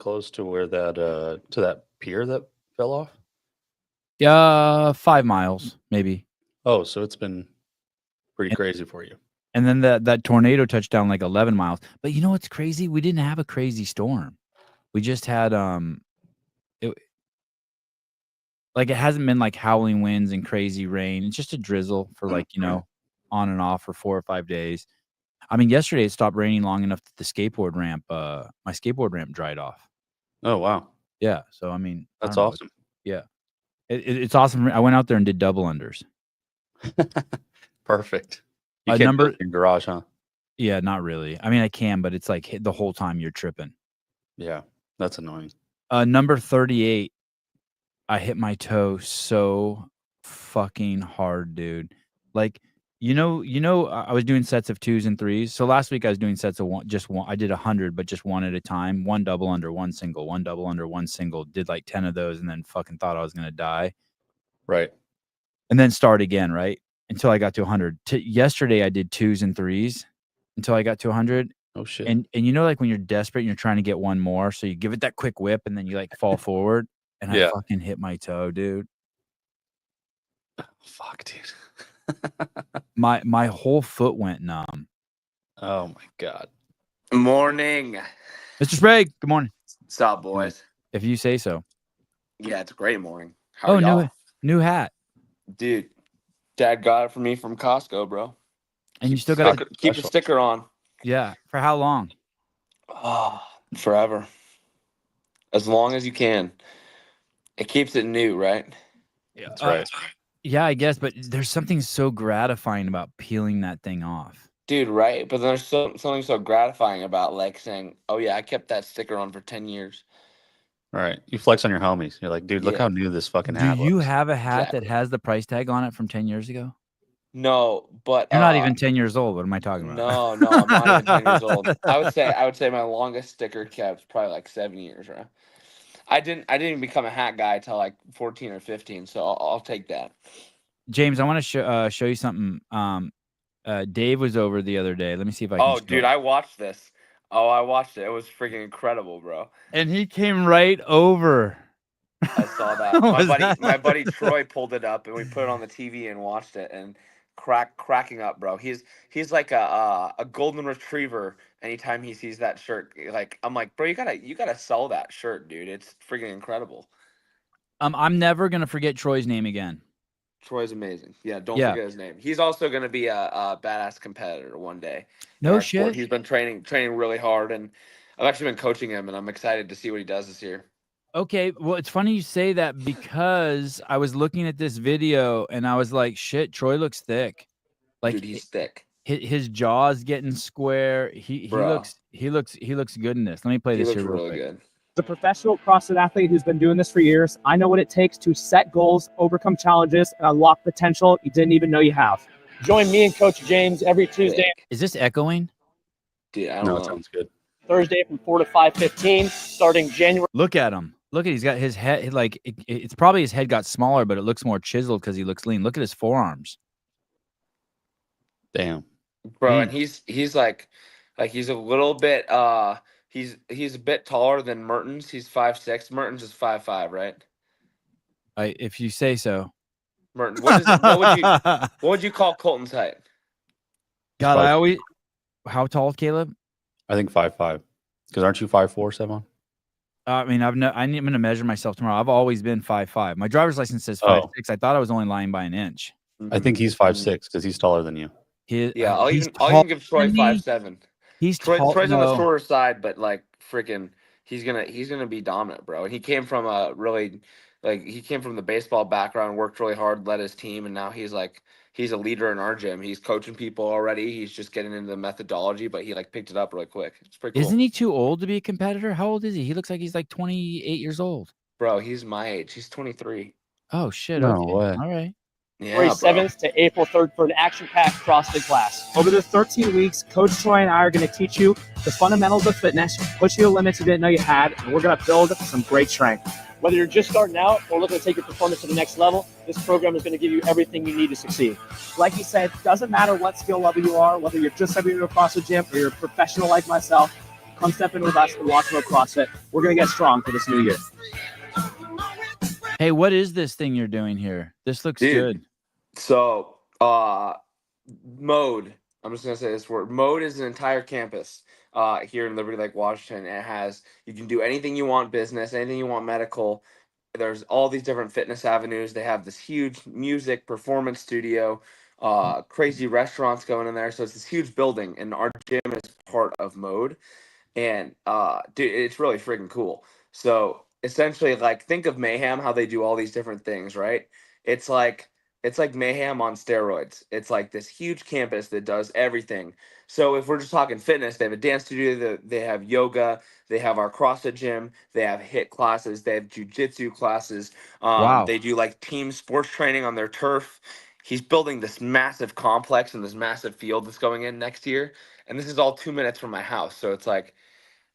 close to where that to that pier that fell off? Yeah, 5 miles maybe. Oh, so it's been pretty And, crazy for you. and then that tornado touched down like 11 miles. But you know what's crazy? We didn't have a crazy storm. We just had it, like it hasn't been like howling winds and crazy rain. It's just a drizzle for like, on and off for 4 or 5 days. I mean, yesterday it stopped raining long enough that the skateboard ramp, my skateboard ramp dried off. Oh, wow. Yeah. So, I mean, That's awesome. Yeah. It's awesome. I went out there and did double unders. Perfect. You can't do it in your garage, huh? Yeah, not really. I mean, I can, but it's like the whole time you're tripping. Yeah, that's annoying. Number 38, I hit my toe so fucking hard, dude. Like, I was doing sets of 2s and 3s. So last week I was doing sets of just one. I did 100, but just one at a time. One double under, one single, one double under, one single. Did like 10 of those and then fucking thought I was going to die. Right. And then start again, right? Until I got to 100. Yesterday I did 2s and 3s until I got to 100. Oh, shit. And like when you're desperate and you're trying to get one more, so you give it that quick whip and then you like fall forward. And I fucking hit my toe, dude. Fuck, dude. My whole foot went numb. Oh my God. Morning. Mr. Sprague, good morning. What's up, boys? If you say so. Yeah, it's a great morning. How are y'all? New hat. Dude, Dad got it for me from Costco, bro. And you still got to keep the sticker on. Yeah. For how long? Oh, forever. As long as you can. It keeps it new, right? Yeah, that's right. Yeah, I guess, but there's something so gratifying about peeling that thing off. Dude, right? But there's something so gratifying about like saying, oh yeah, I kept that sticker on for 10 years. All right. You flex on your homies. You're like, dude, look how new this fucking hat looks. Do you looks. have a hat that has the price tag on it from 10 years ago? No, but you're not even 10 years old. What am I talking about? No, I'm not even 10 years old. I would say my longest sticker kept probably like 7 years, right? I didn't even become a hat guy till like 14 or 15, so I'll take that. James, I want to show you something. Dave was over the other day. Let me see if I can. Oh, dude, I watched this. Oh, I watched it. It was freaking incredible, bro. And he came right over. I saw that. My buddy Troy pulled it up, and we put it on the TV and watched it, and cracking up, bro. He's like a golden retriever. Anytime he sees that shirt, like I'm like, bro, you gotta sell that shirt, dude. It's freaking incredible. I'm never gonna forget Troy's name again. Troy's amazing. Yeah, don't forget his name. He's also gonna be a badass competitor one day. No shit. Sport. He's been training really hard, and I've actually been coaching him, and I'm excited to see what he does this year. Okay, well, it's funny you say that because I was looking at this video and I was like, shit, Troy looks thick. Like, dude, he's thick. His jaw's getting square. He looks good in this. Let me play this here real quick. Good. As a professional CrossFit athlete who's been doing this for years, I know what it takes to set goals, overcome challenges, and unlock potential you didn't even know you have. Join me and Coach James every Tuesday. Is this echoing? Dude, I don't know. It sounds good. Thursday from 4 to 5:15, starting January. Look at him. Look at, he's got his head, like, it's probably his head got smaller, but it looks more chiseled because he looks lean. Look at his forearms. Damn. Bro, and he's like he's a little bit he's a bit taller than Mertens. He's 5'6". Mertens is 5'5", right? If you say so. Mertens. What would you call Colton's height? God, how tall, Caleb? I think 5'5". Because aren't you 5'4", Sevon? I mean, I'm going to measure myself tomorrow. I've always been 5'5". My driver's license says 5'6". I thought I was only lying by an inch. I think he's 5'6" because he's taller than you. I'll even give Troy 5'7". Troy's on the shorter side, but like freaking, he's gonna be dominant, bro. And he came from the baseball background, worked really hard, led his team, and now he's a leader in our gym. He's coaching people already. He's just getting into the methodology, but he like picked it up really quick. It's pretty cool. Isn't he too old to be a competitor? How old is he? He looks like he's like 28 years old. Bro, he's my age. He's 23. Oh shit! No okay. way. All right. January 7th to April 3rd for an action-packed CrossFit class. Over the 13 weeks, Coach Troy and I are going to teach you the fundamentals of fitness, push you to limits you didn't know you had, and we're going to build some great strength. Whether you're just starting out or looking to take your performance to the next level, this program is going to give you everything you need to succeed. Like you said, it doesn't matter what skill level you are, whether you're just stepping into a CrossFit gym or you're a professional like myself, Come step in with us and watch about CrossFit. We're going to get strong for this new year. Hey, what is this thing you're doing here? This looks good. So, Mode. I'm just gonna say this word. Mode is an entire campus here in Liberty Lake, Washington. It has, you can do anything you want business, anything you want medical. There's all these different fitness avenues. They have this huge music performance studio, crazy restaurants going in there. So it's this huge building, and our gym is part of Mode. And dude, it's really freaking cool. So essentially, like, think of Mayhem, how they do all these different things, right? It's like Mayhem on steroids. It's like this huge campus that does everything. So if we're just talking fitness, they have a dance studio, they have yoga, they have our CrossFit gym, they have HIIT classes, they have jujitsu classes. Wow. They do like team sports training on their turf. He's building this massive complex and this massive field that's going in next year. And this is all 2 minutes from my house. So it's like,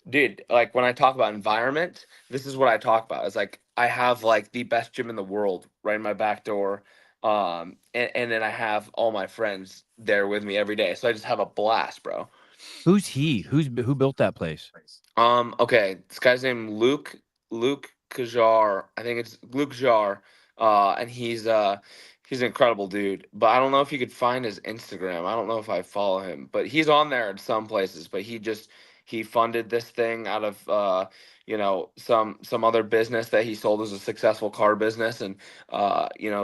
dude, like when I talk about environment, this is what I talk about. It's like I have like the best gym in the world right in my back door. And then I have all my friends there with me every day. So I just have a blast, bro. Who's he? Who built that place? Okay, this guy's named Luke Kajar. I think it's Luke Kajar. And he's an incredible dude. But I don't know if you could find his Instagram. I don't know if I follow him, but he's on there in some places. But he funded this thing out of some other business that he sold as a successful car business, and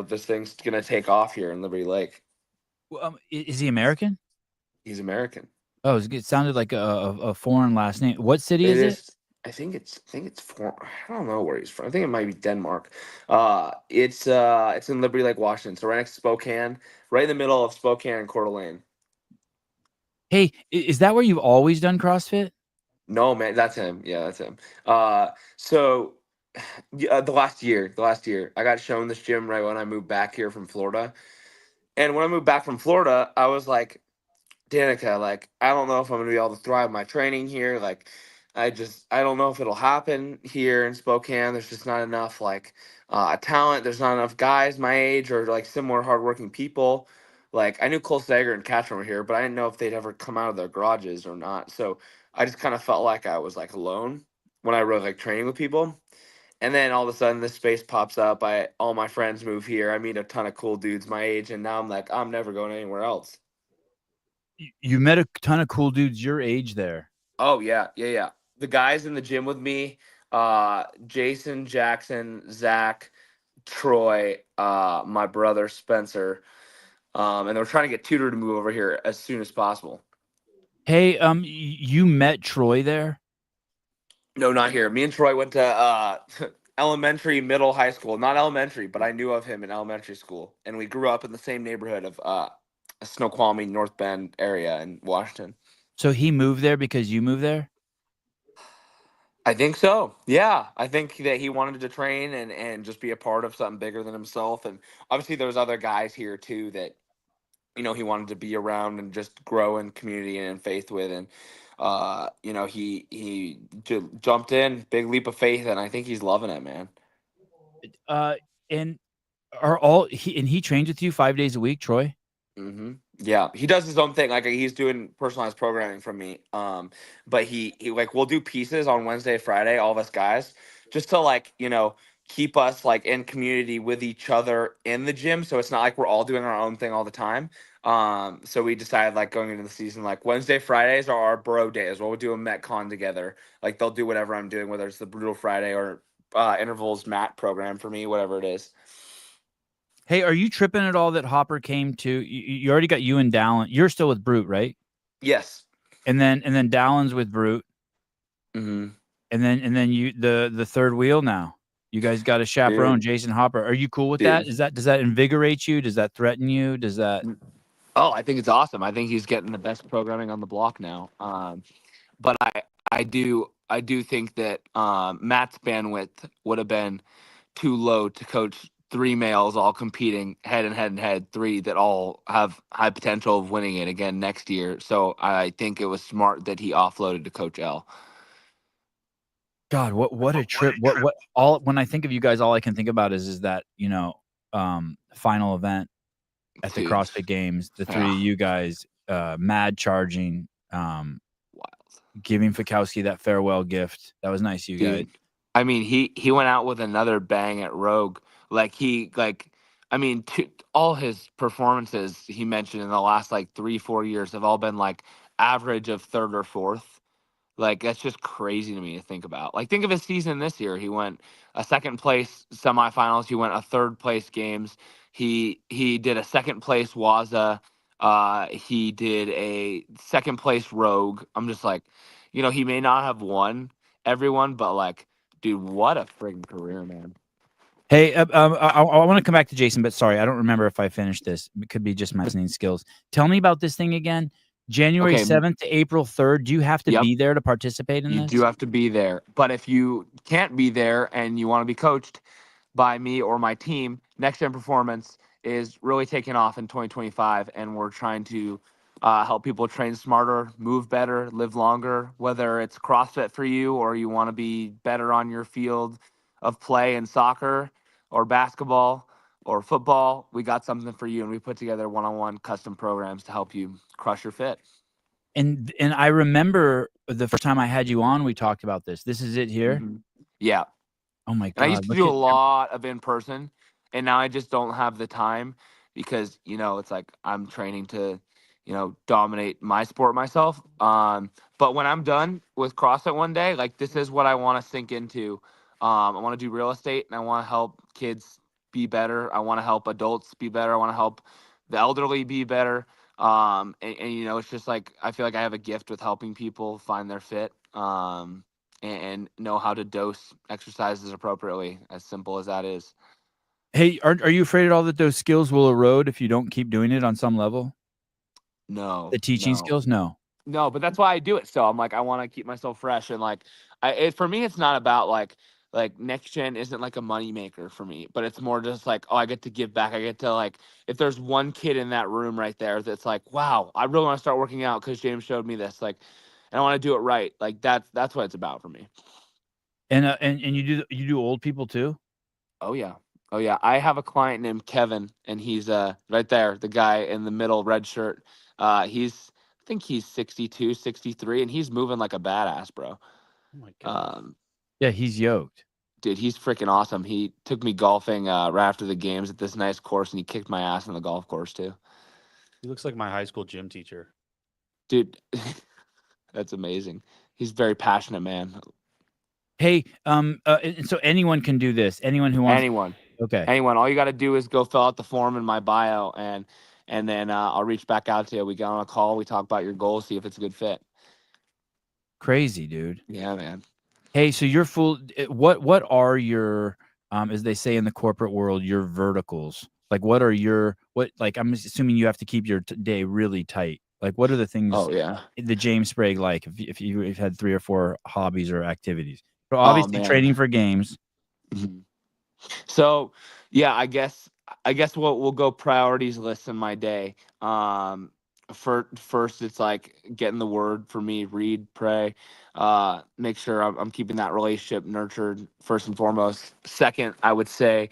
this thing's gonna take off here in Liberty Lake. Is he American? He's American. Oh, it sounded like a foreign last name. What city is it? I think it's I don't know where he's from. I think it might be Denmark. It's in Liberty Lake, Washington. So right next to Spokane, right in the middle of Spokane and Coeur d'Alene. Hey, is that where you've always done CrossFit? No, man, that's him. Yeah, that's him. So the last year, I got shown this gym right when I moved back here from Florida. And when I moved back from Florida, I was like, Danica, like, I don't know if I'm gonna be able to thrive my training here. Like, I don't know if it'll happen here in Spokane. There's just not enough like talent. There's not enough guys my age or like similar hardworking people. Like, I knew Cole Sager and Catherine were here, but I didn't know if they'd ever come out of their garages or not. So I just kind of felt like I was like alone when I really like training with people. And then all of a sudden this space pops up. All my friends move here. I meet a ton of cool dudes my age, and now I'm like, I'm never going anywhere else. You met a ton of cool dudes your age there. Oh yeah. The guys in the gym with me, Jason, Jackson, Zach, Troy, my brother Spencer, and they're trying to get Tudor to move over here as soon as possible. Hey, you met Troy there? No, not here. Me and Troy went to elementary, middle, high school. Not elementary, but I knew of him in elementary school, and we grew up in the same neighborhood of Snoqualmie, North Bend area in Washington. So he moved there because you moved there? I think so. Yeah. I think that he wanted to train and just be a part of something bigger than himself. And obviously there's other guys here too that, he wanted to be around and just grow in community and in faith with. And, he jumped in, big leap of faith. And I think he's loving it, man. And he trains with you 5 days a week, Troy? Mm-hmm. Yeah, he does his own thing. Like, he's doing personalized programming from me. But he like, we'll do pieces on Wednesday, Friday, all of us guys, just to like, keep us like in community with each other in the gym. So it's not like we're all doing our own thing all the time. So we decided like going into the season, like Wednesday, Fridays are our bro days. We'll do a Metcon together. Like they'll do whatever I'm doing, whether it's the Brutal Friday or intervals mat program for me, whatever it is. Hey, are you tripping at all that Hopper came to? You already got you and Dallin. You're still with Brute, right? Yes. And then Dallin's with Brute. Mm-hmm. And then you the third wheel now. You guys got a chaperone, dude. Jason Hopper. Are you cool with that? Does that invigorate you? Does that threaten you? Does that? Oh, I think it's awesome. I think he's getting the best programming on the block now. But I do think that Matt's bandwidth would have been too low to coach 3 males all competing head and head, 3 that all have high potential of winning it again next year. So I think it was smart that he offloaded to Coach L. God, what a trip! What all when I think of you guys, all I can think about is that final event at the CrossFit Games, the 3 of you guys, mad charging, wild. giving Fikowski that farewell gift. That was nice, you guys. I mean, he went out with another bang at Rogue. All his performances he mentioned in the last like 3-4 years have all been like average of third or fourth. Like, that's just crazy to me to think about. Like, think of his season this year. He went a second place semifinals. He went a third place games. He did a second place Waza. He did a second place Rogue. I'm just like, he may not have won everyone, but like, dude, what a freaking career, man. Hey, I want to come back to Jason, but sorry, I don't remember if I finished this. It could be just my listening skills. Tell me about this thing again. January 7th to April 3rd. Do you have to be there to participate in this? You do have to be there. But if you can't be there and you want to be coached by me or my team, Next Gen Performance is really taking off in 2025, and we're trying to help people train smarter, move better, live longer, whether it's CrossFit for you or you want to be better on your field of play in soccer or basketball or football. We got something for you, and we put together one-on-one custom programs to help you crush your fit. And I remember the first time I had you on, we talked about this. This is it here? Mm-hmm. Yeah. Oh my God. And I used to do a lot of in-person, and now I just don't have the time because, it's like I'm training to, dominate my sport myself. But when I'm done with CrossFit one day, like, this is what I want to sink into. I want to do real estate, and I want to help kids be better. I want to help adults be better. I want to help the elderly be better. It's just like, I feel like I have a gift with helping people find their fit. And know how to dose exercises appropriately, as simple as that is. Hey, are you afraid at all that those skills will erode if you don't keep doing it on some level? No. The teaching skills? No. No, but that's why I do it. So I'm like, I want to keep myself fresh. And like, for me, it's not about like Next Gen isn't like a money maker for me, but it's more just like, I get to give back. I get to, like, if there's one kid in that room right there that's like, wow, I really want to start working out because James showed me this. Like, and I want to do it right. Like, that's what it's about for me. And you do old people too? Oh yeah. I have a client named Kevin, and he's right there, the guy in the middle, red shirt. I think he's 62, 63, and he's moving like a badass, bro. Oh my God. Yeah, he's yoked. Dude, he's freaking awesome. He took me golfing right after the games at this nice course, and he kicked my ass on the golf course too. He looks like my high school gym teacher. Dude, that's amazing. He's a very passionate man. Hey, so anyone can do this. Anyone who wants. Anyone. Okay. Anyone. All you got to do is go fill out the form in my bio, and then I'll reach back out to you. We get on a call. We talk about your goals, see if it's a good fit. Crazy, dude. Yeah, man. Hey, so you're full. What are your, as they say in the corporate world, your verticals? Like, what are your like? I'm assuming you have to keep your day really tight. Like, what are the things? Oh yeah. The James Sprague, like, if you've had 3 or 4 hobbies or activities. So obviously training for games. Mm-hmm. So yeah, I guess we'll go priorities list in my day. First it's like getting the word for me, read, pray, make sure I'm keeping that relationship nurtured first and foremost. Second, I would say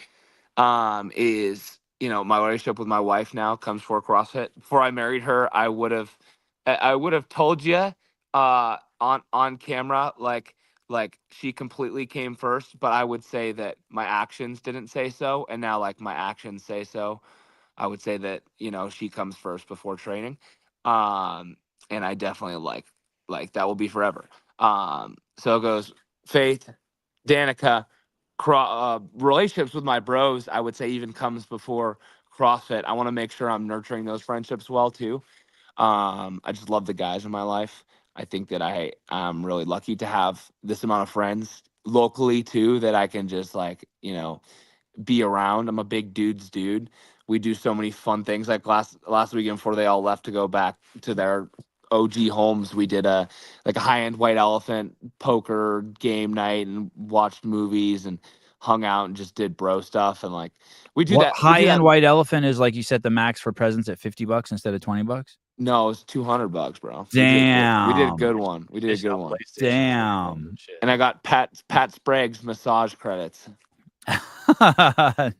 is my relationship with my wife now comes for CrossFit. Before I married her, I would have told you on camera, like she completely came first, but I would say that my actions didn't say so, and now like my actions say so. I would say that she comes first before training, and I definitely like that will be forever. So it goes Faith, Danica, relationships with my bros. I would say even comes before CrossFit. I want to make sure I'm nurturing those friendships well too. I just love the guys in my life. I think that I'm really lucky to have this amount of friends locally too, that I can just be around. I'm a big dude. We do so many fun things. Like last weekend before they all left to go back to their OG homes, we did a high-end white elephant poker game night and watched movies and hung out and just did bro stuff. And like we do that. High-end white elephant is like you set the max for presents at $50 instead of $20. No, it's $200, bro. Damn. We did a good one. Damn. And I got Pat Sprague's massage credits. Nice.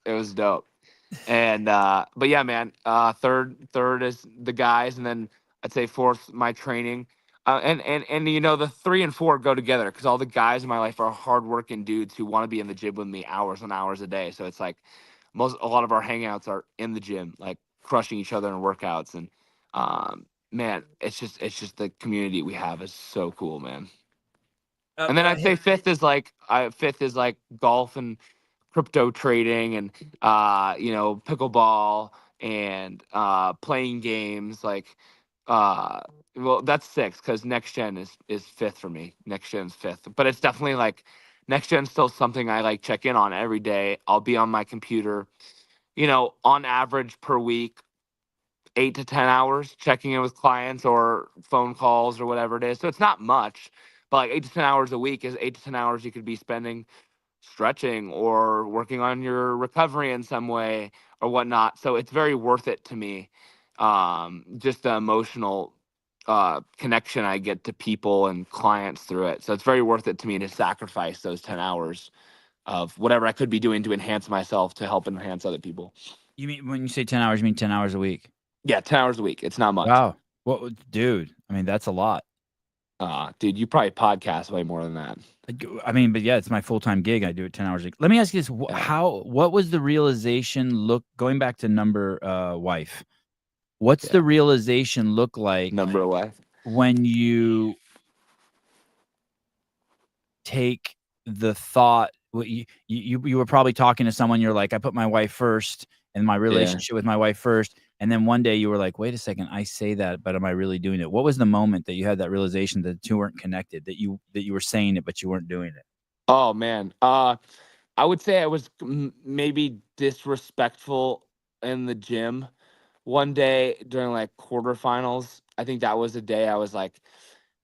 It was dope. And but yeah, man. Third is the guys, and then I'd say fourth my training. And you know, the 3 and 4 go together because all the guys in my life are hardworking dudes who want to be in the gym with me hours and hours a day. So it's like a lot of our hangouts are in the gym, like crushing each other in workouts. And man, it's just the community we have is so cool, man. And then I'd say fifth is like golf and crypto trading and you know, pickleball and playing games like well, that's 6 because next gen is 5th for me. Next gen's 5th, but it's definitely like next gen's still something I like check in on every day. I'll be on my computer, you know, on average per week 8 to 10 hours checking in with clients or phone calls or whatever it is. So it's not much, but like 8 to 10 hours a week is 8 to 10 hours you could be spending stretching or working on your recovery in some way or whatnot. So it's very worth it to me. Just the emotional connection I get to people and clients through it. So it's very worth it to me to sacrifice those 10 hours of whatever I could be doing to enhance myself to help enhance other people. You mean when you say 10 hours, you mean 10 hours a week? Yeah, 10 hours a week. It's not much. Wow. Well, dude, I mean, that's a lot. Dude, you probably podcast way more than that. I mean, but yeah, it's my full-time gig. I do it 10 hours a week. Let me ask you this. What was the realization going back to number wife? What's the realization look like number wife when you take the thought, you were probably talking to someone, you're like, I put my wife first and my relationship with my wife first. And then one day you were like, wait a second, I say that, but am I really doing it? What was the moment that you had that realization that the two weren't connected, that you were saying it, but you weren't doing it? Oh man. I would say I was maybe disrespectful in the gym one day during like quarterfinals. I think that was the day I was like,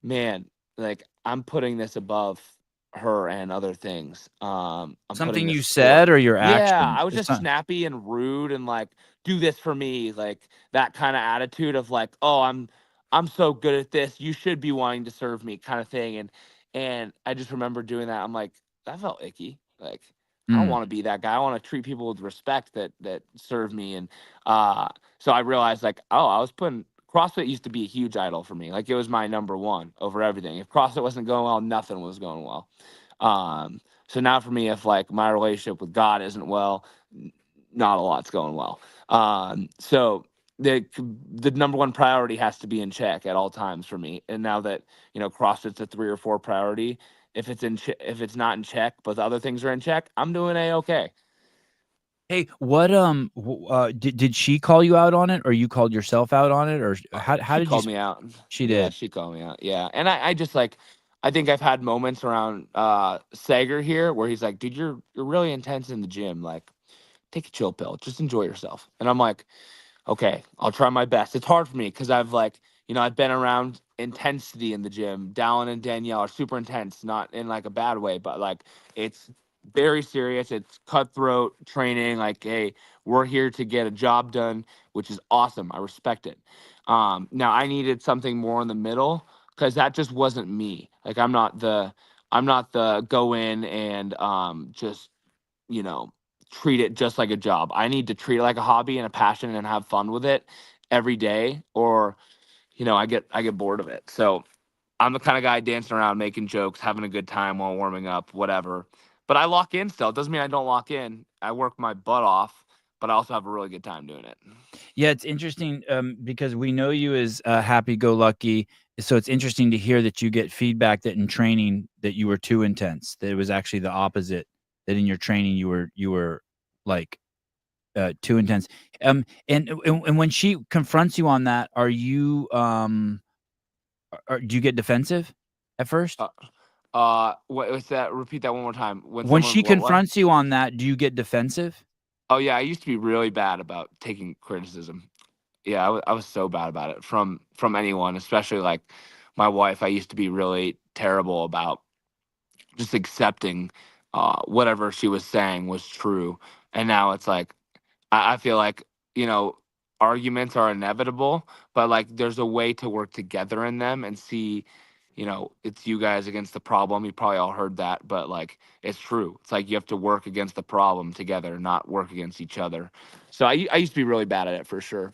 man, like I'm putting this above her and other things. Something you said or your action? Yeah, I was just snappy and rude and like, do this for me, like that kind of attitude of like, oh, I'm so good at this, you should be wanting to serve me, kind of thing. And I just remember doing that. I'm like, that felt icky. Like I don't want to be that guy. I want to treat people with respect that serve me. And so I realized like, oh, I was putting CrossFit used to be a huge idol for me. Like it was my number one over everything. If CrossFit wasn't going well, nothing was going well. So now for me, if like my relationship with God isn't well, not a lot's going well. So the number one priority has to be in check at all times for me. And now that, you know, CrossFit's a 3 or 4 priority, if it's not in check, but the other things are in check, I'm doing okay. Hey, what did she call you out on it, or you called yourself out on it, or how did she called me out? She did. Yeah, she called me out. Yeah, and I just like, I think I've had moments around Sager here where he's like, dude, you're really intense in the gym. Like, take a chill pill, just enjoy yourself. And I'm like, okay, I'll try my best. It's hard for me because I've like, you know, I've been around intensity in the gym. Dallin and Danielle are super intense, not in like a bad way, but like it's very serious. It's cutthroat training. Like, hey, we're here to get a job done, which is awesome. I respect it. Now I needed something more in the middle because that just wasn't me. Like I'm not the go in and just, you know, treat it just like a job. I need to treat it like a hobby and a passion and have fun with it every day, or you know, I get bored of it. So I'm the kind of guy dancing around, making jokes, having a good time while warming up, whatever. But I lock in still. It doesn't mean I don't lock in. I work my butt off, but I also have a really good time doing it. Yeah, it's interesting because we know you as happy-go-lucky. So it's interesting to hear that you get feedback that in training that you were too intense. That it was actually the opposite. That in your training you were like too intense. And when she confronts you on that, are you do you get defensive at first? What was that? Repeat that one more time. When she confronts you on that, do you get defensive? Oh yeah, I used to be really bad about taking criticism. Yeah, I was so bad about it from anyone, especially like my wife. I used to be really terrible about just accepting whatever she was saying was true. And now it's like I feel like, you know, arguments are inevitable, but like there's a way to work together in them and see, you know, it's you guys against the problem. You probably all heard that, but like it's true. It's like you have to work against the problem together, not work against each other. So I used to be really bad at it for sure.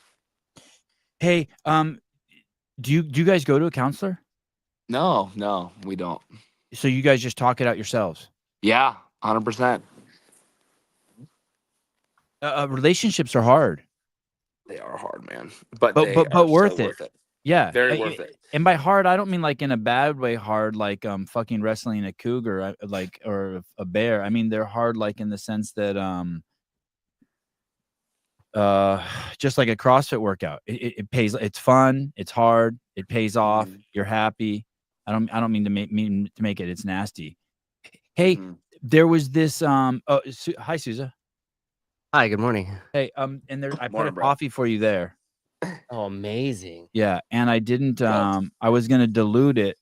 Hey, do you guys go to a counselor? No, we don't. So you guys just talk it out yourselves? Yeah, 100%. Relationships are hard. They are hard, man, but worth it. Yeah, very worth it. And by hard, I don't mean like in a bad way hard, like fucking wrestling a cougar, like, or a bear. I mean they're hard, like in the sense that just like a CrossFit workout. It pays. It's fun. It's hard. It pays off. You're happy. I don't mean to make it. It's nasty. Hey, there was this. Hi, Sousa. Hi. Good morning. Hey, and there I put a coffee for you there. Oh, amazing. Yeah, and I didn't. I was gonna dilute it,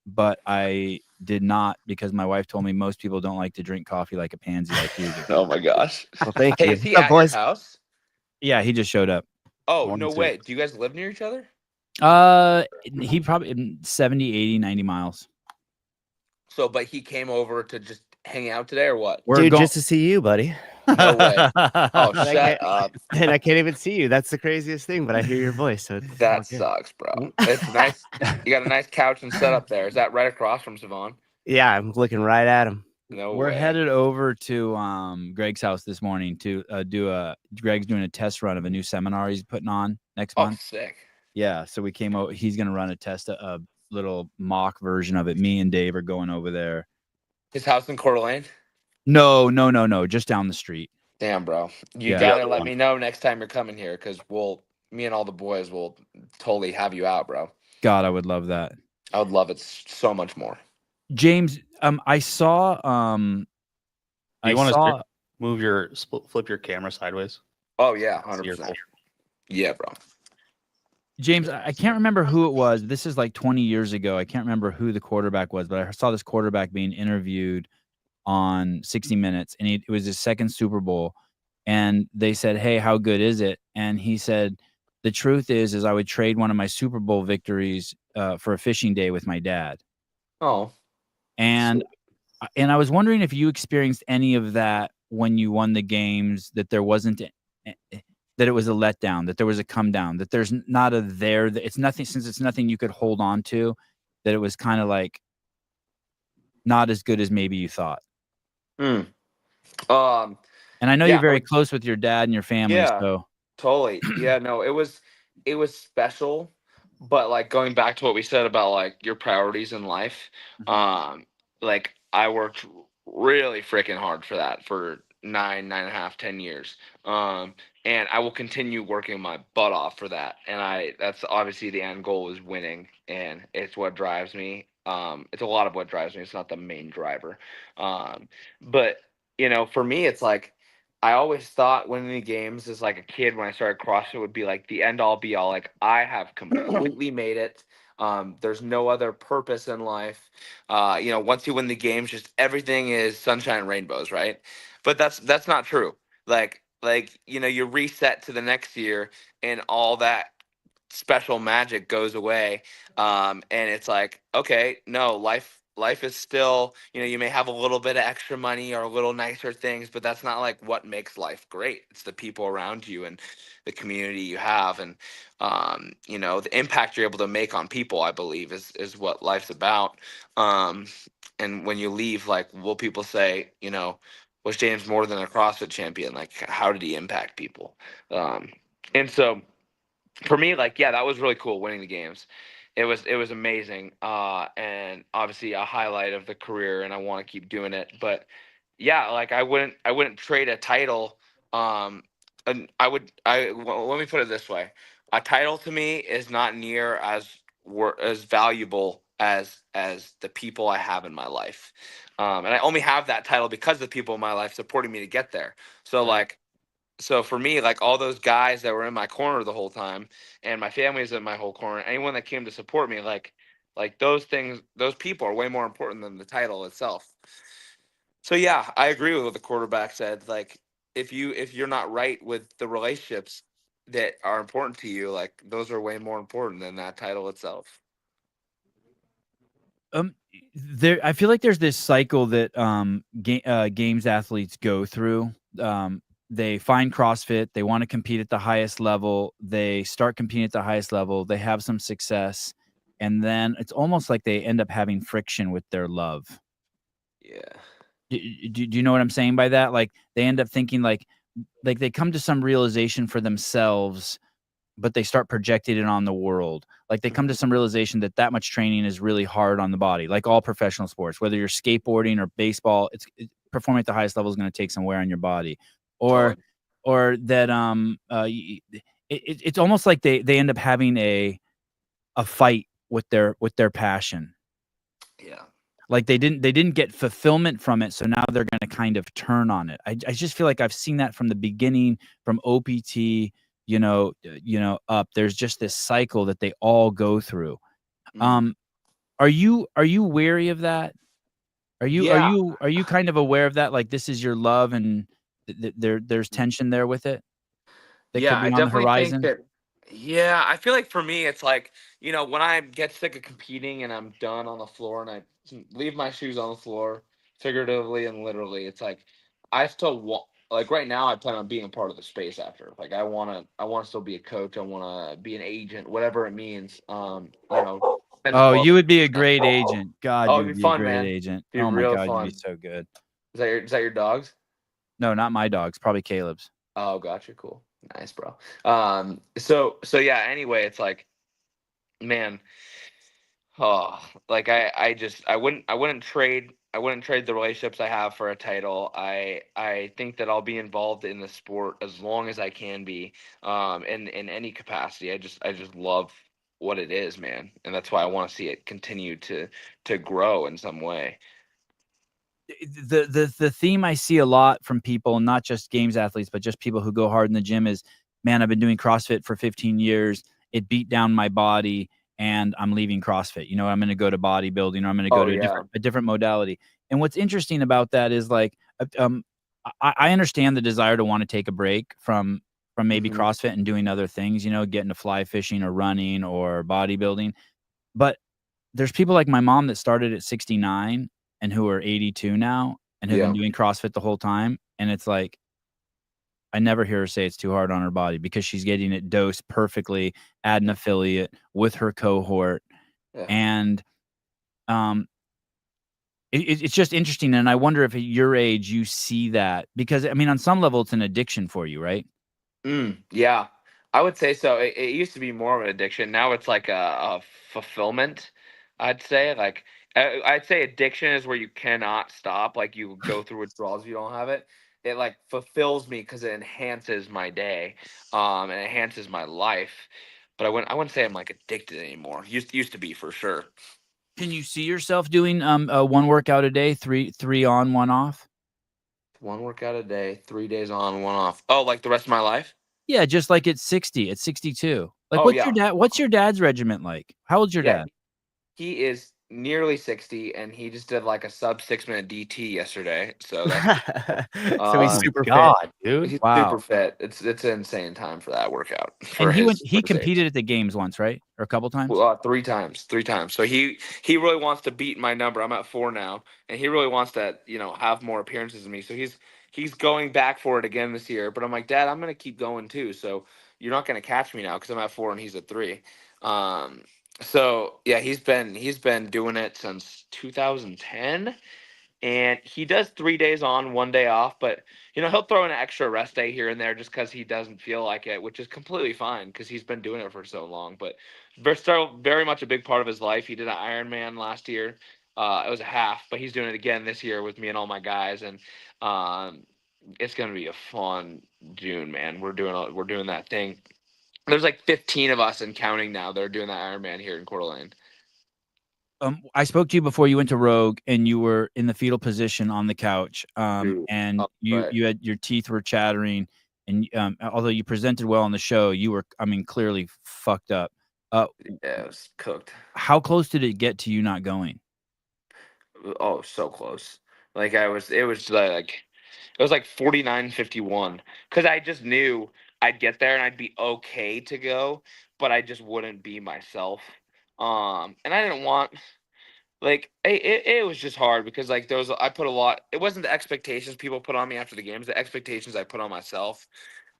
but I did not because my wife told me most people don't like to drink coffee like a pansy like you do. Oh my gosh. Well, thank you. Is he at your house? Yeah, he just showed up. Oh, no way. Do you guys live near each other? He probably 70, 80, 90 miles. So, but he came over to just hang out today or what? Dude, just to see you, buddy. No way. Oh, shut up. And I can't even see you. That's the craziest thing, but I hear your voice. So that sucks, bro. It's nice. You got a nice couch and setup there. Is that right across from Savon? Yeah, I'm looking right at him. No We're way. headed over to Greg's house this morning to Greg's doing a test run of a new seminar he's putting on next month. Sick. Yeah, so we came over. He's gonna run a little mock version of it. Me and Dave are going over there. His house in Coeur d'Alene? No, just down the street. Damn, bro. You gotta let me know next time you're coming here, because me and all the boys will totally have you out, bro. God, I would love that. I would love it so much more. James, I saw you want to move your flip your camera sideways? Oh yeah, 100%. Yeah, bro. James, I can't remember who it was. This is like 20 years ago. I can't remember who the quarterback was, but I saw this quarterback being interviewed on 60 Minutes, and it was his second Super Bowl. And they said, "Hey, how good is it?" And he said, "The truth is I would trade one of my Super Bowl victories for a fishing day with my dad." Oh. And I was wondering if you experienced any of that when you won the games, that there wasn't, that it was a letdown, that there was a come down, that there's not a there, that it's nothing, since it's nothing you could hold on to, that it was kind of like not as good as maybe you thought. And I know you're very close with your dad and your family. Yeah, so totally. Yeah, no, it was special, but like going back to what we said about like your priorities in life, like I worked really freaking hard for that for 9.5, 10 years. And I will continue working my butt off for that. And that's obviously the end goal is winning, and it's what drives me. It's a lot of what drives me. It's not the main driver. But for me, it's like, I always thought winning the games as like a kid when I started CrossFit would be like the end all be all. Like I have completely made it. There's no other purpose in life. Once you win the games, just everything is sunshine and rainbows, right? But that's not true. Like you reset to the next year and all that special magic goes away. And it's like, okay, no, life is still, you may have a little bit of extra money or a little nicer things, but that's not like what makes life great. It's the people around you and the community you have, and the impact you're able to make on people, I believe is what life's about. And when you leave, like, will people say, was James more than a CrossFit champion? Like, how did he impact people? And so for me, like, yeah, that was really cool winning the games. It was amazing, and obviously a highlight of the career, and I want to keep doing it. But yeah, like I wouldn't trade a title. And let me put it this way: a title to me is not near as valuable as the people I have in my life, and I only have that title because the people in my life supporting me to get there. So for me, like all those guys that were in my corner the whole time, and my family is in my whole corner, anyone that came to support me, like those things, those people are way more important than the title itself. So yeah, I agree with what the quarterback said. Like if you're not right with the relationships that are important to you, like those are way more important than that title itself. I feel like there's this cycle that games athletes go through. They find CrossFit, they want to compete at the highest level, they start competing at the highest level, they have some success, and then it's almost like they end up having friction with their love. Yeah. Do you know what I'm saying by that? Like they end up thinking like they come to some realization for themselves, but they start projecting it on the world. Like they come to some realization that much training is really hard on the body, like all professional sports, whether you're skateboarding or baseball, performing at the highest level is going to take some wear on your body, or that it's almost like they end up having a fight with their passion. Yeah. Like they didn't get fulfillment from it, so now they're going to kind of turn on it. I just feel like I've seen that from the beginning, from OPT, up. There's just this cycle that they all go through. Are you wary of that? Are you kind of aware of that? Like this is your love, and there's tension there with it. That could be I on the definitely horizon. think that. Yeah, I feel like for me, it's like, when I get sick of competing and I'm done on the floor and I leave my shoes on the floor, figuratively and literally, it's like I still want. Like right now, I plan on being a part of the space after. Like I want to still be a coach. I want to be an agent, whatever it means. Oh, you would be a great agent. God, you it'd would be be a fun, great man. agent. Be Oh my real God, fun. you'd be so good. Is that your dogs? No, not my dogs. Probably Caleb's. Oh, gotcha. Cool. Nice, bro. So yeah, anyway, it's like, man, like I wouldn't trade the relationships I have for a title. I think that I'll be involved in the sport as long as I can be, in any capacity. I just love what it is, man. And that's why I want to see it continue to grow in some way. The theme I see a lot from people, not just games athletes, but just people who go hard in the gym is, man, I've been doing CrossFit for 15 years. It beat down my body and I'm leaving CrossFit. I'm going to go to bodybuilding, or I'm going to go to a different modality. And what's interesting about that is like, I understand the desire to want to take a break from maybe CrossFit and doing other things, getting to fly fishing or running or bodybuilding. But there's people like my mom that started at 69 and who are 82 now and have been doing CrossFit the whole time. And it's like, I never hear her say it's too hard on her body because she's getting it dosed perfectly at an affiliate with her cohort. Yeah. And it's just interesting. And I wonder if at your age you see that, because I mean, on some level it's an addiction for you, right? Yeah, I would say so. It used to be more of an addiction. Now it's like a fulfillment, I'd say. Like I'd say addiction is where you cannot stop. Like you go through withdrawals if you don't have it. It like fulfills me because it enhances my day, and it enhances my life. But I wouldn't say I'm like addicted anymore. Used to be for sure. Can you see yourself doing one workout a day, three on, one off? One workout a day, 3 days on, one off. Oh, like the rest of my life? Yeah, just like at 60, at 62. Like, what's your dad's regiment like? How old's your dad? He is nearly 60, and he just did like a sub 6-minute DT yesterday. So that's so he's super fit, dude. He's wow. super fit. It's an insane time for that workout. And he competed at the games once, right? Or a couple times? 3 times. So he really wants to beat my number. I'm at 4 now, and he really wants to have more appearances than me. So he's going back for it again this year. But I'm like, Dad, I'm gonna keep going too. So you're not gonna catch me now because I'm at 4 and he's at 3. So yeah, he's been doing it since 2010, and he does 3 days on, 1 day off. But he'll throw an extra rest day here and there just because he doesn't feel like it, which is completely fine because he's been doing it for so long. But still very much a big part of his life. He did an Ironman last year. It was a half, but he's doing it again this year with me and all my guys, and it's gonna be a fun June, man. We're doing that thing. There's like 15 of us and counting now that are doing that Ironman here in Coeur d'Alene. I spoke to you before you went to Rogue, and you were in the fetal position on the couch, and you had your teeth were chattering, and although you presented well on the show, you were, I mean, clearly fucked up. Yeah, it was cooked. How close did it get to you not going? Oh, so close. Like it was like 49-51 because I just knew I'd get there and I'd be okay to go, but I just wouldn't be myself. And I didn't want, like, it was just hard because like I put a lot. It wasn't the expectations people put on me after the games, the expectations I put on myself.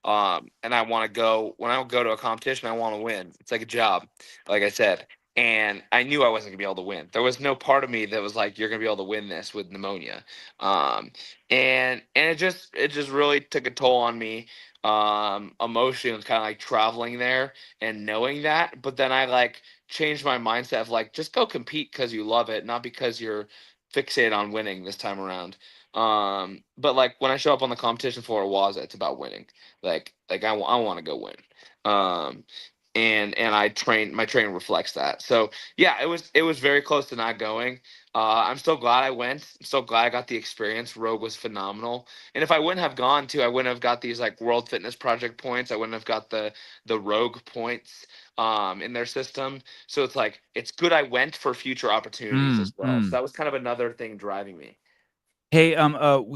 And I want to go when I go to a competition, I want to win. It's like a job, like I said. and I knew I wasn't gonna be able to win. There was no part of me that was like, "You're gonna be able to win this with pneumonia," and it just really took a toll on me. Emotionally, kind of like traveling there and knowing that. But then I like changed my mindset of like, just go compete because you love it, not because you're fixated on winning this time around. But like when I show up on the competition floor at Waza, it's about winning. I want to go win. Um, and I train, my training reflects that. So yeah, it was very close to not going. I'm so glad I went. I'm so glad I got the experience. Rogue was phenomenal. And if I wouldn't have gone to, I wouldn't have got these like World Fitness Project points. I wouldn't have got the Rogue points in their system. So it's like it's good I went for future opportunities as well. So that was kind of another thing driving me. Hey,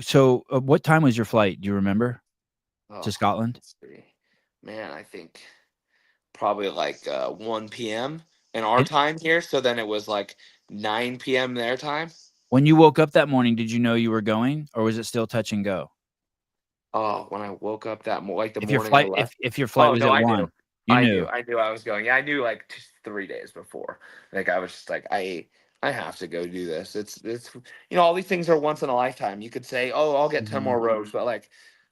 so what time was your flight? Do you remember? To Scotland? Let's see. Man, I think probably like 1 p.m. in our time here. So then it was like 9 p.m. their time. When you woke up that morning, did you know you were going, or was it still touch and go? Oh, when I woke up that like the If your morning I flight, left. if your flight was No, at I 1, knew. you I knew. knew. I knew I was going. Yeah, I knew like 3 days before. Like I was just like, I have to go do this. It's all these things are once in a lifetime. You could say, oh, I'll get 10 more rows, but like,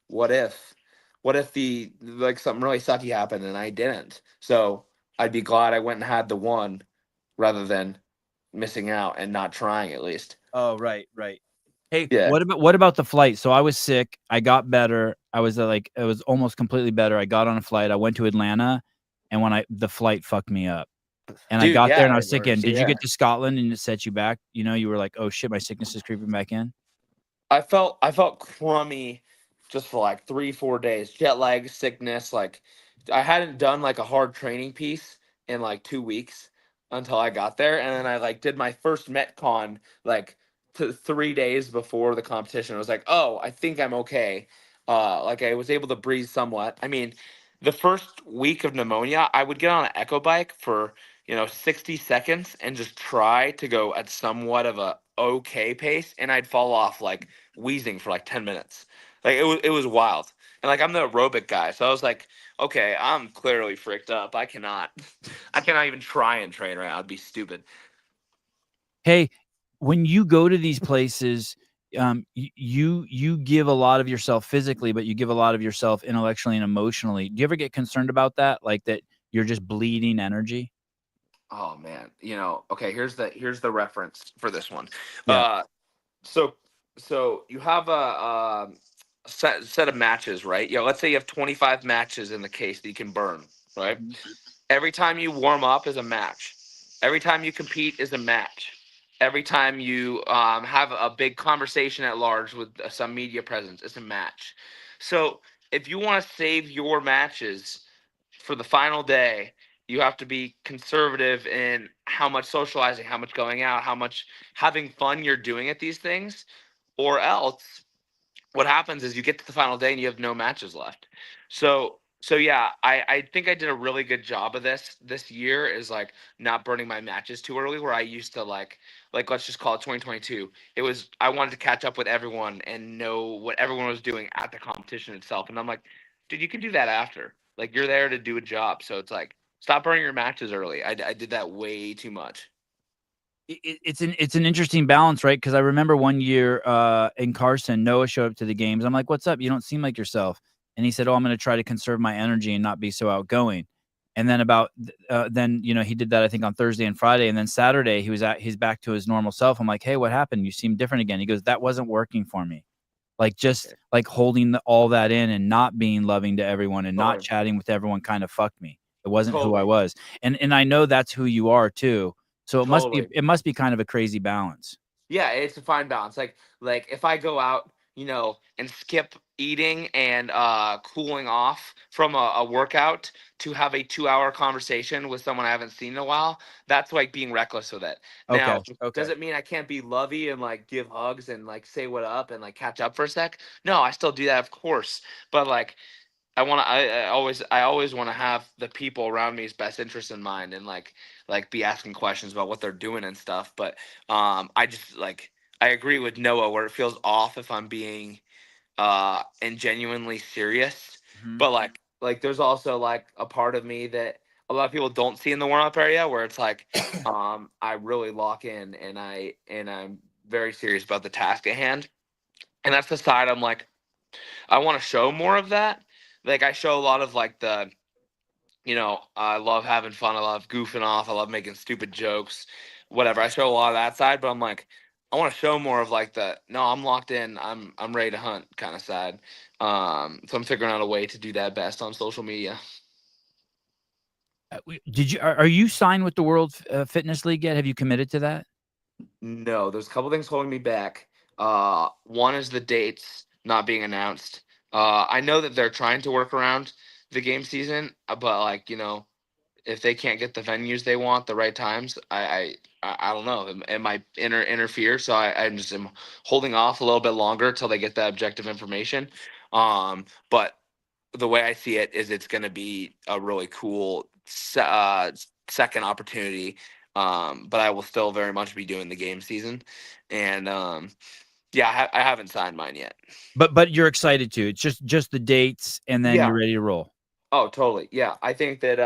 what if? What if the like something really sucky happened and I didn't? So I'd be glad I went and had the one rather than missing out and not trying at least. Oh, right. Hey, Yeah. what about the flight? So I was sick. I got better. I was it was almost completely better. I got on a flight. I went to Atlanta, and the flight fucked me up. And I Dude, got there and I yeah, was sick again. Did you get to Scotland and it set you back? You were like, oh shit, my sickness is creeping back in. I felt crummy just for like 3-4 days. Jet lag, sickness. Like I hadn't done like a hard training piece in like 2 weeks until I got there, and then I like did my first Metcon like 3 days before the competition. I was like, oh, I think I'm okay. Like I was able to breathe somewhat. I mean, the first week of pneumonia, I would get on an echo bike for 60 seconds and just try to go at somewhat of a okay pace, and I'd fall off like wheezing for like 10 minutes. Like it was wild. And like I'm the aerobic guy, so I was like, okay, I'm clearly freaked up. I cannot even try and train right now. It'd be stupid. Hey, when you go to these places, you give a lot of yourself physically, but you give a lot of yourself intellectually and emotionally. Do you ever get concerned about that? Like that you're just bleeding energy? Oh man, okay, here's the reference for this one. Yeah. So you have a set of matches, right? Let's say you have 25 matches in the case that you can burn, right? Every time you warm up is a match. Every time you compete is a match. Every time you have a big conversation at large with some media presence, it's a match. So if you want to save your matches for the final day, you have to be conservative in how much socializing, how much going out, how much having fun you're doing at these things, or else what happens is you get to the final day and you have no matches left. So yeah, I think I did a really good job of this year, is like not burning my matches too early, where I used to like let's just call it 2022. It was, I wanted to catch up with everyone and know what everyone was doing at the competition itself. And I'm like, dude, you can do that after. Like you're there to do a job. So it's like, stop burning your matches early. I did that way too much. It's an interesting balance, right? Because I remember one year in Carson, Noah showed up to the games. I'm like, "What's up? You don't seem like yourself." And he said, "Oh, I'm going to try to conserve my energy and not be so outgoing." And then he did that I think on Thursday and Friday, and then Saturday he's back to his normal self. I'm like, "Hey, what happened? You seem different again." He goes, "That wasn't working for me. Like just like holding all that in and not being loving to everyone and not chatting with everyone kind of fucked me. It wasn't who I was." And I know that's who you are too. So it must be kind of a crazy balance. Yeah, it's a fine balance. Like if I go out, and skip eating and cooling off from a workout to have a 2-hour conversation with someone I haven't seen in a while, that's like being reckless with it. Now, does it mean I can't be lovey and like give hugs and like say what up and like catch up for a sec? No, I still do that, of course. But like I always want to have the people around me's best interest in mind, and like be asking questions about what they're doing and stuff. But I just like, I agree with Noah where it feels off if I'm being and genuinely serious. But like there's also like a part of me that a lot of people don't see in the warm up area, where it's like, I really lock in and I'm very serious about the task at hand. And that's the side I'm like, I want to show more of that. Like I show a lot of like the, I love having fun. I love goofing off. I love making stupid jokes, whatever. I show a lot of that side, but I'm like, I want to show more of like the, no, I'm locked in. I'm ready to hunt kind of side. So I'm figuring out a way to do that best on social media. Are you signed with the World Fitness League yet? Have you committed to that? No, there's a couple things holding me back. One is the dates not being announced. I know that they're trying to work around the game season, but like, if they can't get the venues they want, the right times, I don't know. It might interfere. So I'm just am holding off a little bit longer till they get that objective information. But the way I see it is it's going to be a really cool second opportunity. But I will still very much be doing the game season. And yeah, I haven't signed mine yet. But you're excited to. It's just the dates, and then you're ready to roll. Oh, totally. Yeah, I think that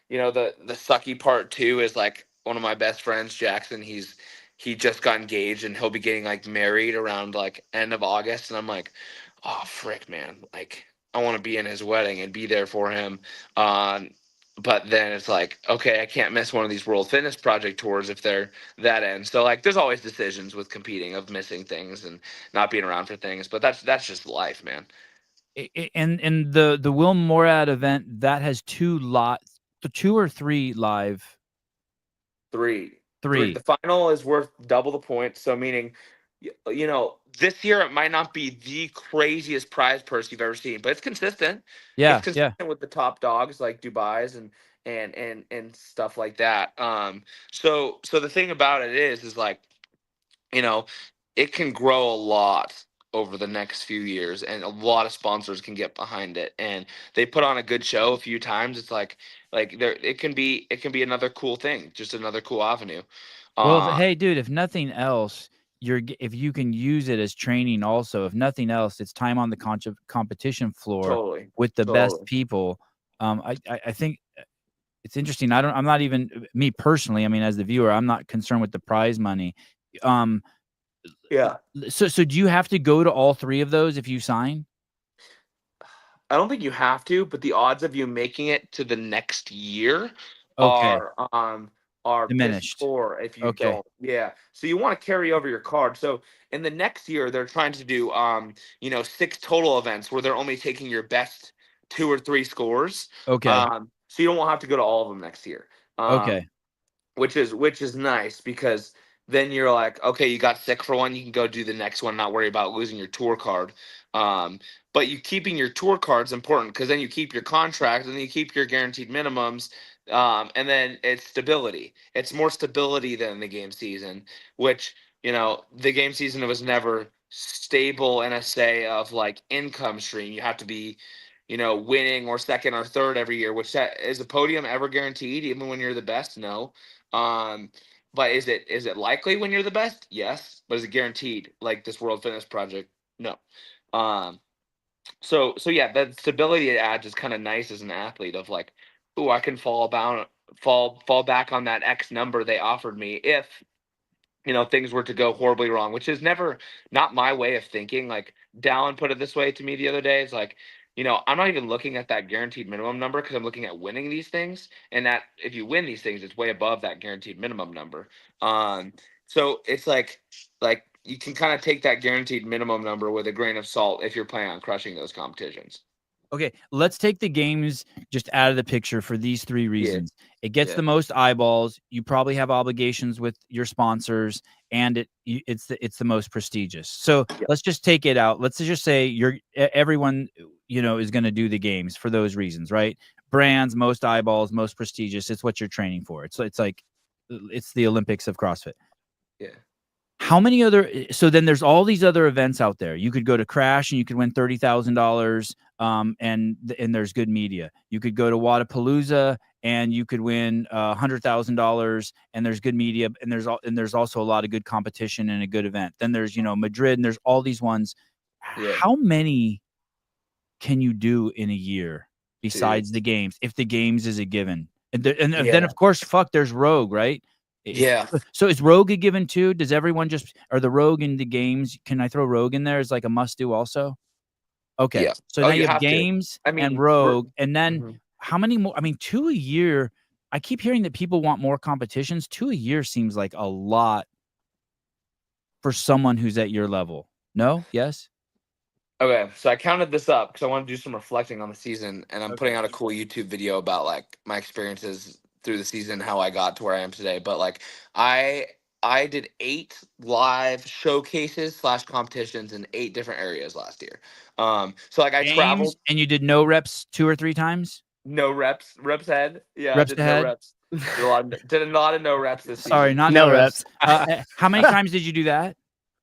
the sucky part too is like one of my best friends, Jackson. He just got engaged and he'll be getting like married around like end of August, and I'm like, oh frick, man, like I want to be in his wedding and be there for him. But then it's like, okay, I can't miss one of these World Fitness Project tours if they're that end. So like, there's always decisions with competing of missing things and not being around for things. But that's just life, man. And the Will Morad event that has two or three live. Three. Three. The final is worth double the points. So meaning, this year it might not be the craziest prize purse you've ever seen, but it's consistent. Yeah, it's consistent with the top dogs like Dubai's and stuff like that. So the thing about it is like, it can grow a lot over the next few years, and a lot of sponsors can get behind it, and they put on a good show a few times. It's like there it can be another cool thing, just another cool avenue. Well, hey, dude, if nothing else, if you can use it as training also, if nothing else, it's time on the competition floor with the best people. I think it's interesting. I'm not even me personally. I mean, as the viewer, I'm not concerned with the prize money. Yeah. So do you have to go to all three of those if you sign? I don't think you have to, but the odds of you making it to the next year are diminished. poor if you don't. Yeah. So you want to carry over your card. So in the next year, they're trying to do 6 total events where they're only taking your best 2 or 3 scores. Okay. So you don't have to go to all of them next year. Which is nice, because then you're like, okay, you got sick for one, you can go do the next one, not worry about losing your tour card. But you keeping your tour card's important, because then you keep your contract and then you keep your guaranteed minimums. And then it's stability. It's more stability than the game season, which, the game season was never stable in a say of like income stream. You have to be, winning or second or third every year, which is a podium ever guaranteed, even when you're the best? No. But is it likely when you're the best? Yes. But is it guaranteed like this World Fitness Project? No. So yeah, that stability it adds is kind of nice as an athlete, of like, oh, I can fall back on that X number they offered me if things were to go horribly wrong, which is never not my way of thinking. Like Dallin put it this way to me the other day. It's like, I'm not even looking at that guaranteed minimum number, because I'm looking at winning these things, and that if you win these things, it's way above that guaranteed minimum number. So it's like you can kind of take that guaranteed minimum number with a grain of salt if you're planning on crushing those competitions. Okay, let's take the games just out of the picture for these 3 reasons. It gets the most eyeballs. You probably have obligations with your sponsors, and it's the most prestigious. So let's just take it out. Let's just say everyone is going to do the games for those reasons, right? Brands, most eyeballs, most prestigious. It's what you're training for. It's like it's the Olympics of CrossFit. Yeah. How many so then there's all these other events out there. You could go to Crash and you could win $30,000. And there's good media. You could go to Wadapalooza and you could win $100,000, and there's good media, and there's also a lot of good competition and a good event. Then there's Madrid, and there's all these ones. Yeah. How many can you do in a year besides the games, if the games is a given? And then of course, there's Rogue, right? Yeah. So is Rogue a given too? Does everyone are the Rogue in the games? Can I throw Rogue in there as like a must do also? Okay. Yeah. So now you have games and Rogue, and then how many more? I mean, 2 a year. I keep hearing that people want more competitions. 2 a year seems like a lot for someone who's at your level. No? Yes? Okay, so I counted this up because I want to do some reflecting on the season, and I'm putting out a cool YouTube video about like my experiences through the season, how I got to where I am today. But like I did 8 live showcases / competitions in 8 different areas last year. So like I traveled, and you did no reps 2 or 3 times. no reps ahead. Yeah, reps I did ahead? no reps. Did a lot of no reps this season. Sorry, not no reps. How many times did you do that?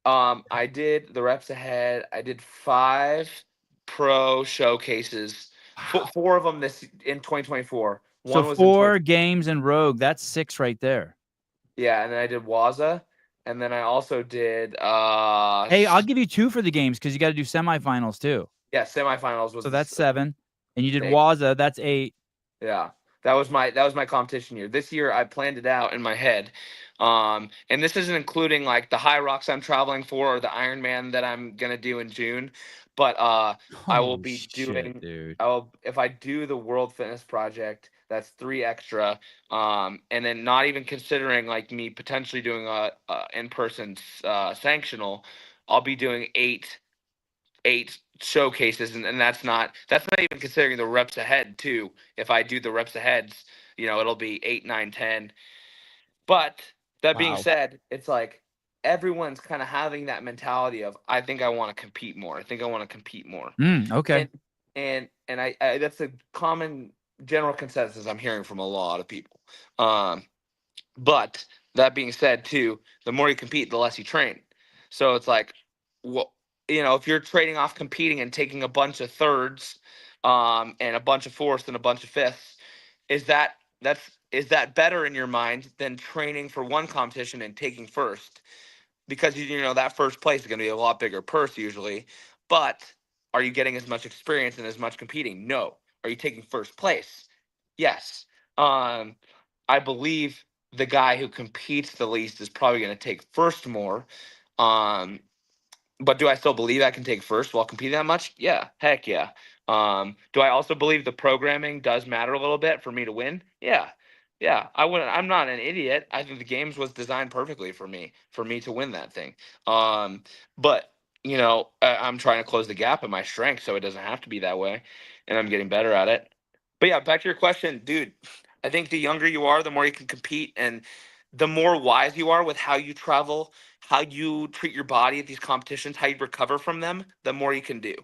I did the reps ahead. I did 5 pro showcases. Wow. 4 of them in 2024. One was 4 games and Rogue. That's 6 right there. Yeah, and then I did Waza, and then I also did. Hey, I'll give you 2 for the games because you got to do semifinals too. Yeah, semifinals was. So that's 7, and you did Waza. That's 8. Yeah, that was my competition year. This year I planned it out in my head. And this isn't including like the high rocks I'm traveling for or the Ironman that I'm gonna do in June. But I will be doing. Dude. If I do the World Fitness Project, that's 3 extra. And then not even considering like me potentially doing a in-person sanctional, I'll be doing 8 showcases, and that's not even considering the reps ahead too. If I do the reps aheads, it'll be 8, 9, 10. But that being said, it's like everyone's kind of having that mentality of I think I want to compete more. Okay. And I that's a common general consensus I'm hearing from a lot of people. But that being said too, the more you compete, the less you train. So it's like, well, if you're trading off competing and taking a bunch of thirds, and a bunch of fourths and a bunch of fifths, is that better in your mind than training for one competition and taking first? Because that first place is going to be a lot bigger purse usually, but are you getting as much experience and as much competing? No. Are you taking first place? Yes. I believe the guy who competes the least is probably going to take first more. But do I still believe I can take first while competing that much? Yeah, heck yeah. Do I also believe the programming does matter a little bit for me to win? Yeah. I'm not an idiot. I think the games was designed perfectly for me to win that thing. But I'm trying to close the gap in my strength so it doesn't have to be that way, and I'm getting better at it. But yeah, back to your question, dude. I think the younger you are, the more you can compete, and the more wise you are with how you travel, how you treat your body at these competitions, how you recover from them, the more you can do.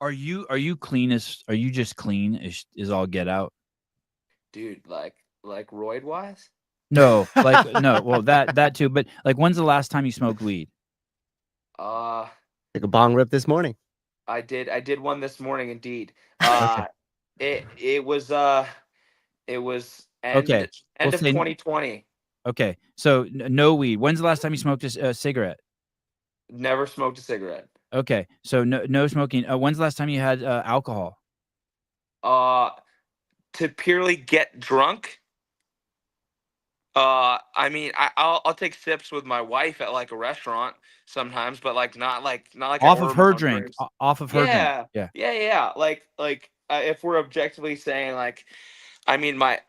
Are you clean are you just clean is all get out? Dude, like roid wise? No, like no, well that too, but like when's the last time you smoked weed? Took a bong rip this morning. I did one this morning indeed. Okay. It was end of 2020. Okay, so no weed. When's the last time you smoked a cigarette? Never smoked a cigarette. Okay, so no smoking. When's the last time you had alcohol? To purely get drunk. I mean, I'll take sips with my wife at like a restaurant sometimes, but like not like off of her drink. Off of her drink. Yeah. Like if we're objectively saying like, I mean, my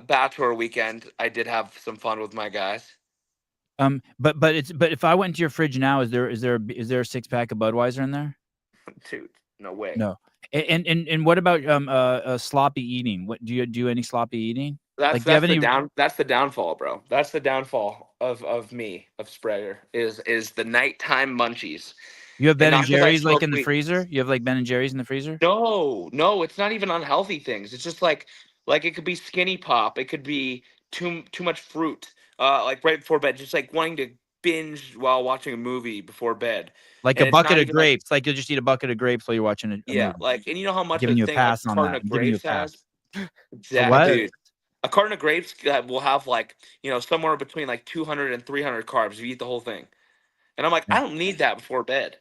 bachelor weekend, I did have some fun with my guys. But if I went into your fridge now, is there a 6-pack of Budweiser in there? Dude, no way. No. And what about sloppy eating? What do you do any sloppy eating? That's the downfall, bro. That's the downfall of me, of Sprague, is the nighttime munchies. You have Ben and Jerry's like in the freezer? You have like Ben and Jerry's in the freezer? No, it's not even unhealthy things. It's just like it could be skinny pop. It could be too much fruit. Like right before bed, just like wanting to binge while watching a movie before bed. Like a bucket of grapes. Like you'll just eat a bucket of grapes while you're watching a movie. Like, and you know how much giving you a pass on that. Of grapes has? Exactly. Dude. A carton of grapes will have like, somewhere between like 200 and 300 carbs if you eat the whole thing. And I'm like, I don't need that before bed.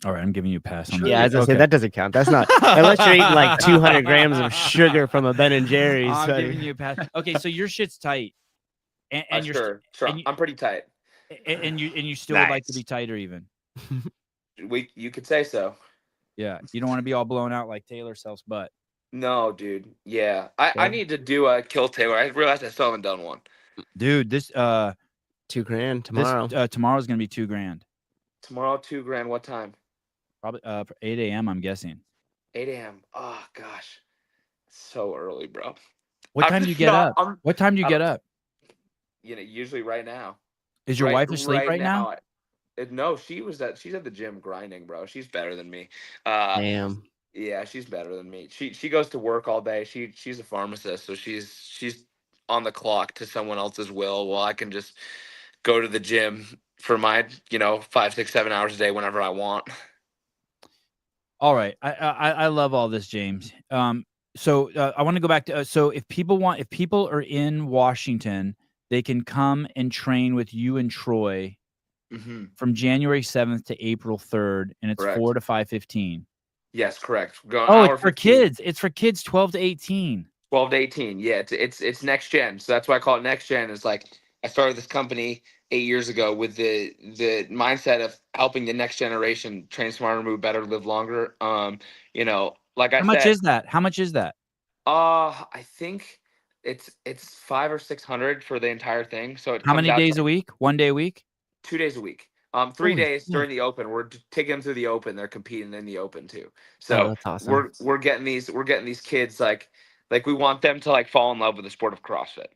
All right, I'm giving you a pass on that. Yeah, as I say, that doesn't count. That's not unless you're eating like 200 grams of sugar from a Ben and Jerry's. I'm giving you a pass. Okay, so your shit's tight, and you're sure. I'm pretty tight, and you still would like to be tighter even. You could say so. Yeah, you don't want to be all blown out like Taylor Self's butt. No, dude. Yeah, I need to do a Kill Taylor. I realized I still haven't done one. Dude, this $2,000 tomorrow. Tomorrow's gonna be $2,000. Tomorrow, $2,000. What time? Probably 8 a.m. I'm guessing. 8 a.m. Oh gosh, so early, bro. What time do you get up? What time do you get up? Usually right now. Is your wife asleep right now? No, she's at the gym grinding, bro. She's better than me. Damn. Yeah, she's better than me. She goes to work all day. She's a pharmacist, so she's on the clock to someone else's will, while I can just go to the gym for my 5, 6, 7 hours a day whenever I want. All right, I love all this, James. So I want to go back to so if people are in Washington, they can come and train with you and Troy from January 7th to April 3rd, and it's 4 to 5:15. Yes, correct. It's for kids. It's for kids 12 to 18. 12 to 18. Yeah, it's next gen. So that's why I call it next gen. It's like I started this company 8 years ago with the mindset of helping the next generation train smarter, move better, live longer. Like I said, How much is that? I think it's 500 or 600 for the entire thing. So how many days a week? 1 day a week? 2 days a week. 3 days during the open. We're taking them through the open. They're competing in the open too. So that's awesome. we're getting these kids like we want them to like fall in love with the sport of CrossFit.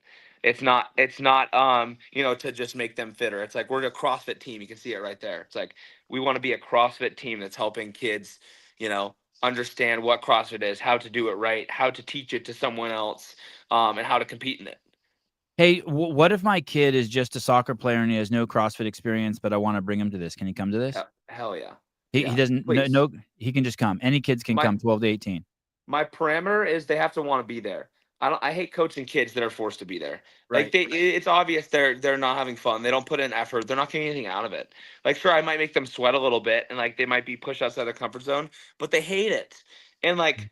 It's not to just make them fitter. It's like we're a CrossFit team. You can see it right there. It's like we want to be a CrossFit team that's helping kids, understand what CrossFit is, how to do it right, how to teach it to someone else, and how to compete in it. Hey, what if my kid is just a soccer player and he has no CrossFit experience, but I want to bring him to this? Can he come to this? Hell yeah. He doesn't. No, he can just come. Any kids can come. 12 to 18. My parameter is they have to want to be there. I hate coaching kids that are forced to be there. Right. Like it's obvious they're not having fun. They don't put in effort. They're not getting anything out of it. Like sure, I might make them sweat a little bit and like they might be pushed outside their comfort zone, but they hate it. And like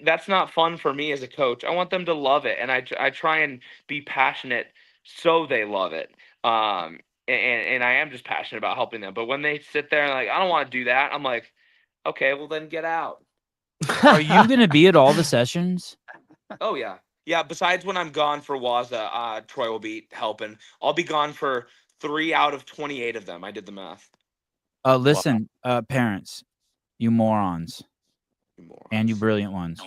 that's not fun for me as a coach. I want them to love it, and I try and be passionate so they love it. And I am just passionate about helping them. But when they sit there and like I don't want to do that, I'm like, okay, well then get out. Are you going to be at all the sessions? Oh yeah. Yeah, besides when I'm gone for Waza, Troy will be helping. I'll be gone for 3 out of 28 of them. I did the math. Listen, parents, you morons. And you brilliant ones.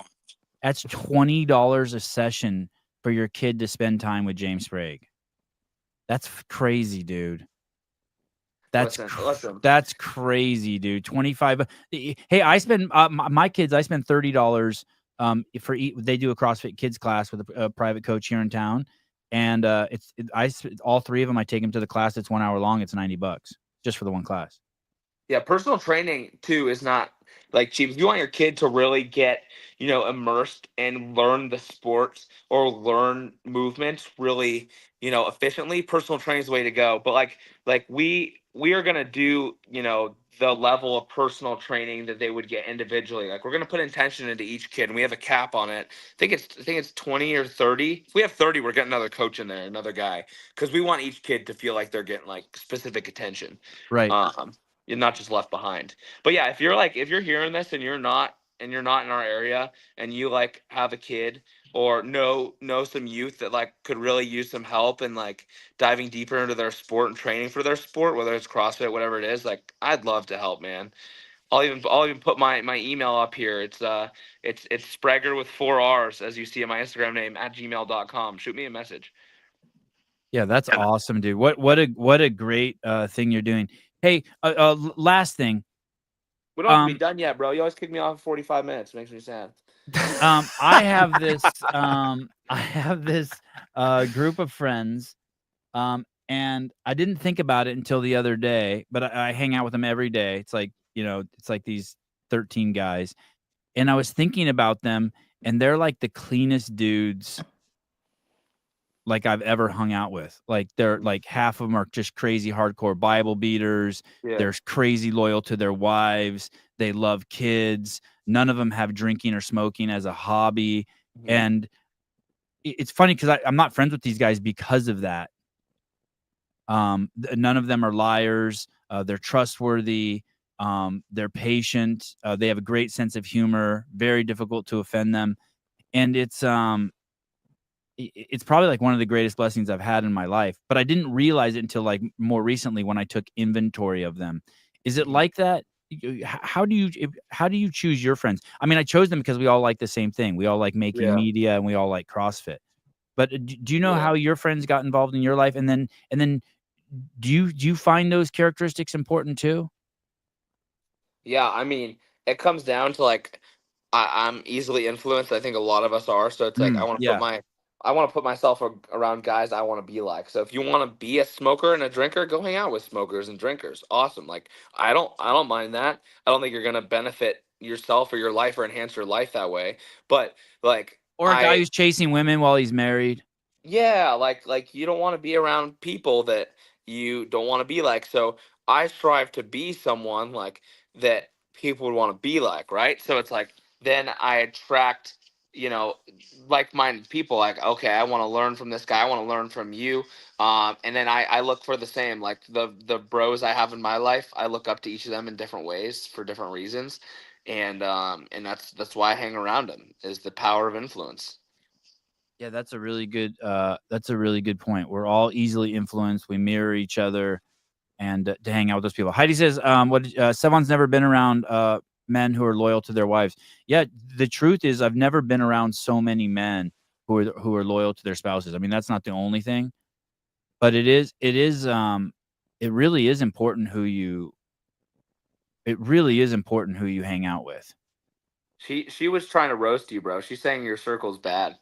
That's $20 a session for your kid to spend time with James Sprague. That's crazy, dude. That's crazy, dude. 25. Hey, I spend my kids. I spend $30 they do a CrossFit kids class with a private coach here in town, and all 3 of them. I take them to the class. It's 1 hour long. It's $90 just for the one class. Yeah, personal training too is not like cheap. If you want your kid to really get immersed and learn the sports or learn movements really efficiently, personal training is the way to go. But like we are gonna do the level of personal training that they would get individually. Like we're gonna put intention into each kid, and we have a cap on it. I think it's 20 or 30. If we have 30, we're getting another coach in there, another guy, because we want each kid to feel like they're getting like specific attention. Right. You're not just left behind. But yeah, if you're hearing this and you're not in our area and you like have a kid or know some youth that like could really use some help and like diving deeper into their sport and training for their sport, whether it's CrossFit, whatever it is, like I'd love to help, man. I'll even put my email up here. It's Sprager with 4 R's, as you see in my Instagram name @gmail.com. Shoot me a message. Yeah, that's awesome, dude. What a great thing you're doing. Hey, last thing. We don't have to be done yet, bro. You always kick me off in 45 minutes. It makes me sad. I have this group of friends, and I didn't think about it until the other day, but I hang out with them every day. It's like, it's like these 13 guys, and I was thinking about them, and they're like the cleanest dudes like I've ever hung out with. Like they're like half of them are just crazy hardcore Bible beaters. Yeah. They're crazy loyal to their wives. They love kids. None of them have drinking or smoking as a hobby. And it's funny because I'm not friends with these guys because of that. None of them are liars. They're trustworthy. They're patient. They have a great sense of humor. Very difficult to offend them. And it's probably like one of the greatest blessings I've had in my life, but I didn't realize it until like more recently when I took inventory of them. Is it like that? How do you choose your friends? I mean, I chose them because we all like the same thing. We all like making media and we all like CrossFit. But do you know how your friends got involved in your life? And then do you find those characteristics important too? Yeah, I mean, it comes down to like I'm easily influenced. I think a lot of us are. So it's like I want to put myself around guys I want to be like. So if you want to be a smoker and a drinker, go hang out with smokers and drinkers. Awesome. Like I don't mind that. I don't think you're gonna benefit yourself or your life or enhance your life that way. But like or a guy who's chasing women while he's married. Yeah, like you don't want to be around people that you don't want to be like. So I strive to be someone like that people would want to be like, right? So it's like then I attract, like-minded people. Like, okay, I want to learn from this guy. I want to learn from you. And then I look for the same, like the bros I have in my life. I look up to each of them in different ways for different reasons, and that's why I hang around them. Is the power of influence. Yeah, that's a really good point. We're all easily influenced. We mirror each other, and to hang out with those people. Heidi says, someone's never been around men who are loyal to their wives. Yeah, the truth is I've never been around so many men who are loyal to their spouses. I mean, that's not the only thing, but it really is important who you hang out with. She was trying to roast you, bro. She's saying your circle's bad.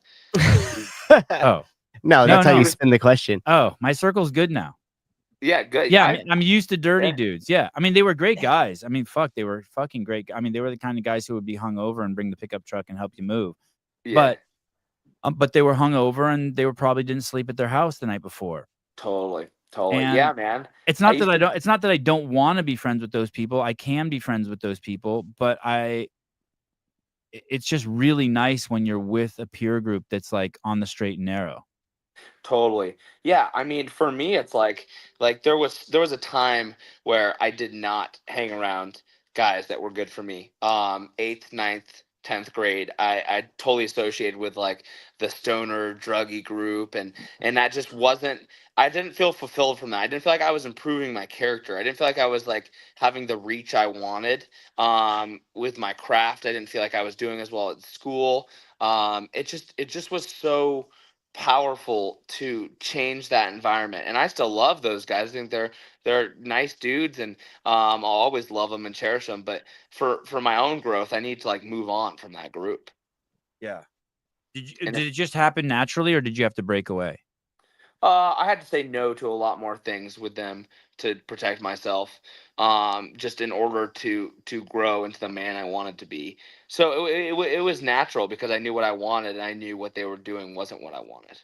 Oh. No, that's how you spin the question. Oh, my circle's good now. Yeah, good. Yeah, I'm used to dirty dudes. Yeah. I mean, they were great guys. I mean, they were fucking great. I mean, they were the kind of guys who would be hungover and bring the pickup truck and help you move. Yeah. But they were hungover and they probably didn't sleep at their house the night before. Totally. And yeah, man. It's not that I don't want to be friends with those people. I can be friends with those people, but it's just really nice when you're with a peer group that's like on the straight and narrow. Totally. Yeah, I mean, for me, it's like there was a time where I did not hang around guys that were good for me. 8th, 9th, 10th grade, I totally associated with like the stoner druggy group, and that just wasn't. I didn't feel fulfilled from that. I didn't feel like I was improving my character. I didn't feel like I was like having the reach I wanted with my craft. I didn't feel like I was doing as well at school. It just was so powerful to change that environment, and I still love those guys. I think they're nice dudes, and I'll always love them and cherish them, but for my own growth I need to like move on from that group. Yeah. Did it just happen naturally, or did you have to break away? I had to say no to a lot more things with them to protect myself, just in order to grow into the man I wanted to be. So it was natural because I knew what I wanted, and I knew what they were doing wasn't what I wanted.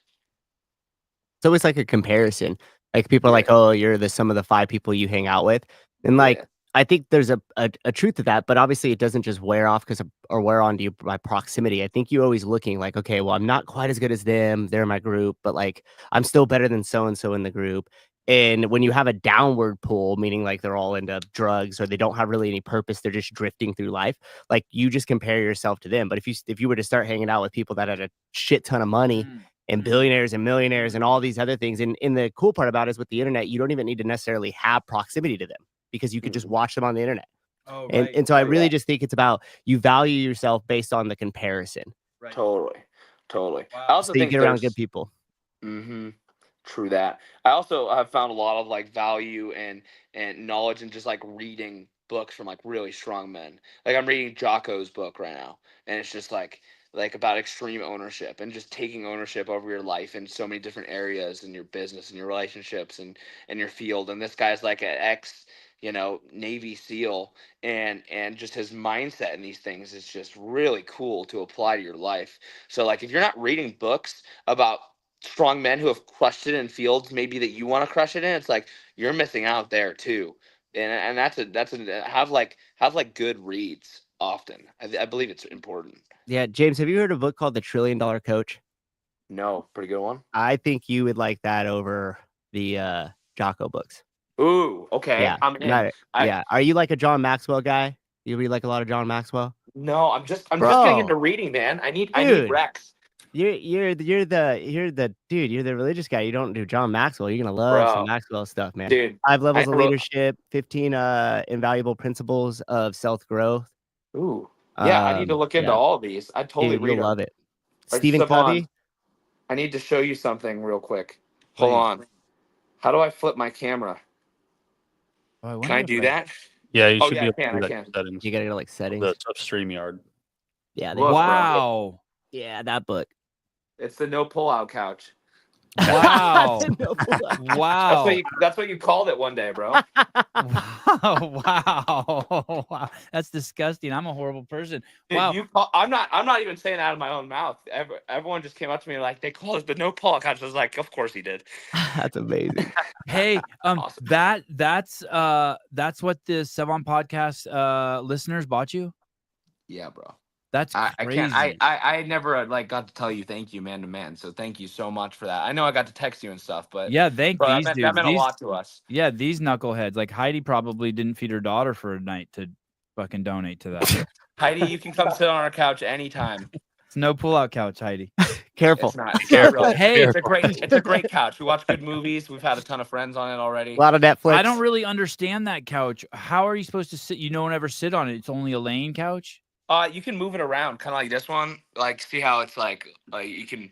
So it's like a comparison. Like people are like, "Oh, you're the sum of the 5 people you hang out with," and like I think there's a truth to that, but obviously it doesn't just wear off or wear on to you by proximity. I think you're always looking like, okay, well, I'm not quite as good as them. They're my group, but like I'm still better than so and so in the group. And when you have a downward pull, meaning like they're all into drugs or they don't have really any purpose, they're just drifting through life. Like you just compare yourself to them. But if you were to start hanging out with people that had a shit ton of money and billionaires and millionaires and all these other things, and the cool part about it is with the internet, you don't even need to necessarily have proximity to them, because you could just watch them on the internet. Oh, right. And so I really just think it's about you value yourself based on the comparison. Right. Totally. Wow. I also so you think get around good people. True that. I also have found a lot of like value and knowledge in just like reading books from like really strong men. Like I'm reading Jocko's book right now, and it's just like about extreme ownership and just taking ownership over your life in so many different areas in your business and your relationships and your field. And this guy's like an ex, Navy SEAL, and just his mindset in these things is just really cool to apply to your life. So like if you're not reading books about strong men who have crushed it in fields maybe that you want to crush it in, it's like you're missing out there too. And have good reads often. I believe it's important. Yeah, James, have you heard of a book called The $1 Trillion Coach? No, pretty good one. I think you would like that over the Jocko books. Ooh, okay. Yeah, I'm in. yeah. Are you like a John Maxwell guy? You read like a lot of John Maxwell? No, I'm just Bro. getting into reading, man. I need Rex. You're the dude. You're the religious guy. You don't do John Maxwell. You're gonna love some Maxwell stuff, man. Dude, 5 levels of leadership, 15 invaluable principles of self growth. Ooh, yeah. I need to look into all of these. I totally read You'll them. love it. Right, Stephen Covey. I need to show you something real quick. Hold on. How do I flip my camera? Can I do that? Yeah, you should be I able to do can. settings. You gotta go like settings. The StreamYard. Yeah. Look, wow. bro. Yeah, that book. It's the no pull-out couch. Wow. No pull-out. Wow. That's what you called it one day, bro. Wow. Wow. That's disgusting. I'm a horrible person. Dude, Wow. I'm not even saying out of my own mouth. Everyone just came up to me like they called it the no pull-out couch. I was like, of course he did. That's amazing. Hey, Awesome. that's what the Sevon podcast listeners bought you? Yeah, bro. That's crazy. I can't. I never got to tell you thank you man to man. So thank you so much for that. I know I got to text you and stuff, but yeah, these dudes. That meant a lot to us. Yeah, these knuckleheads. Like Heidi probably didn't feed her daughter for a night to fucking donate to that. Heidi, you can come sit on our couch anytime. It's no pull-out couch, Heidi. Careful. It's not really. Hey, it's a great couch. We watch good movies. We've had a ton of friends on it already. A lot of Netflix. I don't really understand that couch. How are you supposed to sit? You don't ever sit on it. It's only a laying couch. You can move it around, kind of like this one. Like, see how it's like you can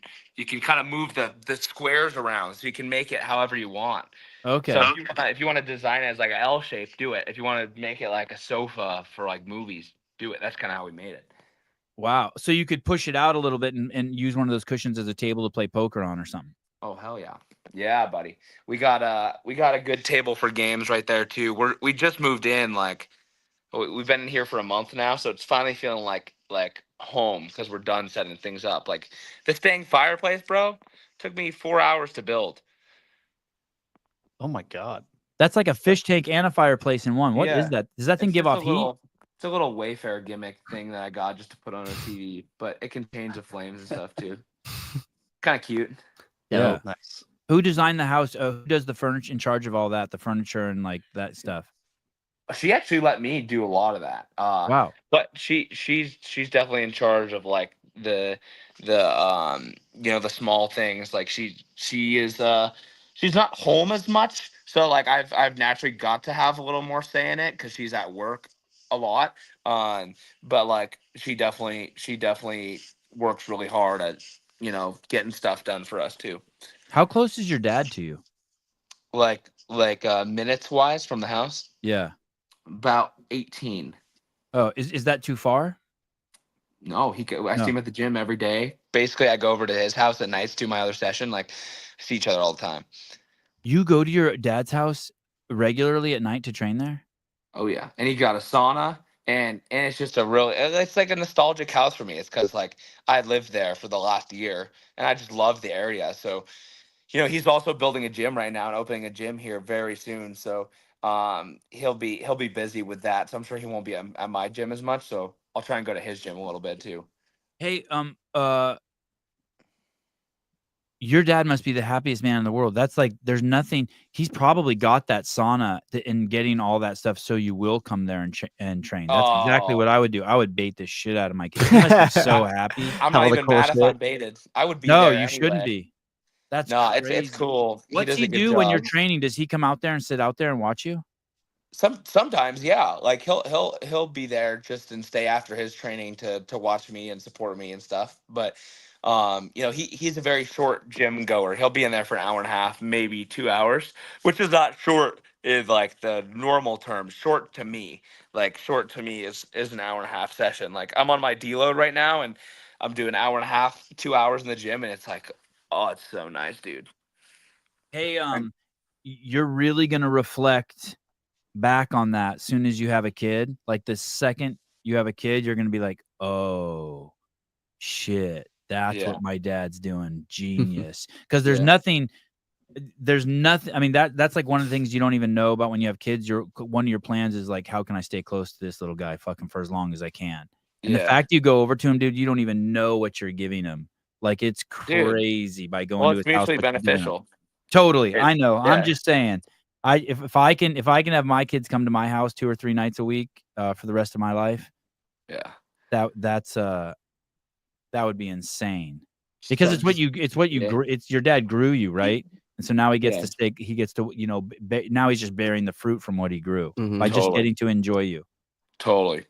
kind of move the squares around, so you can make it however you want. Okay. So if you want to design it as like an L shape, do it. If you want to make it like a sofa for like movies, do it. That's kind of how we made it. Wow. So you could push it out a little bit and use one of those cushions as a table to play poker on or something. Oh hell yeah. Yeah, buddy. We got a good table for games right there too. We just moved in, like we've been in here for a month now, so it's finally feeling like home because we're done setting things up. Like this dang fireplace, bro, took me 4 hours to build. Oh my god. That's like a fish tank and a fireplace in one. What is that? Does that thing give off heat? It's a little Wayfair gimmick thing that I got just to put on a TV, but it can change the flames and stuff too. Kind of cute. Yeah. Nice. Who designed the house? Who does the furniture, in charge of all that, the furniture and like that stuff? She actually let me do a lot of that. Wow. But she's definitely in charge of like the the small things. Like she is she's not home as much, so like I've naturally got to have a little more say in it because she's at work a lot. But like she definitely works really hard at getting stuff done for us too. How close is your dad to you? Like minutes wise from the house? Yeah. About 18. Oh, is that too far? No, I see him at the gym every day. Basically, I go over to his house at nights, do my other session. Like, see each other all the time. You go to your dad's house regularly at night to train there? Oh yeah, and he got a sauna, and it's just it's like a nostalgic house for me. It's because like I lived there for the last year, and I just love the area. So, he's also building a gym right now and opening a gym here very soon. So, he'll be busy with that. So I'm sure he won't be at my gym as much. So I'll try and go to his gym a little bit too. Hey, your dad must be the happiest man in the world. That's like, there's nothing. He's probably got that sauna and getting all that stuff, so you will come there and train. That's exactly what I would do. I would bait the shit out of my kids. He must be so happy. I'm not even mad if I'm baited. I would be. No, there you anyway. Shouldn't be. That's crazy. It's cool. What's he do when you're training? Does he come out there and sit out there and watch you? Sometimes, yeah. Like he'll be there just and stay after his training to watch me and support me and stuff. But he's a very short gym goer. He'll be in there for an hour and a half, maybe 2 hours, which is not short is like the normal term. Short to me is an hour and a half session. Like I'm on my deload right now and I'm doing an hour and a half, 2 hours in the gym, and it's like, oh, it's so nice, dude. Hey, you're really gonna reflect back on that as soon as you have a kid. Like the second you have a kid, you're gonna be like, oh shit, That's what my dad's doing. Genius. Because there's nothing. I mean, that's like one of the things you don't even know about when you have kids. One of your plans is like, how can I stay close to this little guy fucking for as long as I can? And the fact you go over to him, dude, you don't even know what you're giving him. Like, it's crazy by going to his house. Mutually beneficial. Totally. I know. Yeah. I'm just saying, if I can have my kids come to my house 2 or 3 nights a week for the rest of my life, that would be insane. Because it's your dad grew you, right? And so now he gets to stay. He gets to, now he's just bearing the fruit from what he grew by just getting to enjoy you. Totally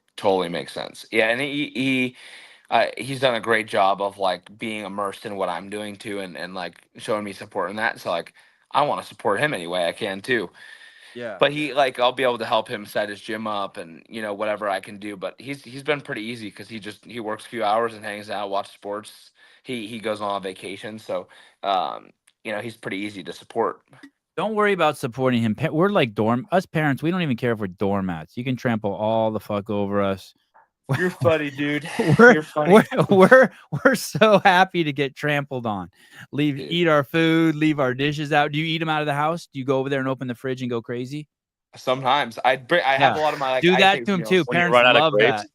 makes sense. Yeah, and he's done a great job of like being immersed in what I'm doing too, and like showing me support in that. So like, I want to support him any way I can too. Yeah. But I'll be able to help him set his gym up and whatever I can do. But he's been pretty easy because he works a few hours and hangs out, watches sports. He goes on vacation, so he's pretty easy to support. Don't worry about supporting him. We're like us parents. We don't even care if we're doormats. You can trample all the fuck over us. You're funny, dude. You're funny. We're so happy to get trampled on. Eat our food, leave our dishes out. Do you eat them out of the house? Do you go over there and open the fridge and go crazy? Sometimes I have a lot of my do that to him too. Parents love that.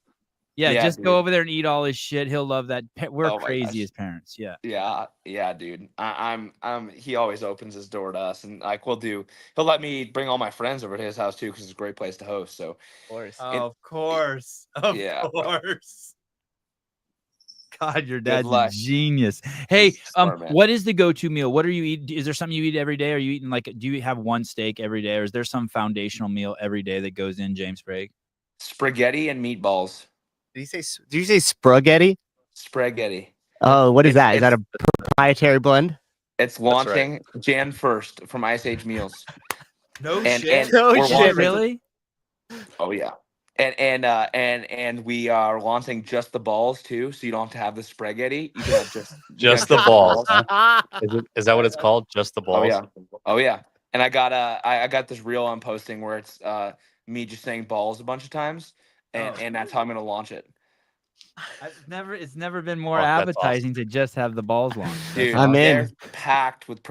Yeah, just dude. Go over there and eat all his shit. He'll love that. We're crazy as parents. Yeah, dude. He always opens his door to us, and like he'll let me bring all my friends over to his house too, because it's a great place to host. So of course. God, your dad's a genius. Hey, what is the go-to meal? What are you eating? Is there something you eat every day? Are you eating do you have one steak every day, or is there some foundational meal every day that goes in, James Sprague? Spaghetti and meatballs. Did you say spaghetti? Spaghetti. Oh, what is that? Is that a proprietary blend? It's launching Jan 1st from Ice Age Meals. Shit. Really? Oh yeah. And we are launching just the balls too, so you don't have the spaghetti. You can have just the balls. Huh? Is that what it's called? Just the balls. Oh yeah. And I got this reel I'm posting where it's me just saying balls a bunch of times, and that's how I'm gonna launch it. It's never been more appetizing to just have the balls launched. Dude, they're packed with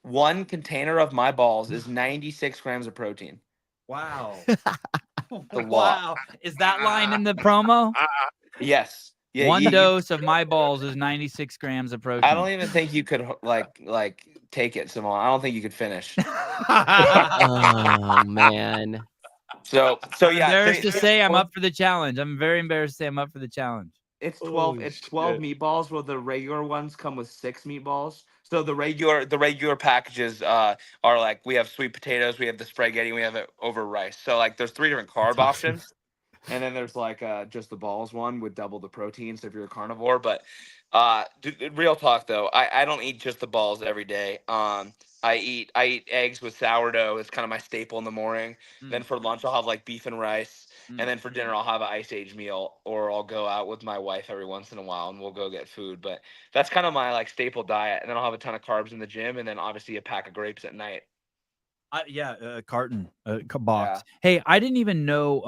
one container of my balls is 96 grams of protein. Wow. Wow. Is that line in the promo? Yes. Yeah, one dose of my balls is 96 grams of protein. I don't even think you could like take it, Simone. I don't think you could finish. Oh man. So yeah. Embarrassed to say I'm up for the challenge. I'm very embarrassed to say I'm up for the challenge. It's 12. It's 12 meatballs. Well, the regular ones come with 6 meatballs. So the regular packages are like, we have sweet potatoes, we have the spaghetti, we have it over rice. So like there's 3 different carb options, and then there's like just the balls one with double the protein. So if you're a carnivore, but real talk though, I don't eat just the balls every day. I eat eggs with sourdough. It's kind of my staple in the morning. Then for lunch I'll have like beef and rice. And then for dinner, I'll have an Ice Age meal, or I'll go out with my wife every once in a while and we'll go get food. But that's kind of my like staple diet. And then I'll have a ton of carbs in the gym, and then obviously a pack of grapes at night. A carton, a box. Yeah. Hey, I didn't even know.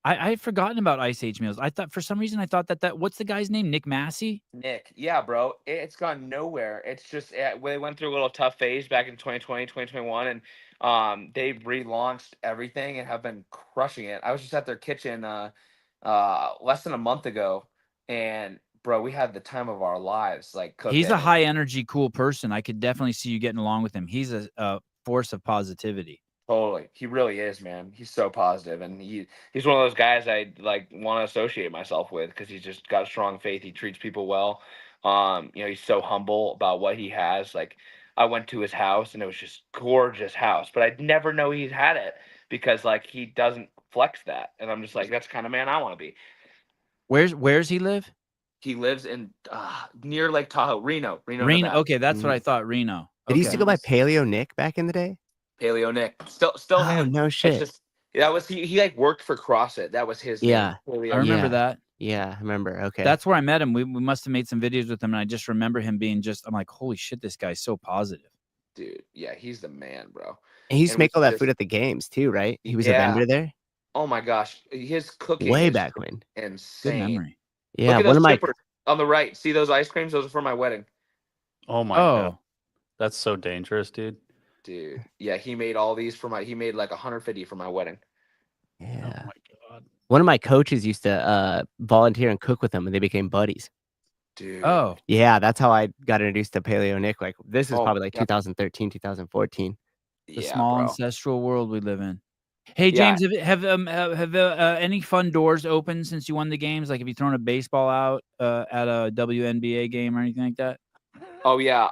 I had forgotten about Ice Age meals. I thought for some reason that what's the guy's name? Nick Massey? Nick. Yeah, bro. It's gone nowhere. It's just they went through a little tough phase back in 2020, 2021, and they've relaunched everything and have been crushing it. I was just at their kitchen less than a month ago, and bro, we had the time of our lives like cooking. He's a high energy, cool person. I could definitely see you getting along with him. He's a force of positivity. Totally. He really is, man. He's so positive, and he's one of those guys I like want to associate myself with because he's just got strong faith. He treats people well. He's so humble about what he has. Like, I went to his house and it was just gorgeous house, but I'd never know he's had it because like he doesn't flex that. And I'm just like, that's the kind of man I want to be. Where's he live? He lives in near Lake Tahoe, Reno. Nevada. Okay, that's what I thought. Reno. Did he used to go by Paleo Nick back in the day? Paleo Nick. Still him. No shit. Just, that was he like worked for CrossFit. That was his name. I remember that. Yeah, I remember. Okay. That's where I met him. We must have made some videos with him, and I just remember him being I'm like, holy shit, this guy's so positive. Dude, yeah, he's the man, bro. And he used to make all that food at the games too, right? He was a vendor there. Oh my gosh. His cooking way back when. Insane. Good memory. Yeah, one of my On the right, see those ice creams? Those are for my wedding. Oh my god, that's so dangerous, dude. Dude, yeah, he made all these for my. He made like 150 for my wedding. Yeah. Oh my god. One of my coaches used to volunteer and cook with him, and they became buddies. Dude. Oh. Yeah, that's how I got introduced to Paleo Nick. Like this is probably like yeah. 2013, 2014. The small bro. ancestral world we live in. Hey James, have any fun doors opened since you won the games? Like, have you thrown a baseball out at a WNBA game or anything like that? Oh yeah.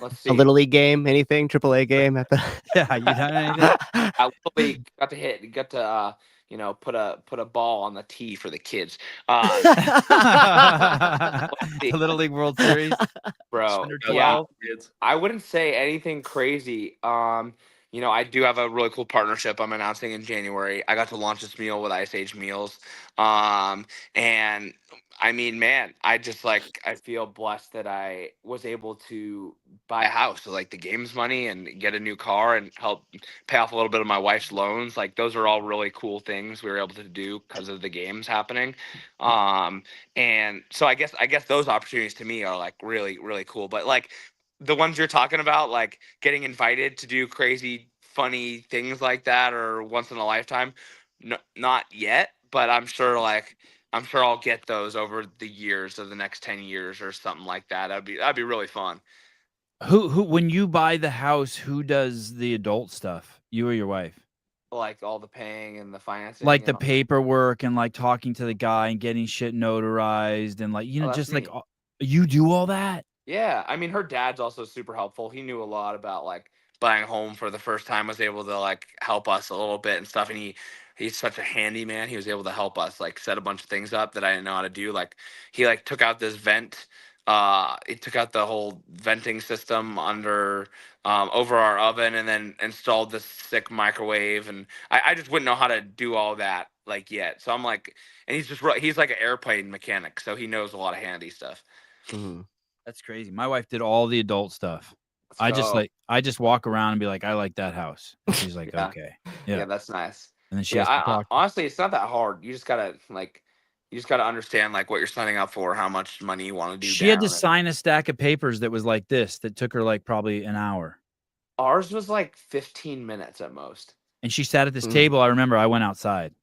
Let's see. A little league game, anything? AAA game at the. Yeah, you done anything? I literally got to hit. Got to put a ball on the tee for the kids. The Little League World Series, bro. Yeah, I wouldn't say anything crazy. I do have a really cool partnership I'm announcing in January. I got to launch this meal with Ice Age Meals. And I mean, man, I feel blessed that I was able to buy a house with like the games money and get a new car and help pay off a little bit of my wife's loans. Like those are all really cool things we were able to do because of the games happening. And so I guess those opportunities to me are like really, really cool. But like the ones you're talking about, like getting invited to do crazy, funny things like that or once in a lifetime, no, not yet, but I'm sure I'll get those over the years of the next 10 years or something like that. That'd be really fun. Who when you buy the house, who does the adult stuff? You or your wife? Like all the paying and the financing, like the paperwork and like talking to the guy and getting shit notarized and like just like you do all that. Yeah, I mean her dad's also super helpful. He knew a lot about like buying a home for the first time, was able to like help us a little bit and stuff, and he's such a handy man. He was able to help us like set a bunch of things up that I didn't know how to do. Like he like took out this vent. He took out the whole venting system over our oven and then installed this sick microwave. And I just wouldn't know how to do all that like yet. So I'm like, and he's like an airplane mechanic, so he knows a lot of handy stuff. Mm-hmm. That's crazy. My wife did all the adult stuff. I just walk around and be like, I like that house. And she's like, okay, yeah, that's nice. And then she has to talk. Honestly, it's not that hard. You just gotta understand like what you're signing up for, how much money you want to do. She had to sign a stack of papers that was like this that took her like probably an hour. Ours was like 15 minutes at most. And she sat at this table. I remember I went outside.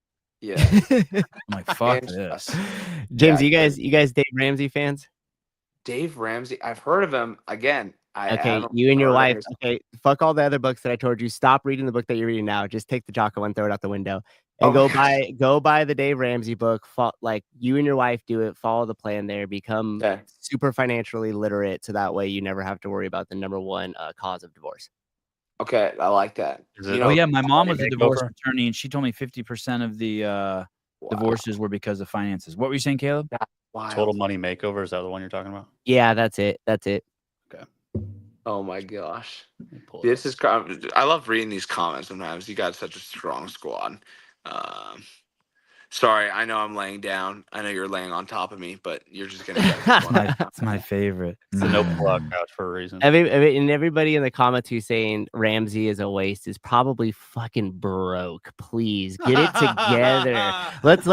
Yeah. I'm like, fuck this. James, you guys Dave Ramsey fans? Dave Ramsey, I've heard of him. Again, okay, you and your wife. Okay, fuck all the other books that I told you. Stop reading the book that you're reading now. Just take the Jocko one, throw it out the window, and go buy the Dave Ramsey book. Like you and your wife do it. Follow the plan there. Become super financially literate, so that way you never have to worry about the number one cause of divorce. Okay, I like that. My mom was a divorce attorney, and she told me 50% of the divorces were because of finances. What were you saying, Caleb? Total Money Makeover, is that the one you're talking about? Yeah, that's it. Okay. Oh my gosh, this is. I love reading these comments. Sometimes you got such a strong squad. Sorry, I know I'm laying down. I know you're laying on top of me, but you're just gonna get it. That's my favorite. It's a no pull-out couch for a reason. And everybody in the comments who's saying Ramsey is a waste is probably fucking broke. Please get it together. Let's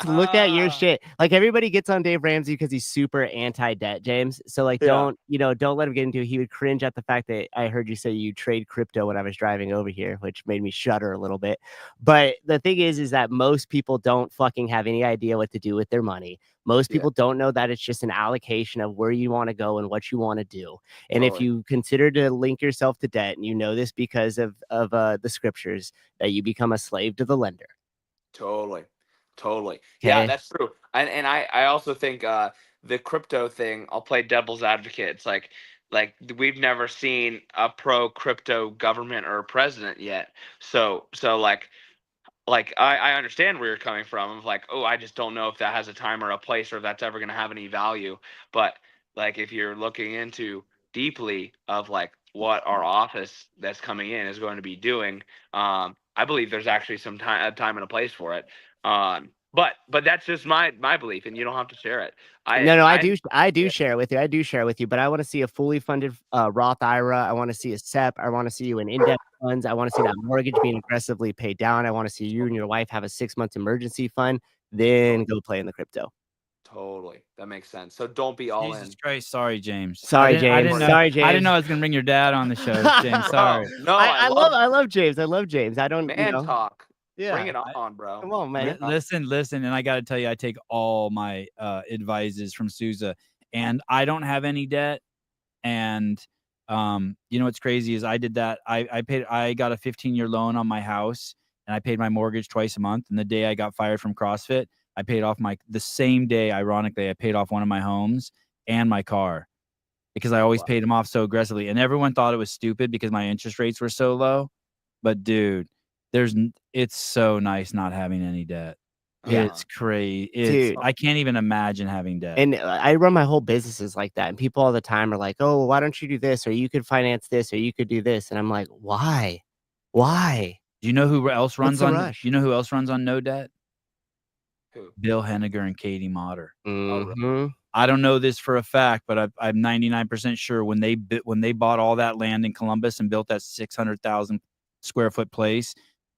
look at your shit. Like everybody gets on Dave Ramsey because he's super anti-debt, James. So like don't let him get into it. He would cringe at the fact that I heard you say you trade crypto when I was driving over here, which made me shudder a little bit. But the thing is that most people don't fucking have any idea what to do with their money. Most people don't know that it's just an allocation of where you want to go and what you want to do. And if you consider to link yourself to debt, and you know this because of the scriptures, that you become a slave to the lender. Totally. Okay. Yeah, that's true. And I also think the crypto thing, I'll play devil's advocate. It's like we've never seen a pro crypto government or president yet. So like I understand where you're coming from of like, oh, I just don't know if that has a time or a place or if that's ever going to have any value. But like if you're looking into deeply of like what our office that's coming in is going to be doing, I believe there's actually a time and a place for it. But that's just my belief, and you don't have to share it. I do share it with you. I do share it with you, but I want to see a fully funded Roth IRA. I want to see a SEP. I want to see you in index funds. I want to see that mortgage being aggressively paid down. I want to see you and your wife have a 6 month emergency fund. Then go play in the crypto. Totally. That makes sense. So don't be all Jesus in. Christ. Sorry, James. Sorry, I James. didn't know, Sorry, James. I didn't know I was going to bring your dad on the show, James. Sorry. No, I love James. I love James. I don't, man talk. Yeah. Bring it on, bro. Come on, man. Listen. And I got to tell you, I take all my advices from Sousa, and I don't have any debt. And you know what's crazy is I did that. I got a 15-year loan on my house, and I paid my mortgage twice a month. And the day I got fired from CrossFit, I paid off the same day, ironically, I paid off one of my homes and my car, because I always paid them off so aggressively. And everyone thought it was stupid because my interest rates were so low. But dude, it's so nice not having any debt. Yeah. It's crazy. Dude. I can't even imagine having debt. And I run my whole businesses like that. And people all the time are like, oh, well, why don't you do this? Or you could finance this, or you could do this. And I'm like, why? Why? Do you know who else runs on rush? You know who else runs on no debt? Who? Bill Henniger and Katie Motter. Mm-hmm. I don't know this for a fact, but I'm 99% sure when they bought all that land in Columbus and built that 600,000 square foot place,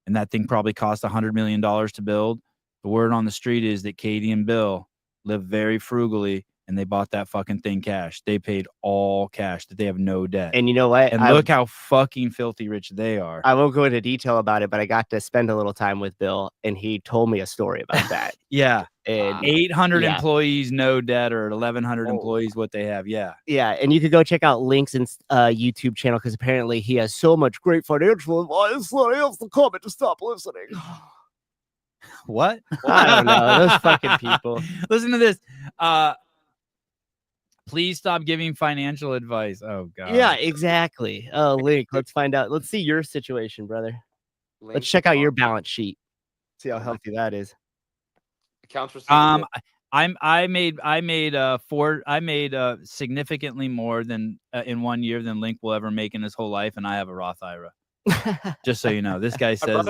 and that thing probably cost $100 million to build. The word on the street is that Katie and Bill live very frugally, and they bought that fucking thing cash. They paid all cash, that they have no debt. And you know what? And look how fucking filthy rich they are. I won't go into detail about it, but I got to spend a little time with Bill, and he told me a story about that. Yeah. And 800 employees, no debt, or 1,100 employees, what they have. Yeah. Yeah. And you could go check out Link's YouTube channel, because apparently he has so much great financial advice that he has to comment to stop listening. What? I don't know. Those fucking people. Listen to this. Please stop giving financial advice. Oh, God. Yeah, exactly. Oh, Link, let's find out. Let's see your situation, brother. Link Let's check out your balance sheet. See how healthy that is. Accounts receivable. I made significantly more than in 1 year than Link will ever make in his whole life, and I have a Roth IRA. Just so you know, this guy says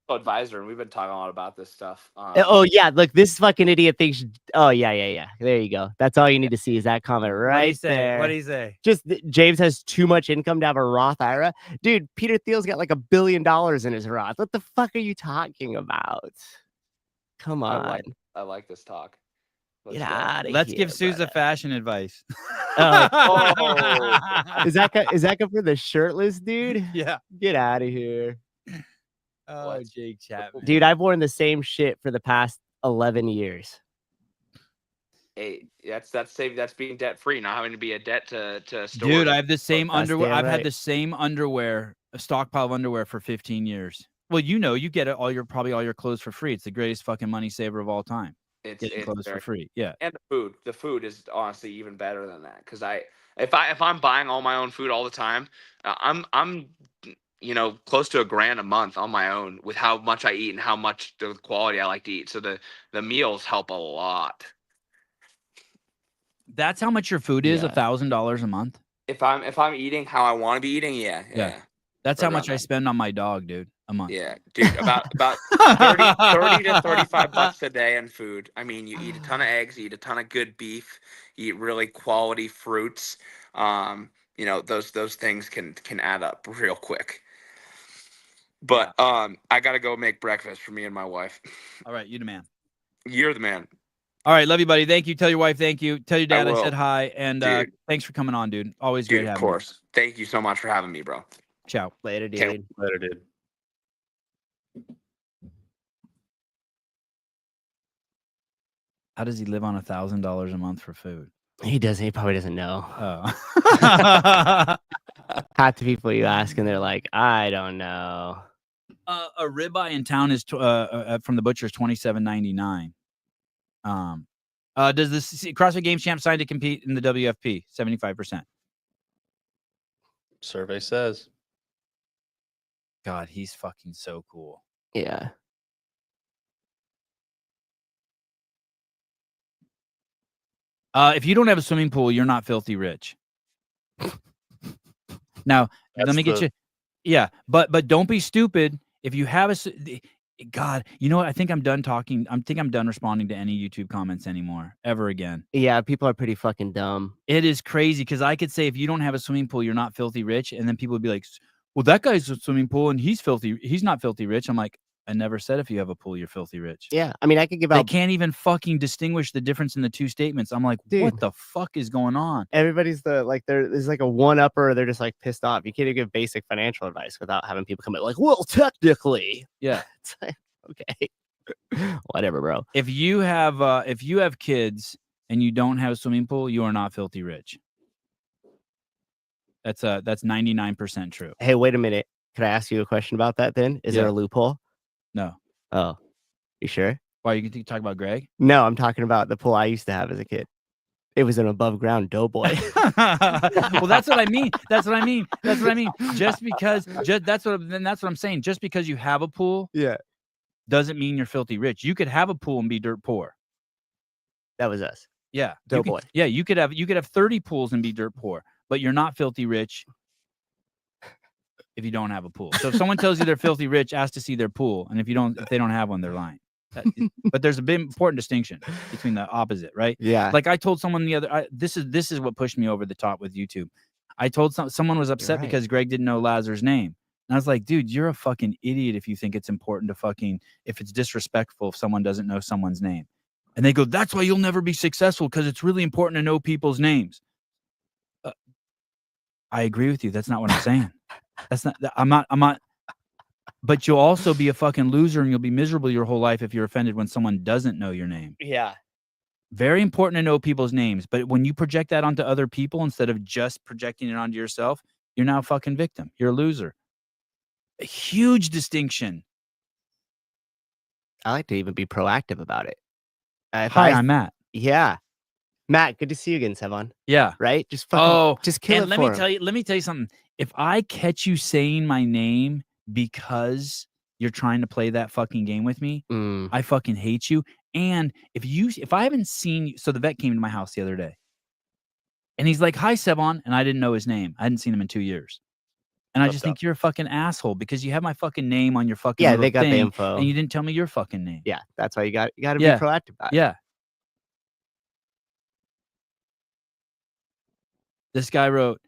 advisor, and we've been talking a lot about this stuff. Oh yeah, look, this fucking idiot thinks. Oh yeah. There you go. That's all you need to see is that comment right there. What do you say? Just James has too much income to have a Roth IRA, dude. Peter Thiel's got like $1 billion in his Roth. What the fuck are you talking about? Come on. I like this talk. Get out of here. Let's give Sousa fashion advice. Is that good for the shirtless dude? Yeah. Get out of here. Oh, Jake Chapman. Dude, I've worn the same shit for the past 11 years. Hey, that's being debt free, not having to be a debt to store. Dude, I have the same underwear. I've right. had the same underwear, a stockpile of underwear for 15 years. Well, you know, you get probably all your clothes for free. It's the greatest fucking money saver of all time. It's clothes for free. Yeah. And the food is honestly even better than that. Cause if I'm buying all my own food all the time, I'm close to $1,000 a month on my own with how much I eat and how much the quality I like to eat. So the meals help a lot. That's how much your food is, $1,000 a month. If I'm eating how I want to be eating, yeah. That's how much I spend on my dog, dude, a month. Yeah, dude, about 30 to $35 a day in food. I mean, you eat a ton of eggs, you eat a ton of good beef, you eat really quality fruits. Those things can add up real quick. But I gotta go make breakfast for me and my wife. All right, you the man. You're the man. All right, love you, buddy. Thank you. Tell your wife thank you. Tell your dad I said hi. And thanks for coming on, dude. Always great having you. Of course. Thank you so much for having me, bro. Ciao. Later, dude. Later, dude. How does he live on $1,000 a month for food? He doesn't. He probably doesn't know. Oh. Half the people you ask, and they're like, I don't know. A ribeye in town is from the butcher is $27.99. Does the CrossFit Games champ sign to compete in the WFP? 75%. Survey says. God, he's fucking so cool. Yeah. If you don't have a swimming pool, you're not filthy rich. Now, let me get you. Yeah, but don't be stupid. If you have God, you know what? I think I'm done talking. I'm done responding to any YouTube comments anymore, ever again. Yeah, people are pretty fucking dumb. It is crazy because I could say if you don't have a swimming pool, you're not filthy rich, and then people would be like, "Well, that guy's a swimming pool and he's filthy. He's not filthy rich." I'm like, I never said if you have a pool, you're filthy rich. Yeah, I mean, I could give They out. can't even fucking distinguish the difference in the two statements. I'm like, Dude. what the fuck is going on? Everybody's there's like a one-upper. They're just like pissed off. You can't even give basic financial advice without having people come in like, well, technically. Yeah. It's like, okay. Whatever, bro. If you have kids and you don't have a swimming pool, you are not filthy rich. That's 99% true. Hey, wait a minute. Can I ask you a question about that then? Is there a loophole? No. Oh, you sure? Why, you can talk about Greg? No, I'm talking about the pool I used to have as a kid. It was an above ground doughboy. Well, that's what I mean. That's what I mean. That's what I mean. That's what I'm saying. Just because you have a pool, Yeah, doesn't mean you're filthy rich. You could have a pool and be dirt poor. that was us. Yeah. Doughboy. You could have 30 pools and be dirt poor, but you're not filthy rich if you don't have a pool. So if someone tells you they're filthy rich, ask to see their pool. And if they don't have one, they're lying. But there's a big important distinction between the opposite, right? Yeah. Like I told someone this is what pushed me over the top with YouTube. I told someone was upset because Greg didn't know Lazar's name. And I was like, dude, you're a fucking idiot if you think it's important to if it's disrespectful if someone doesn't know someone's name. And they go, that's why you'll never be successful, because it's really important to know people's names. I agree with you. That's not what I'm saying. I'm not. But you'll also be a fucking loser and you'll be miserable your whole life if you're offended when someone doesn't know your name. Yeah. Very important to know people's names. But when you project that onto other people instead of just projecting it onto yourself, you're now a fucking victim. You're a loser. A huge distinction. I like to even be proactive about it. Hi, I'm Matt. Yeah. Matt, good to see you again, Sevon. Yeah. Right? Just fucking, just kill and it let me tell you something. If I catch you saying my name because you're trying to play that fucking game with me, I fucking hate you. And if I haven't seen you, so the vet came to my house the other day and he's like, hi, Sevon. And I didn't know his name. I hadn't seen him in 2 years. And I just think you're a fucking asshole because you have my fucking name on your fucking they got the info. and you didn't tell me your fucking name. Yeah, that's why you got to be proactive about it. Yeah. This guy wrote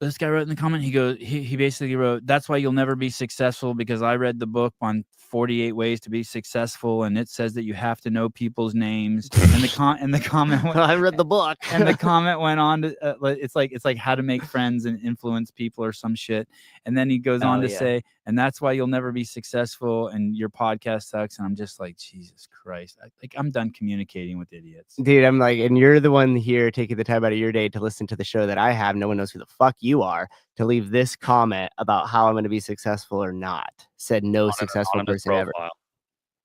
in the comment, he basically wrote, that's why you'll never be successful, because I read the book on 48 ways to be successful, and it says that you have to know people's names. And the comment went, I read the book. and the comment went on to it's like how to make friends and influence people or some shit. And then he goes on to say, and that's why you'll never be successful, and your podcast sucks. And I'm just like, Jesus Christ. I'm done communicating with idiots. Dude, I'm like, and you're the one here taking the time out of your day to listen to the show that I have. No one knows who the fuck you are to leave this comment about how I'm going to be successful or not. Said no successful person ever.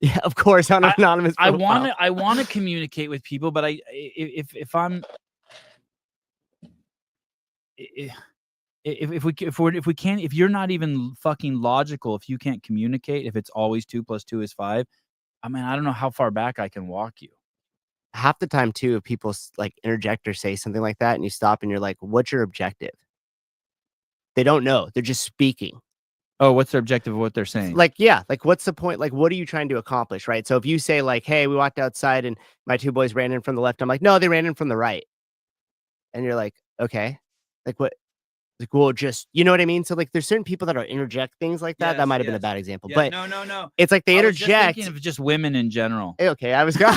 Yeah, of course, on an anonymous profile. I want to communicate with people, but if you're not even fucking logical, if you can't communicate, if it's always 2 + 2 is 5, I mean, I don't know how far back I can walk you. Half the time too, if people like interject or say something like that and you stop and you're like, what's your objective? They don't know. They're just speaking. Oh, what's their objective of what they're saying? Like, yeah, like what's the point? Like, what are you trying to accomplish? Right. So if you say like, hey, we walked outside and my 2 boys ran in from the left, I'm like, no, they ran in from the right. And you're like, okay, like what? Like, well, just, you know what I mean? So like there's certain people that interject things like that. Yes, that might have been a bad example. Yeah, but no. It's like they I was interject. just thinking of just women in general. Okay, I was going.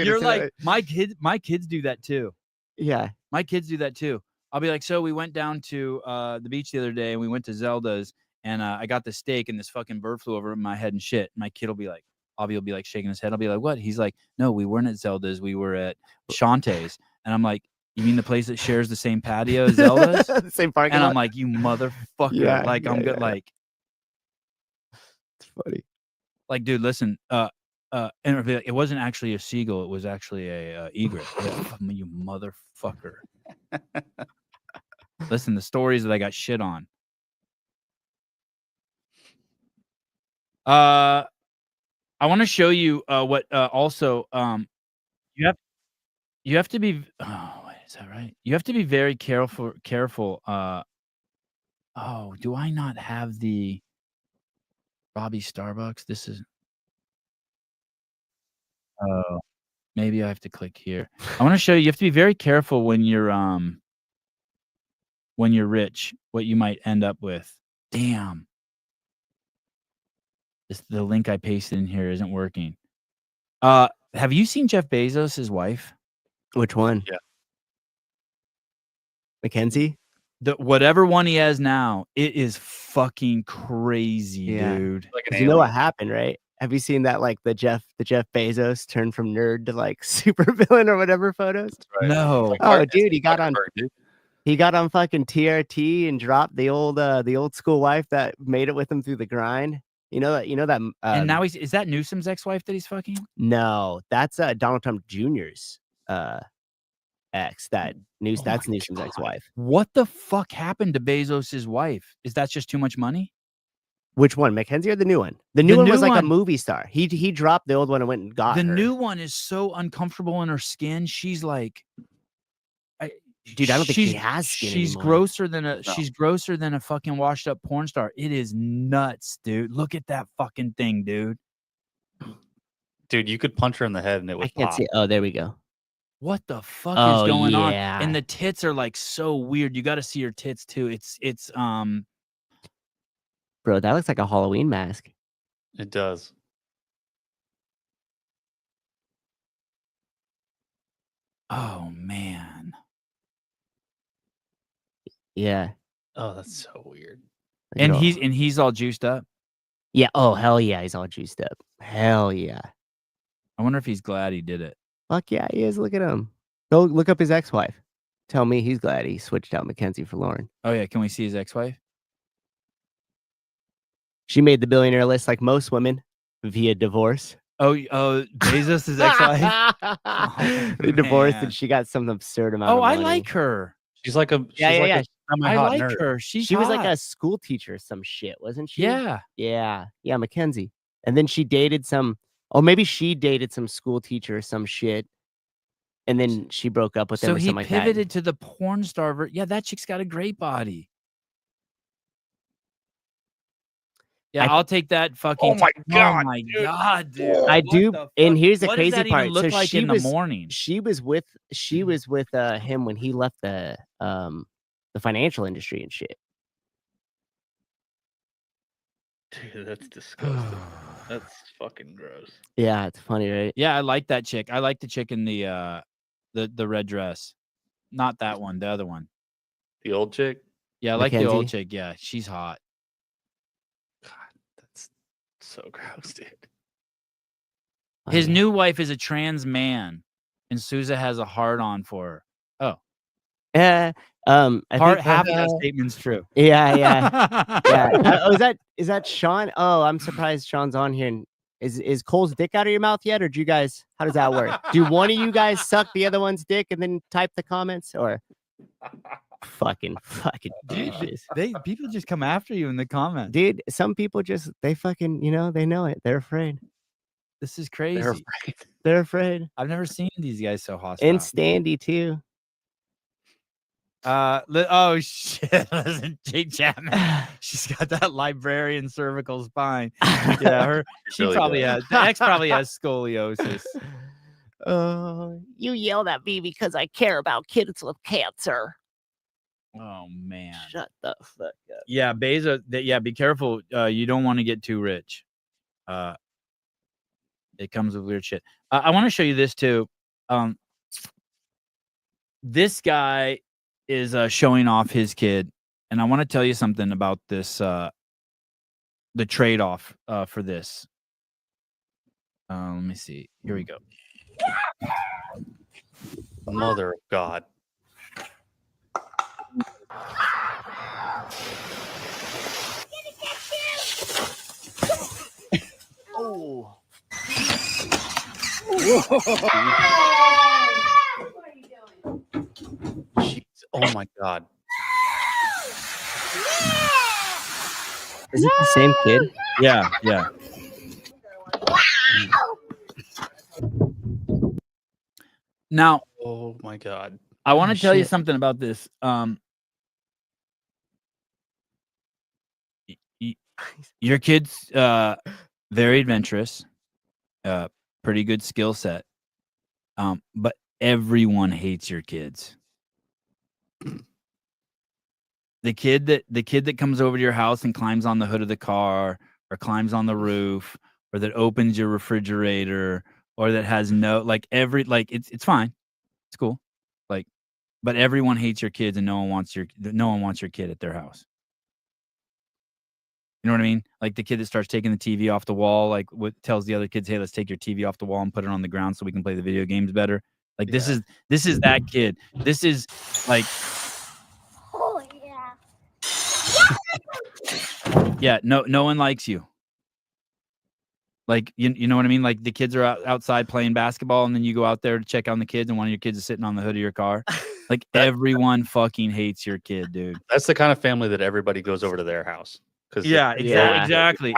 You're like, my kids do that too. Yeah. My kids do that too. I'll be like, so we went down to the beach the other day and we went to Zelda's and I got the steak and this fucking bird flew over my head and shit. My kid will be like, Avi will be like shaking his head. I'll be like, what? He's like, no, we weren't at Zelda's. We were at Shantae's. And I'm like, you mean the place that shares the same patio as Zelda's? The same parking and lot? I'm like, you motherfucker. Yeah, I'm good. Like, it's funny. Like, dude, listen, and it'll be like, it wasn't actually a seagull. It was actually a egret. You motherfucker. Listen, the stories that I got shit on. I want to show you what also you have to be. Oh, wait, is that right? You have to be very careful. Oh, do I not have the Robbie Starbucks? This is. Oh, maybe I have to click here. I want to show you. You have to be very careful when you're rich, what you might end up with. Damn. The link I pasted in here isn't working. Have you seen Jeff Bezos' wife? Which one? Yeah. Mackenzie? Whatever one he has now, it is fucking crazy, dude. Like an You know what alien. happened, right? Have you seen that like the Jeff Bezos turned from nerd to like super villain or whatever photos? Right. No. Like, Oh, Mark dude, he got on fucking TRT and dropped the old school wife that made it with him through the grind. You know that. And now is that Newsom's ex-wife that he's fucking? No, that's Donald Trump Jr.'s ex. That's Newsom's ex-wife. What the fuck happened to Bezos' wife? Is that just too much money? Which one, Mackenzie or the new one? The new one was like a movie star. He dropped the old one and went and got her. The new one is so uncomfortable in her skin. She's like, dude, I don't think she has skin She's anymore. She's grosser than a fucking washed up porn star. It is nuts, dude. Look at that fucking thing, dude. Dude, you could punch her in the head and it would I can't pop. see. Oh, there we go. What the fuck is going on? Yeah. And the tits are like so weird. You got to see her tits too. It's Bro, that looks like a Halloween mask. It does. Oh man. Yeah. Oh, that's so weird. And he's all juiced up. Yeah. Oh, hell yeah. He's all juiced up. Hell yeah. I wonder if he's glad he did it. Fuck yeah, he is. Look at him. Go look up his ex-wife. Tell me he's glad he switched out Mackenzie for Lauren. Oh yeah, can we see his ex-wife? She made the billionaire list like most women via divorce. Oh, Bezos' ex-wife. They divorced and she got some absurd amount of money. I like her. She's like a Yeah. I like her. She was like a school teacher or some shit, wasn't she? Yeah. Yeah, Mackenzie. And then she dated maybe she dated some school teacher or some shit. And then she broke up with him or something like that. So he pivoted to the porn star. Yeah, that chick's got a great body. Yeah, I'll take that fucking. Oh my god, dude! I do, and here's the what crazy does that part. Even look like in the morning? She was with him when he left the financial industry and shit. Dude, that's disgusting. That's fucking gross. Yeah, it's funny, right? Yeah, I like that chick. I like the chick in the red dress. Not that one, the other one. The old chick? Yeah, I like the old chick. Yeah, she's hot. God, that's so gross, dude. His new wife is a trans man, and Sousa has a hard-on for her. Oh. I think half of that statement's true. Yeah. Is that Sean? Oh, I'm surprised Sean's on here. And is Cole's dick out of your mouth yet, or do you guys? How does that work? Do one of you guys suck the other one's dick and then type the comments, or fucking dude? People just come after you in the comments, dude. Some people just they fucking they know it. They're afraid. This is crazy. They're afraid. I've never seen these guys so hostile. And Standy too. Oh shit! Listen, Jake Chapman. She's got that librarian cervical spine. Yeah, she really probably has. The ex probably has scoliosis. You yelled at me because I care about kids with cancer. Oh man! Shut the fuck up. Yeah, Bezos. Yeah, be careful. You don't want to get too rich. It comes with weird shit. I want to show you this too. This guy is showing off his kid, and I want to tell you something about this. The trade-off for this. Let me see. Here we go. Mother of God. Oh. Jeez. Oh my God. Is it the same kid? Yeah. Now, oh my God. I want to tell you something about this. Your kid's very adventurous, pretty good skill set, but everyone hates your kids. The kid that comes over to your house and climbs on the hood of the car, or climbs on the roof, or that opens your refrigerator, or that has it's fine. It's cool. Like, but everyone hates your kids and no one wants your kid at their house. You know what I mean? Like the kid that starts taking the TV off the wall, like what tells the other kids, "Hey, let's take your TV off the wall and put it on the ground so we can play the video games better." Like this is that kid. This is like, Oh yeah. yeah, no one likes you. Like you know what I mean? Like the kids are outside playing basketball, and then you go out there to check on the kids, and one of your kids is sitting on the hood of your car. Like everyone fucking hates your kid, dude. That's the kind of family that everybody goes over to their house. Exactly.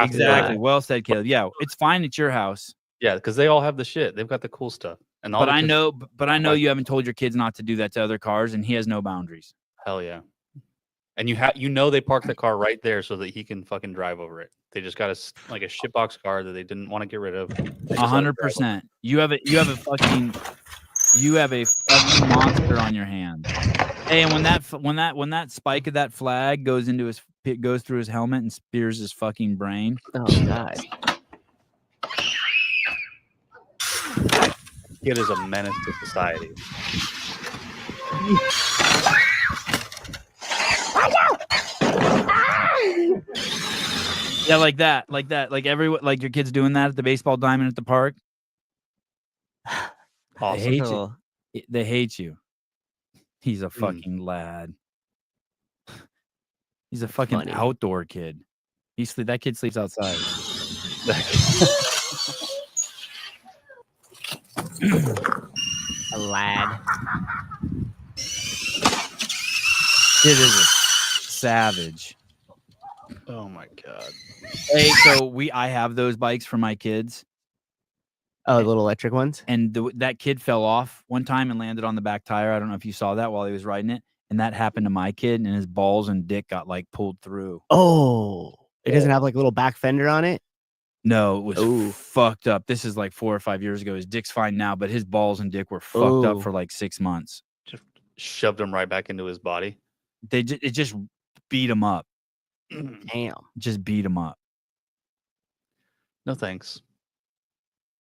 Well said, Caleb. Yeah, it's fine at your house. Yeah, because they all have the shit. They've got the cool stuff. And but I know you haven't told your kids not to do that to other cars, and he has no boundaries. Hell yeah. And they parked the car right there so that he can fucking drive over it. They just got a shitbox car that they didn't want to get rid of. 100%. You have a fucking monster on your hand. Hey, and when that spike of that flag goes through his helmet and spears his fucking brain. Oh god. Kid is a menace to society. Yeah, like that. Like everyone, like your kid's doing that at the baseball diamond at the park. Awesome. They hate you. They hate you. He's a fucking lad. He's a fucking outdoor kid. That kid sleeps outside. A lad. Kid is a savage. Oh my god. Hey, so I have those bikes for my kids. Oh, little electric ones. And that kid fell off one time and landed on the back tire. I don't know if you saw that while he was riding it. And that happened to my kid, and his balls and dick got like pulled through. Oh, it doesn't have like a little back fender on it. No, it was fucked up. This is like 4 or 5 years ago. His dick's fine now, but his balls and dick were fucked up for like 6 months. Just shoved him right back into his body. It just beat him up. Damn. Just beat him up. No thanks.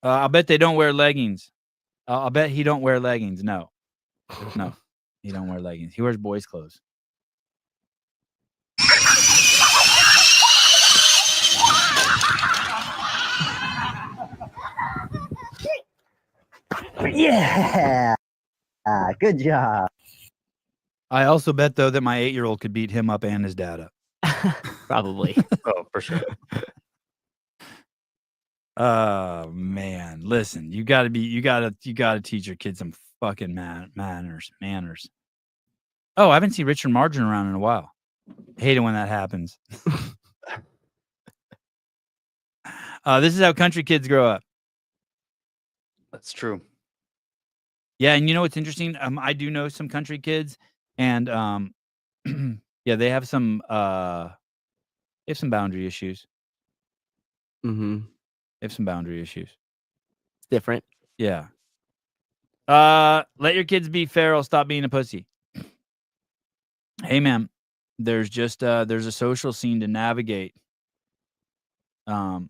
I'll bet they don't wear leggings. I'll bet he don't wear leggings. No, he don't wear leggings. He wears boys' clothes. Yeah. Good job. I also bet though that my 8-year-old could beat him up and his dad up. Probably. Oh, for sure. Oh man, listen, you gotta teach your kids some fucking manners. Oh, I haven't seen Richard Margin around in a while. Hate it when that happens. This is how country kids grow up. That's true. Yeah, and you know what's interesting? I do know some country kids, and yeah, they have some boundary issues. Mm-hmm. They have some boundary issues. It's different. Yeah. Let your kids be feral. Stop being a pussy. Hey, man, there's just there's a social scene to navigate. At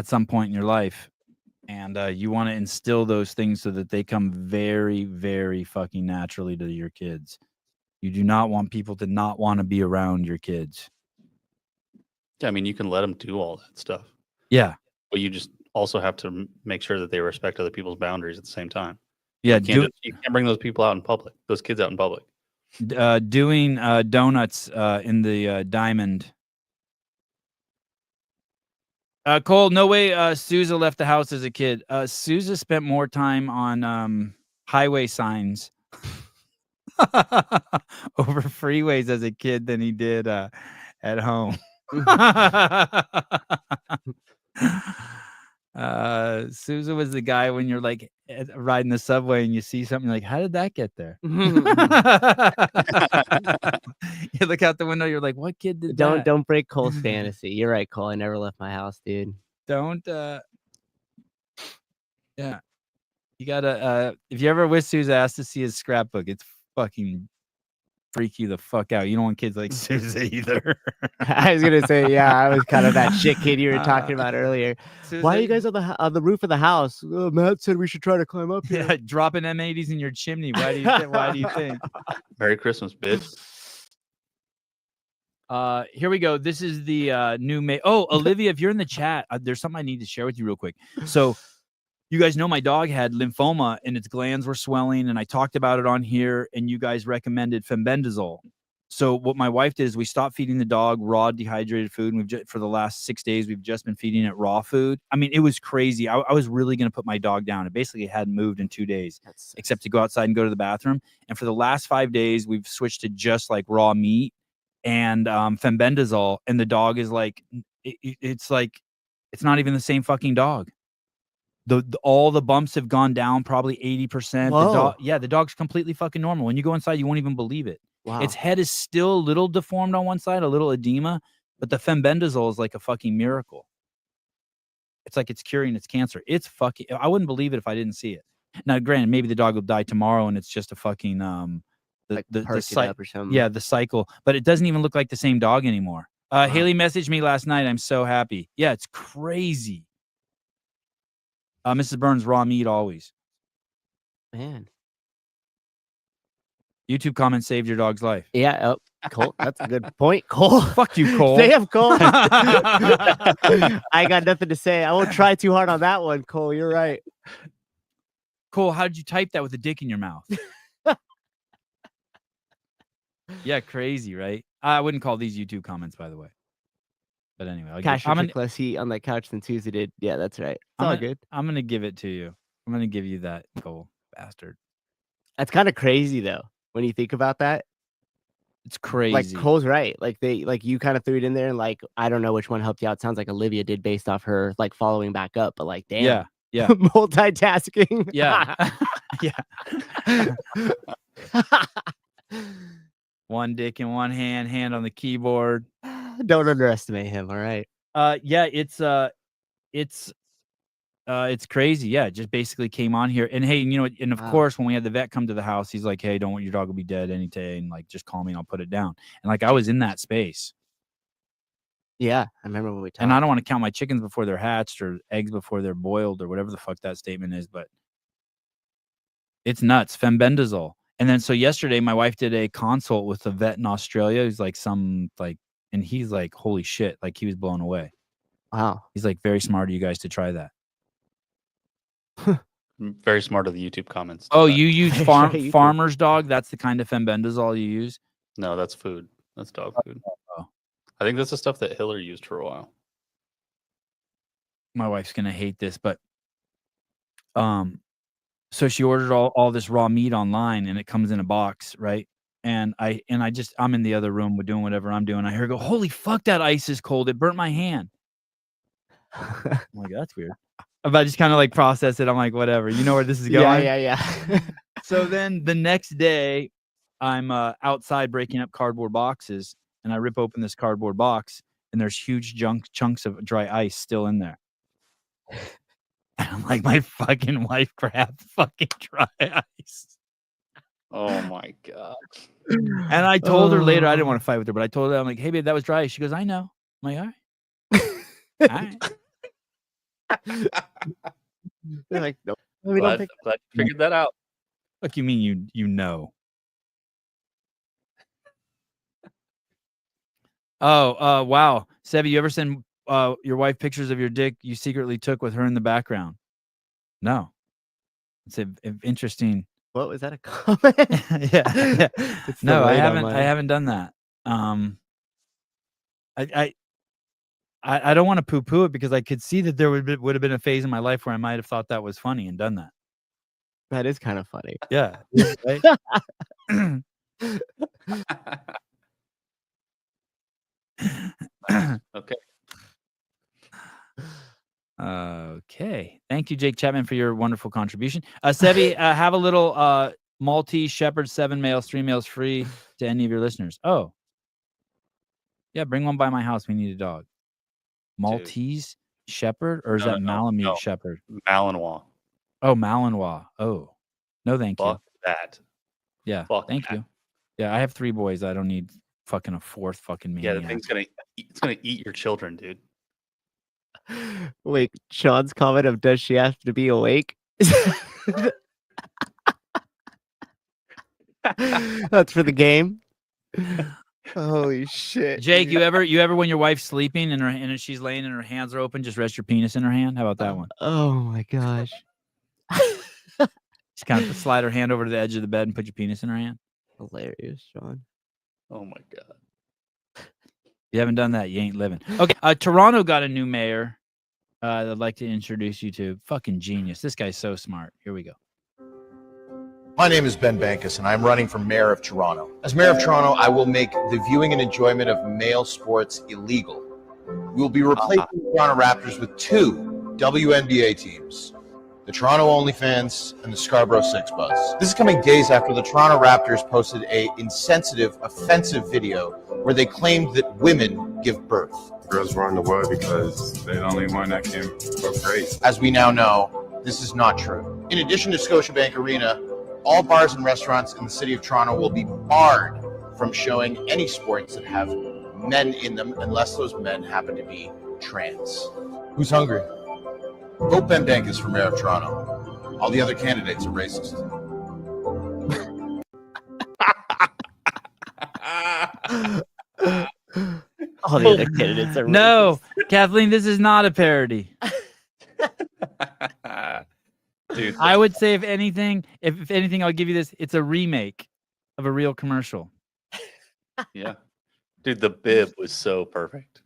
some point in your life, and you want to instill those things so that they come very, very fucking naturally to your kids. You do not want people to not want to be around your kids. Yeah, I mean, you can let them do all that stuff. Yeah. But you just also have to make sure that they respect other people's boundaries at the same time. Yeah. You can't bring those people out in public, those kids out in public. Doing donuts in the diamond. Cole, no way Sousa left the house as a kid. Sousa spent more time on highway signs over freeways as a kid than he did at home. Sousa was the guy when you're like riding the subway and you see something like, how did that get there? You look out the window, you're like, what kid did that? Don't break Cole's fantasy. You're right, Cole. I never left my house, dude. Don't yeah. You gotta if you ever wish Sousa asked to see his scrapbook, it's fucking freak you the fuck out. You don't want kids like Susie either. I was gonna say, yeah, I was kind of that shit kid you were talking about earlier. Why are you guys on the roof of the house? Oh, Matt said we should try to climb up here. Yeah, dropping M80s in your chimney. Why do you think? Merry Christmas, bitch. Here we go. This is the new Oh, Olivia, if you're in the chat, there's something I need to share with you real quick. So you guys know my dog had lymphoma and its glands were swelling, and I talked about it on here, and you guys recommended fenbendazole. So what my wife did is we stopped feeding the dog raw dehydrated food, and for the last 6 days we've just been feeding it raw food. I mean, it was crazy. I was really going to put my dog down. It basically hadn't moved in 2 days, except to go outside and go to the bathroom. And for the last 5 days, we've switched to just like raw meat and fenbendazole, and the dog is like, it's like, it's not even the same fucking dog. All the bumps have gone down probably 80%. The dog's completely fucking normal. When you go inside, you won't even believe it. Wow. Its head is still a little deformed on one side, a little edema, but the fenbendazole is like a fucking miracle. It's like it's curing its cancer. It's fucking, I wouldn't believe it if I didn't see it. Now, granted, maybe the dog will die tomorrow and it's just a fucking the cycle, but it doesn't even look like the same dog anymore. Wow. Haley messaged me last night. I'm so happy. Yeah, it's crazy. Mrs. Burns, raw meat always. Man. YouTube comment saved your dog's life. Yeah. Oh, Cole, that's a good point. Cole. Fuck you, Cole. Damn, Cole. I got nothing to say. I won't try too hard on that one, Cole. You're right. Cole, how did you type that with a dick in your mouth? Yeah, crazy, right? I wouldn't call these YouTube comments, by the way. But anyway, I'm less heat on that couch than Tuesday did. Yeah, that's right. It's all good. I'm gonna give it to you. I'm gonna give you that, Cole, bastard. That's kind of crazy though, when you think about that. It's crazy. Like Cole's right. Like you kind of threw it in there, and like I don't know which one helped you out. It sounds like Olivia did based off her like following back up, but like damn. Yeah. Multitasking. Yeah. Yeah. One dick in one hand on the keyboard. Don't underestimate him, all right? Yeah, it's crazy. Yeah, it just basically came on here. And hey, you know, and of course, when we had the vet come to the house, he's like, hey, don't want your dog will be dead any day, and like just call me and I'll put it down. And like I was in that space. Yeah, I remember when we talked. And I don't want to count my chickens before they're hatched or eggs before they're boiled or whatever the fuck that statement is, but it's nuts. Fenbendazole. And then so yesterday my wife did a consult with a vet in Australia who's like and he's like, holy shit, like he was blown away. Wow. He's like, very smart of you guys to try that. Very smart of the YouTube comments. Oh, you use farmer's dog? That's the kind of fenbendazole you use? No, that's food. That's dog food. Oh. I think that's the stuff that Hiller used for a while. My wife's gonna hate this, but so she ordered all this raw meat online and it comes in a box, right? And I'm in the other room, we're doing whatever I'm doing. I hear her go, holy fuck, that ice is cold. It burnt my hand. I'm like, that's weird. But I just kind of like process it. I'm like, whatever. You know where this is going? Yeah. So then the next day, I'm outside breaking up cardboard boxes, and I rip open this cardboard box, and there's huge chunks of dry ice still in there. And I'm like, my fucking wife grabbed fucking dry ice. Oh my god. And I told her later, I didn't want to fight with her, but I told her, I'm like, hey babe, that was dry ice. She goes, I know. I'm like, all right. All right. They're like, nope. Glad you figured that out. What do you mean you know? Oh, wow. Sebi, you ever send your wife pictures of your dick you secretly took with her in the background? No. It's an interesting. What was that, a comment? Yeah. No, I haven't done that. I don't want to poo-poo it because I could see that there would have been a phase in my life where I might have thought that was funny and done that. That is kind of funny. Yeah. Right? Okay. Okay. Thank you, Jake Chapman, for your wonderful contribution. Sebi, have a little Maltese Shepherd, 7 males, 3 males free to any of your listeners. Oh. Yeah, bring one by my house. We need a dog. Maltese Shepherd, or is that Malamute Shepherd? Malinois. Oh, Malinois. Oh. No, thank you. Fuck that. Yeah. Fuck thank that. you. Yeah, I have 3 boys. I don't need fucking a 4th fucking Yeah, maniac. the thing's gonna eat your children, dude. Wait, Sean's comment of does she have to be awake? That's for the game. Holy shit. Jake, you ever when your wife's sleeping and she's laying and her hands are open, just rest your penis in her hand? How about that one? Oh my gosh. Just kind of slide her hand over to the edge of the bed and put your penis in her hand. Hilarious, Sean. Oh my god. You haven't done that, you ain't living. Okay, Toronto got a new mayor. I'd like to introduce you to. Fucking genius. This guy's so smart. Here we go. My name is Ben Bankus, and I'm running for mayor of Toronto. As mayor of Toronto, I will make the viewing and enjoyment of male sports illegal. We will be replacing the Toronto Raptors with 2 WNBA teams, the Toronto OnlyFans and the Scarborough Six Buzz. This is coming days after the Toronto Raptors posted a insensitive, offensive video where they claimed that women give birth. Girls run the world because they're the only one that can procreate. As we now know, this is not true. In addition to Scotiabank Arena, all bars and restaurants in the city of Toronto will be barred from showing any sports that have men in them unless those men happen to be trans. Who's hungry? Vote Ben Bankus for mayor of Toronto. All the other candidates are racist. All the other candidates are No, Kathleen, this is not a parody. Dude, I would say if anything, I'll give you this. It's a remake of a real commercial. yeah. Dude, the bib was so perfect.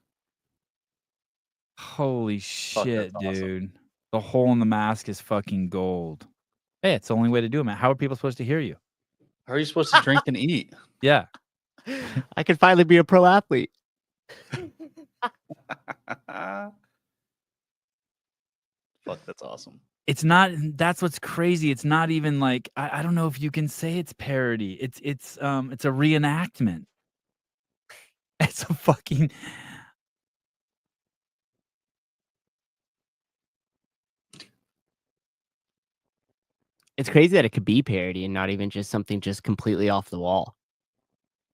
Holy shit, that's awesome. dude. The hole in the mask is fucking gold. Hey, it's the only way to do it, man. How are people supposed to hear you? How are you supposed to drink and eat? Yeah. I could finally be a pro athlete. Fuck, that's awesome. It's not, that's what's crazy. It's not even like, I don't know if you can say it's parody. It's a reenactment. It's a fucking, It's crazy that it could be parody and not even just something just completely off the wall.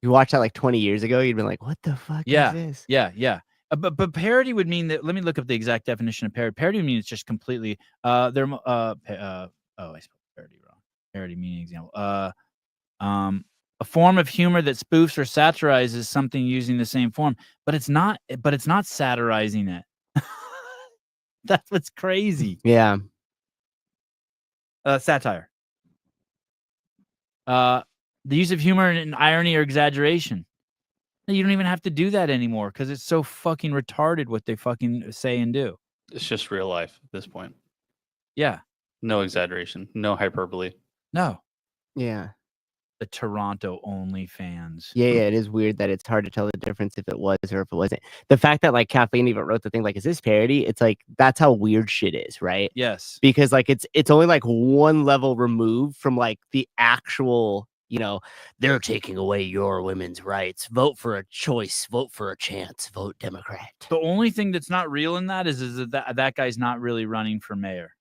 You watched that like 20 years ago, you'd been like, what the fuck is this? yeah. But parody would mean that, let me look up the exact definition of parody. Parody means it's just completely, oh, I spelled parody wrong. Parody meaning example. A form of humor that spoofs or satirizes something using the same form, but it's not satirizing it. That's what's crazy. Yeah. Satire. The use of humor and irony or exaggeration. You don't even have to do that anymore because it's so fucking retarded what they fucking say and do. It's just real life at this point. Yeah. No exaggeration, no hyperbole. No. Yeah. The Toronto OnlyFans. Yeah, it is weird that it's hard to tell the difference if it was or if it wasn't. The fact that like Kathleen even wrote the thing like, is this parody? It's like that's how weird shit is, right? Yes. Because like it's only like one level removed from like the actual, they're taking away your women's rights. Vote for a choice, vote for a chance, vote Democrat. The only thing that's not real in that is that guy's not really running for mayor.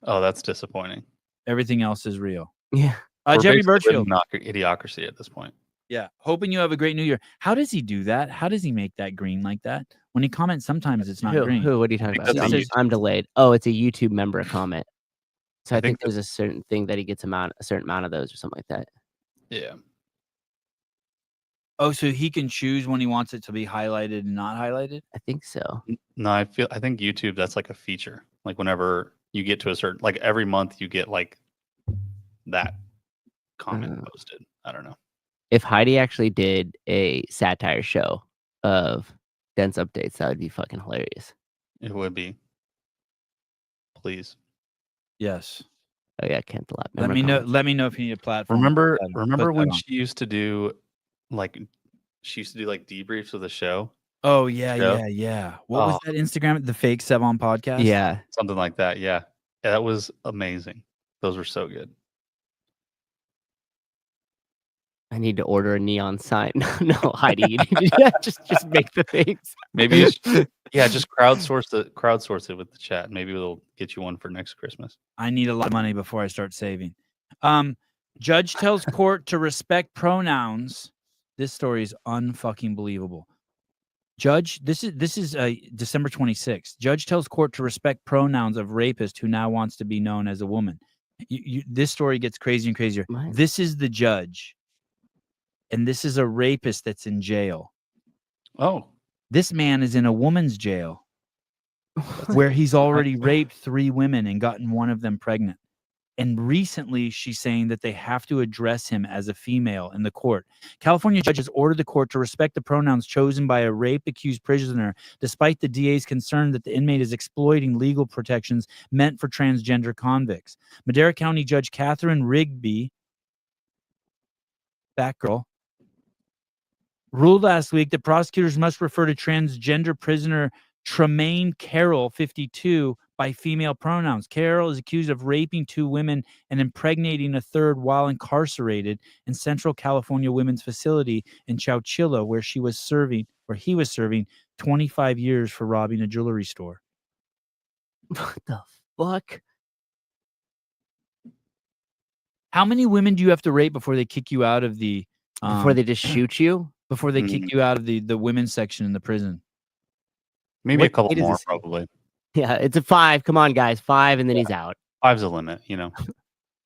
Oh, that's disappointing. Everything else is real. Yeah. We're Jeffrey basically Birchfield. living idiocracy at this point. Yeah. Hoping you have a great new year. How does he do that? How does he make that green like that? When he comments, sometimes it's not green. Who? What are you talking I think about? that's I'm delayed. Oh, it's a YouTube member comment. So I think think there's a certain thing that he gets a certain amount of those or something like that. Yeah. Oh, so he can choose when he wants it to be highlighted and not highlighted? I think so. No, I think YouTube, that's like a feature. Like whenever you get to a certain, like every month you get like that comment posted. I don't know. If Heidi actually did a satire show of Dense Updates, that would be fucking hilarious. It would be. Please. Yes. Oh yeah, Kent a lot. Let me know. Let me know if you need a platform. Remember Put that when on. she used to do like debriefs of the show? Oh yeah, show? yeah. What was that Instagram? The fake Sevon podcast? Yeah. Something like that. Yeah. That was amazing. Those were so good. I need to order a neon sign. No, Heidi, you need to just make the things. Maybe just crowdsource it with the chat. Maybe it'll get you one for next Christmas. I need a lot of money before I start saving. Judge tells court to respect pronouns. This story is unfucking believable. Judge, this is December 26th. Judge tells court to respect pronouns of rapist who now wants to be known as a woman. This story gets crazier and crazier. What? This is the judge, and this is a rapist that's in jail. Oh, This man is in a woman's jail where he's already raped 3 women and gotten one of them pregnant. And recently, she's saying that they have to address him as a female in the court. California judges ordered the court to respect the pronouns chosen by a rape-accused prisoner, despite the DA's concern that the inmate is exploiting legal protections meant for transgender convicts. Madera County Judge Catherine Rigby, Batgirl, ruled last week that prosecutors must refer to transgender prisoner Tremaine Carroll, 52, by female pronouns. Carroll is accused of raping 2 women and impregnating a 3rd while incarcerated in Central California Women's Facility in Chowchilla, where he was serving 25 years for robbing a jewelry store. What the fuck? How many women do you have to rape before they kick you out of the Before they just shoot you? before they kick you out of the women's section in the prison? maybe What a couple grade is more, this in? probably. Yeah, it's a 5. Come on, guys. 5, and then he's out. 5's the limit, you know.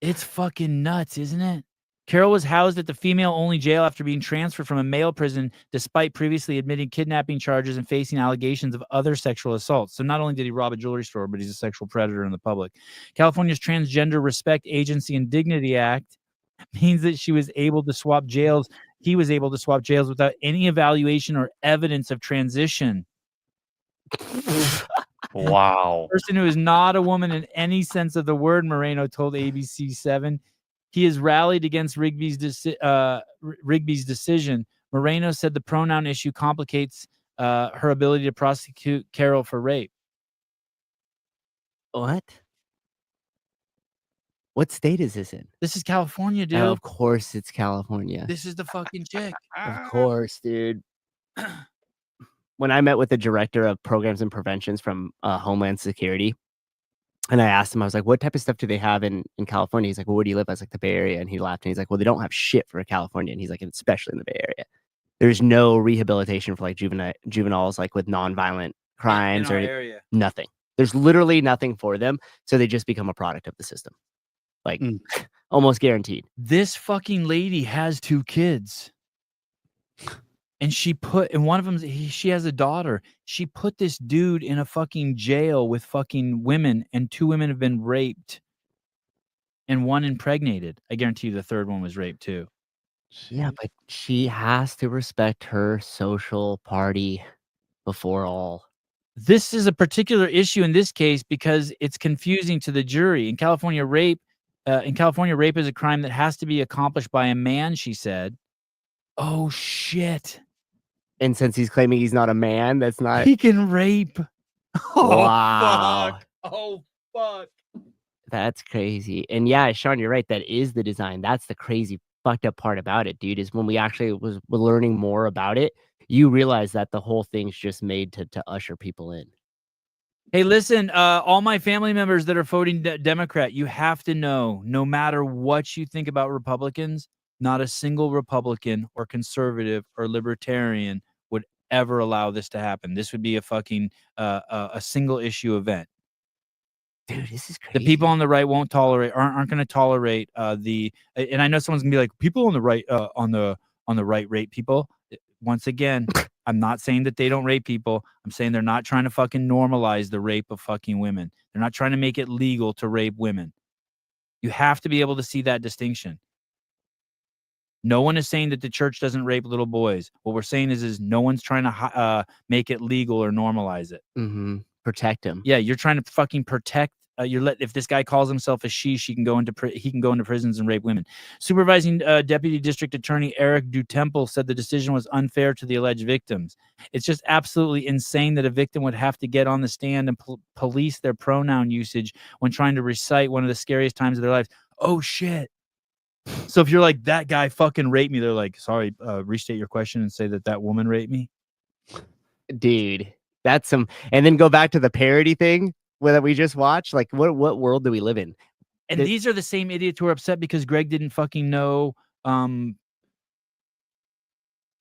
It's fucking nuts, isn't it? Carroll was housed at the female-only jail after being transferred from a male prison, despite previously admitting kidnapping charges and facing allegations of other sexual assaults. So not only did he rob a jewelry store, but he's a sexual predator in the public. California's Transgender Respect Agency and Dignity Act means that he was able to swap jails without any evaluation or evidence of transition. Wow. Person who is not a woman in any sense of the word, Moreno told ABC7. He has rallied against Rigby's decision. Moreno said the pronoun issue complicates her ability to prosecute Carroll for rape. What? What state is this in? This is California, dude. Oh, of course it's California. This is the fucking chick. Of course, dude. When I met with the director of programs and preventions from Homeland Security, and I asked him, I was like, what type of stuff do they have in California? He's like, well, where do you live? I was like, the Bay Area. And he laughed and he's like, well, they don't have shit for California. And he's like, especially in the Bay Area. There's no rehabilitation for like juveniles, like with nonviolent crimes or area. Nothing. There's literally nothing for them. So they just become a product of the system. Like almost guaranteed. This fucking lady has 2 kids. And one of them, she has a daughter. She put this dude in a fucking jail with fucking women, and 2 women have been raped and 1 impregnated. I guarantee you the 3rd one was raped too. Yeah, but she has to respect her social party before all. This is a particular issue in this case because it's confusing to the jury. In California, rape is a crime that has to be accomplished by a man, she said. Oh, shit. And since he's claiming he's not a man, that's not... He can rape. Oh, wow. Fuck. Oh, fuck. That's crazy. And yeah, Sean, you're right. That is the design. That's the crazy fucked up part about it, dude, is when we actually were learning more about it, you realize that the whole thing's just made to usher people in. Hey, listen, all my family members that are voting Democrat, you have to know, no matter what you think about Republicans, not a single Republican or conservative or libertarian would ever allow this to happen. This would be a fucking a single issue event. Dude, this is crazy. The people on the right aren't going to tolerate and I know someone's gonna be like, people on the right on the right rape people. Once again, I'm not saying that they don't rape people. I'm saying they're not trying to fucking normalize the rape of fucking women. They're not trying to make it legal to rape women. You have to be able to see that distinction. No one is saying that the church doesn't rape little boys. What we're saying is no one's trying to make it legal or normalize it. Mm-hmm. Protect him. Yeah, you're trying to fucking protect. If this guy calls himself a she, he can go into prisons and rape women. Supervising Deputy District Attorney Eric Dutemple said the decision was unfair to the alleged victims. It's just absolutely insane that a victim would have to get on the stand and police their pronoun usage when trying to recite one of the scariest times of their lives. Oh shit. So if you're like, that guy fucking raped me, they're like, sorry, restate your question and say that woman raped me. Dude, that's some. And then go back to the parody thing that we just watched. Like, what world do we live in? And these are the same idiots who are upset because Greg didn't fucking know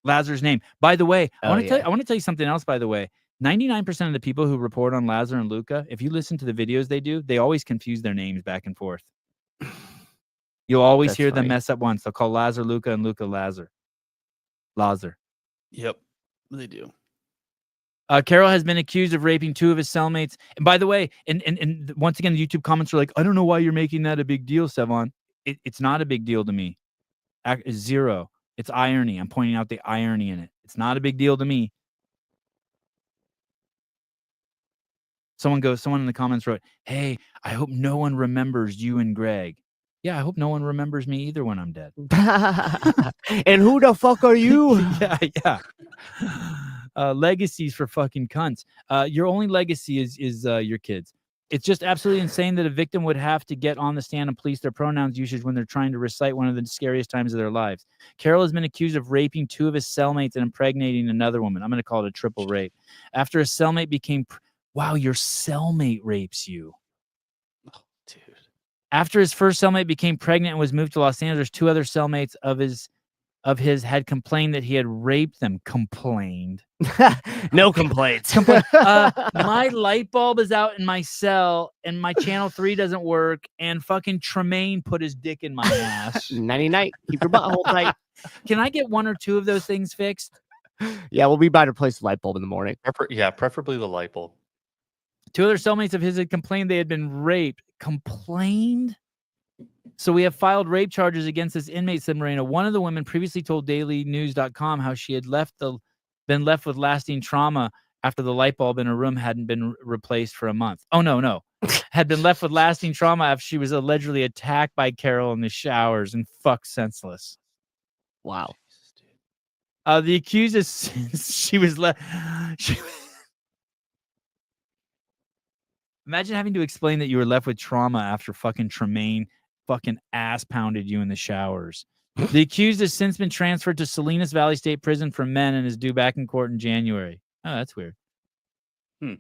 Lazar's name. By the way, I want to tell you something else, by the way. 99% of the people who report on Lazar and Luca, if you listen to the videos they do, they always confuse their names back and forth. You'll always hear them mess up once. They'll call Lazar Luca and Luca Lazar. Yep, they do. Carol has been accused of raping 2 of his cellmates. And by the way, and once again, the YouTube comments are like, I don't know why you're making that a big deal, Sevon. It's not a big deal to me. Zero. It's irony. I'm pointing out the irony in it. It's not a big deal to me. Someone in the comments wrote, hey, I hope no one remembers you and Greg. Yeah, I hope no one remembers me either when I'm dead. And who the fuck are you? Yeah. Legacies for fucking cunts. Your only legacy is your kids. It's just absolutely insane that a victim would have to get on the stand and police their pronouns usage when they're trying to recite one of the scariest times of their lives. Carol has been accused of raping 2 of his cellmates and impregnating another woman. I'm going to call it a triple rape. After a cellmate became... Wow, your cellmate rapes you. Oh, dude. After his first cellmate became pregnant and was moved to Los Angeles, 2 other cellmates of his had complained that he had raped them. Complained. No complaints. My light bulb is out in my cell and my channel 3 doesn't work and fucking Tremaine put his dick in my ass. Nighty-night. Keep your butthole tight. Can I get 1 or 2 of those things fixed? Yeah, we'll be by to replace the light bulb in the morning. Preferably the light bulb. 2 other cellmates of his had complained they had been raped. Complained? So we have filed rape charges against this inmate, said Moreno. One of the women previously told dailynews.com how she had been left with lasting trauma after the light bulb in her room hadn't been replaced for a month. Oh, no. Had been left with lasting trauma after she was allegedly attacked by Carol in the showers and fucked senseless. Wow. The accused is she was left... Imagine having to explain that you were left with trauma after fucking Tremaine fucking ass pounded you in the showers. The accused has since been transferred to Salinas Valley State Prison for men and is due back in court in January. Oh, that's weird. What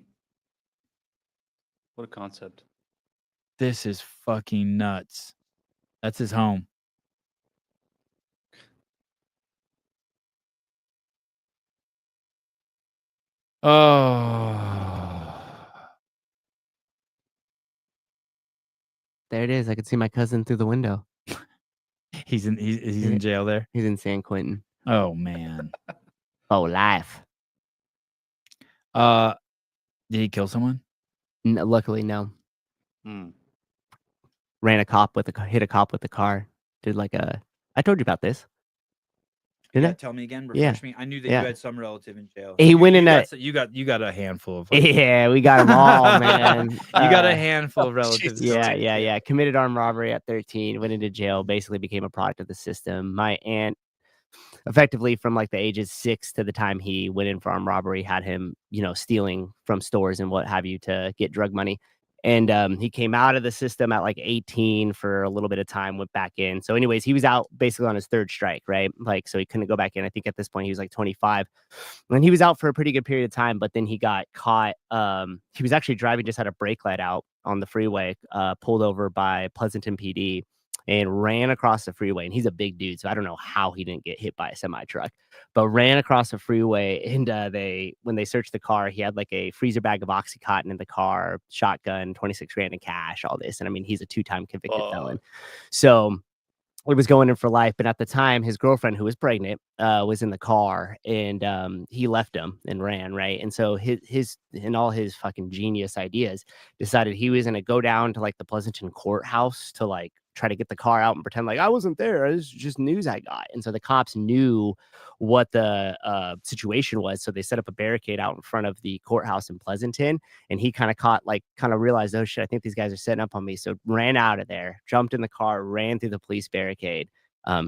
a concept. This is fucking nuts. That's his home. Oh. There it is. I could see my cousin through the window. He's in jail there. He's in San Quentin. Oh man. Oh, life. Did he kill someone? Luckily, no. Hit a cop with the car. Did I told you about this. Didn't I? Tell me again. Refresh me. I knew that you had some relative in jail. He went in you got a handful of. Yeah, we got them all, man. You got a handful of relatives. Yeah. Committed armed robbery at 13. Went into jail. Basically became a product of the system. My aunt, effectively from like the ages 6 to the time he went in for armed robbery, had him, stealing from stores and what have you to get drug money. And he came out of the system at like 18 for a little bit of time, went back in. So anyways, he was out basically on his 3rd strike, right? Like, so he couldn't go back in. I think at this point he was like 25. And he was out for a pretty good period of time, but then he got caught. He was actually driving, just had a brake light out on the freeway, pulled over by Pleasanton PD and ran across the freeway. And he's a big dude, so I don't know how he didn't get hit by a semi truck, but ran across the freeway. And when they searched the car, he had like a freezer bag of Oxycontin in the car, shotgun, 26 grand in cash, all this. And I mean, he's a 2-time convicted felon. So he was going in for life. But at the time, his girlfriend, who was pregnant, was in the car, and he left him and ran, right? And so his and all his fucking genius ideas, decided he was going to go down to like the Pleasanton courthouse to like try to get the car out and pretend like I wasn't there. This is just news I got. And so the cops knew what the situation was. So they set up a barricade out in front of the courthouse in Pleasanton. And he kind of realized, oh shit, I think these guys are setting up on me. So ran out of there, jumped in the car, ran through the police barricade,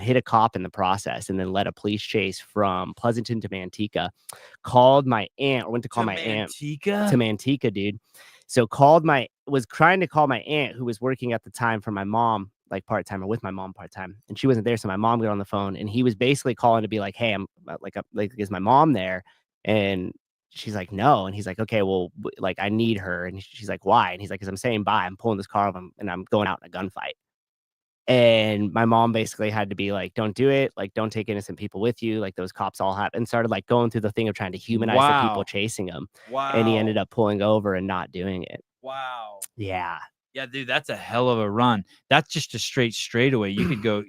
hit a cop in the process, and then led a police chase from Pleasanton to Manteca. Called my aunt, or went to call my aunt to Manteca, dude. So was trying to call my aunt, who was working at the time for my mom, like part-time, or with my mom part-time, and she wasn't there. So my mom got on the phone, and he was basically calling to be like, hey, I'm like, is my mom there? And she's like, no. And he's like, okay, well, like, I need her. And she's like, why? And he's like, because I'm saying bye. I'm pulling this car off and I'm going out in a gunfight. And my mom basically had to be like, don't do it. Like, don't take innocent people with you. Like, those cops all have, and started like going through the thing of trying to humanize the people chasing him. Wow. And he ended up pulling over and not doing it. Wow. Yeah. Yeah, dude, that's a hell of a run. That's just a straightaway. You could go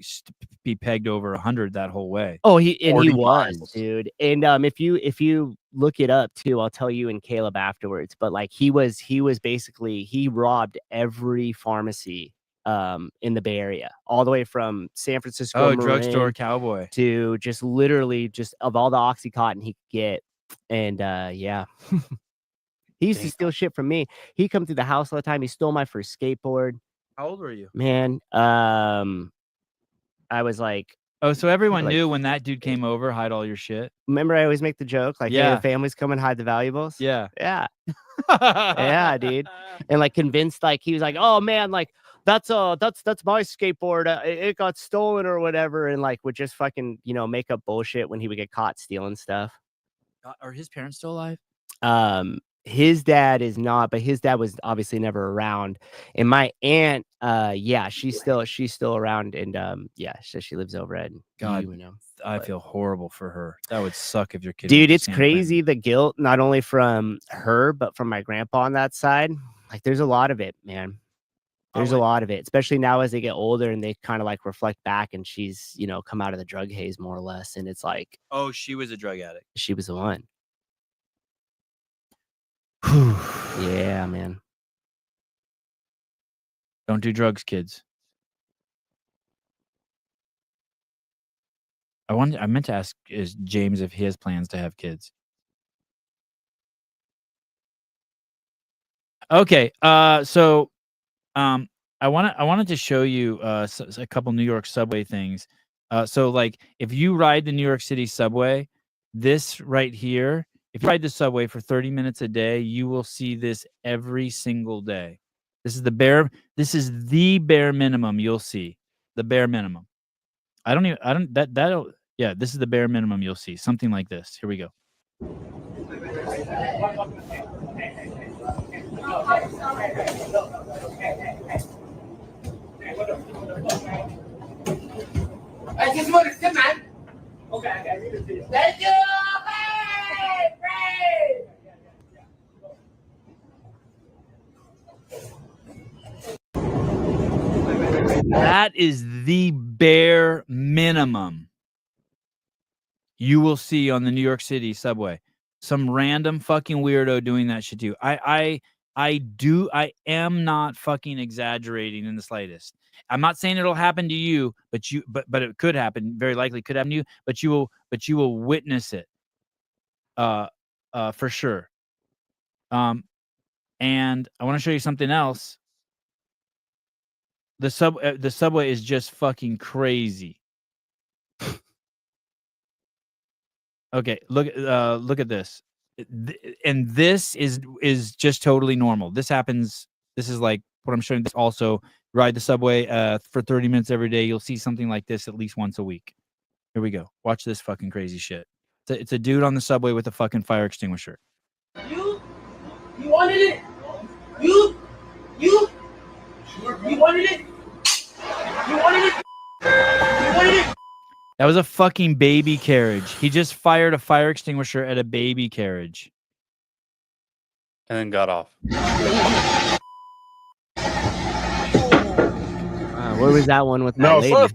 be pegged over 100 that whole way. Oh, he was, miles. dude. And if you look it up too, I'll tell you and Caleb afterwards. But like he was basically, he robbed every pharmacy in the Bay Area, all the way from San Francisco drugstore cowboy to just literally just of all the Oxycontin he could get. And yeah. He used to steal shit from me. He'd come through the house all the time. He stole my first skateboard. How old were you? Man, I was like, oh, so everyone knew when that dude came over, hide all your shit. Remember, I always make the joke, like, hey, the family's come and hide the valuables. Yeah. Yeah, dude. And like convinced, like he was like, oh man, like that's my skateboard. It got stolen or whatever, and like would just fucking make up bullshit when he would get caught stealing stuff. Are his parents still alive? His dad is not, but his dad was obviously never around. And my aunt, yeah, she's still around, and yeah, so she lives over at God. I feel horrible for her. That would suck if your kid. Dude, it's crazy the guilt, not only from her but from my grandpa on that side. Like, there's a lot of it, man. There's a lot of it, especially now as they get older and they kind of like reflect back, and she's come out of the drug haze more or less, and it's like, oh, she was a drug addict. She was the one. Yeah, man. Don't do drugs, kids. I meant to ask James if he has plans to have kids. Okay, so I wanted to show you a couple New York subway things. So like if you ride the New York City subway, this right here, if you ride the subway for 30 minutes a day, you will see this every single day. This is the bare minimum you'll see. The bare minimum. Yeah, this is the bare minimum you'll see. Something like this. Here we go. I just want to sit, man. Okay. Let's go. That is the bare minimum you will see on the New York City subway. Some random fucking weirdo doing that shit too. I am not fucking exaggerating in the slightest. I'm not saying it'll happen to you, but it could happen. Very likely could happen to you, but you will witness it. For sure. And I want to show you something else. The subway is just fucking crazy. Okay, look at this. And this is just totally normal. This happens. This is like what I'm showing. This also ride the subway for 30 minutes every day. You'll see something like this at least once a week. Here we go. Watch this fucking crazy shit. It's a dude on the subway with a fucking fire extinguisher. You wanted it. You wanted it. You wanted it. You wanted it. That was a fucking baby carriage. He just fired a fire extinguisher at a baby carriage. And then got off. Where was that one with that lady?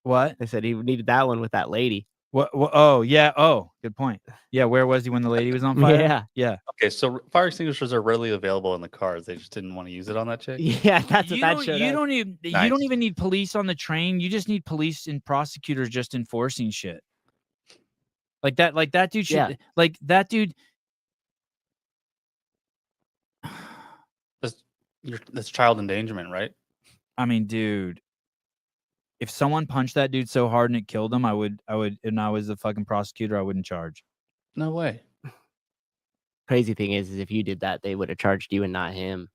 What? I said he needed that one with that lady. What? Oh, yeah. Oh, good point. Yeah, where was he when the lady was on fire? Yeah. Okay, so fire extinguishers are readily available in the cars. They just didn't want to use it on that chick. Yeah, that's what that showed. You don't even need police on the train. You just need police and prosecutors just enforcing shit. Like that dude should. Yeah. Like that dude. That's child endangerment, right? I mean, dude. If someone punched that dude so hard and it killed him, I would, and I was the fucking prosecutor, I wouldn't charge. No way. Crazy thing is if you did that, they would have charged you and not him.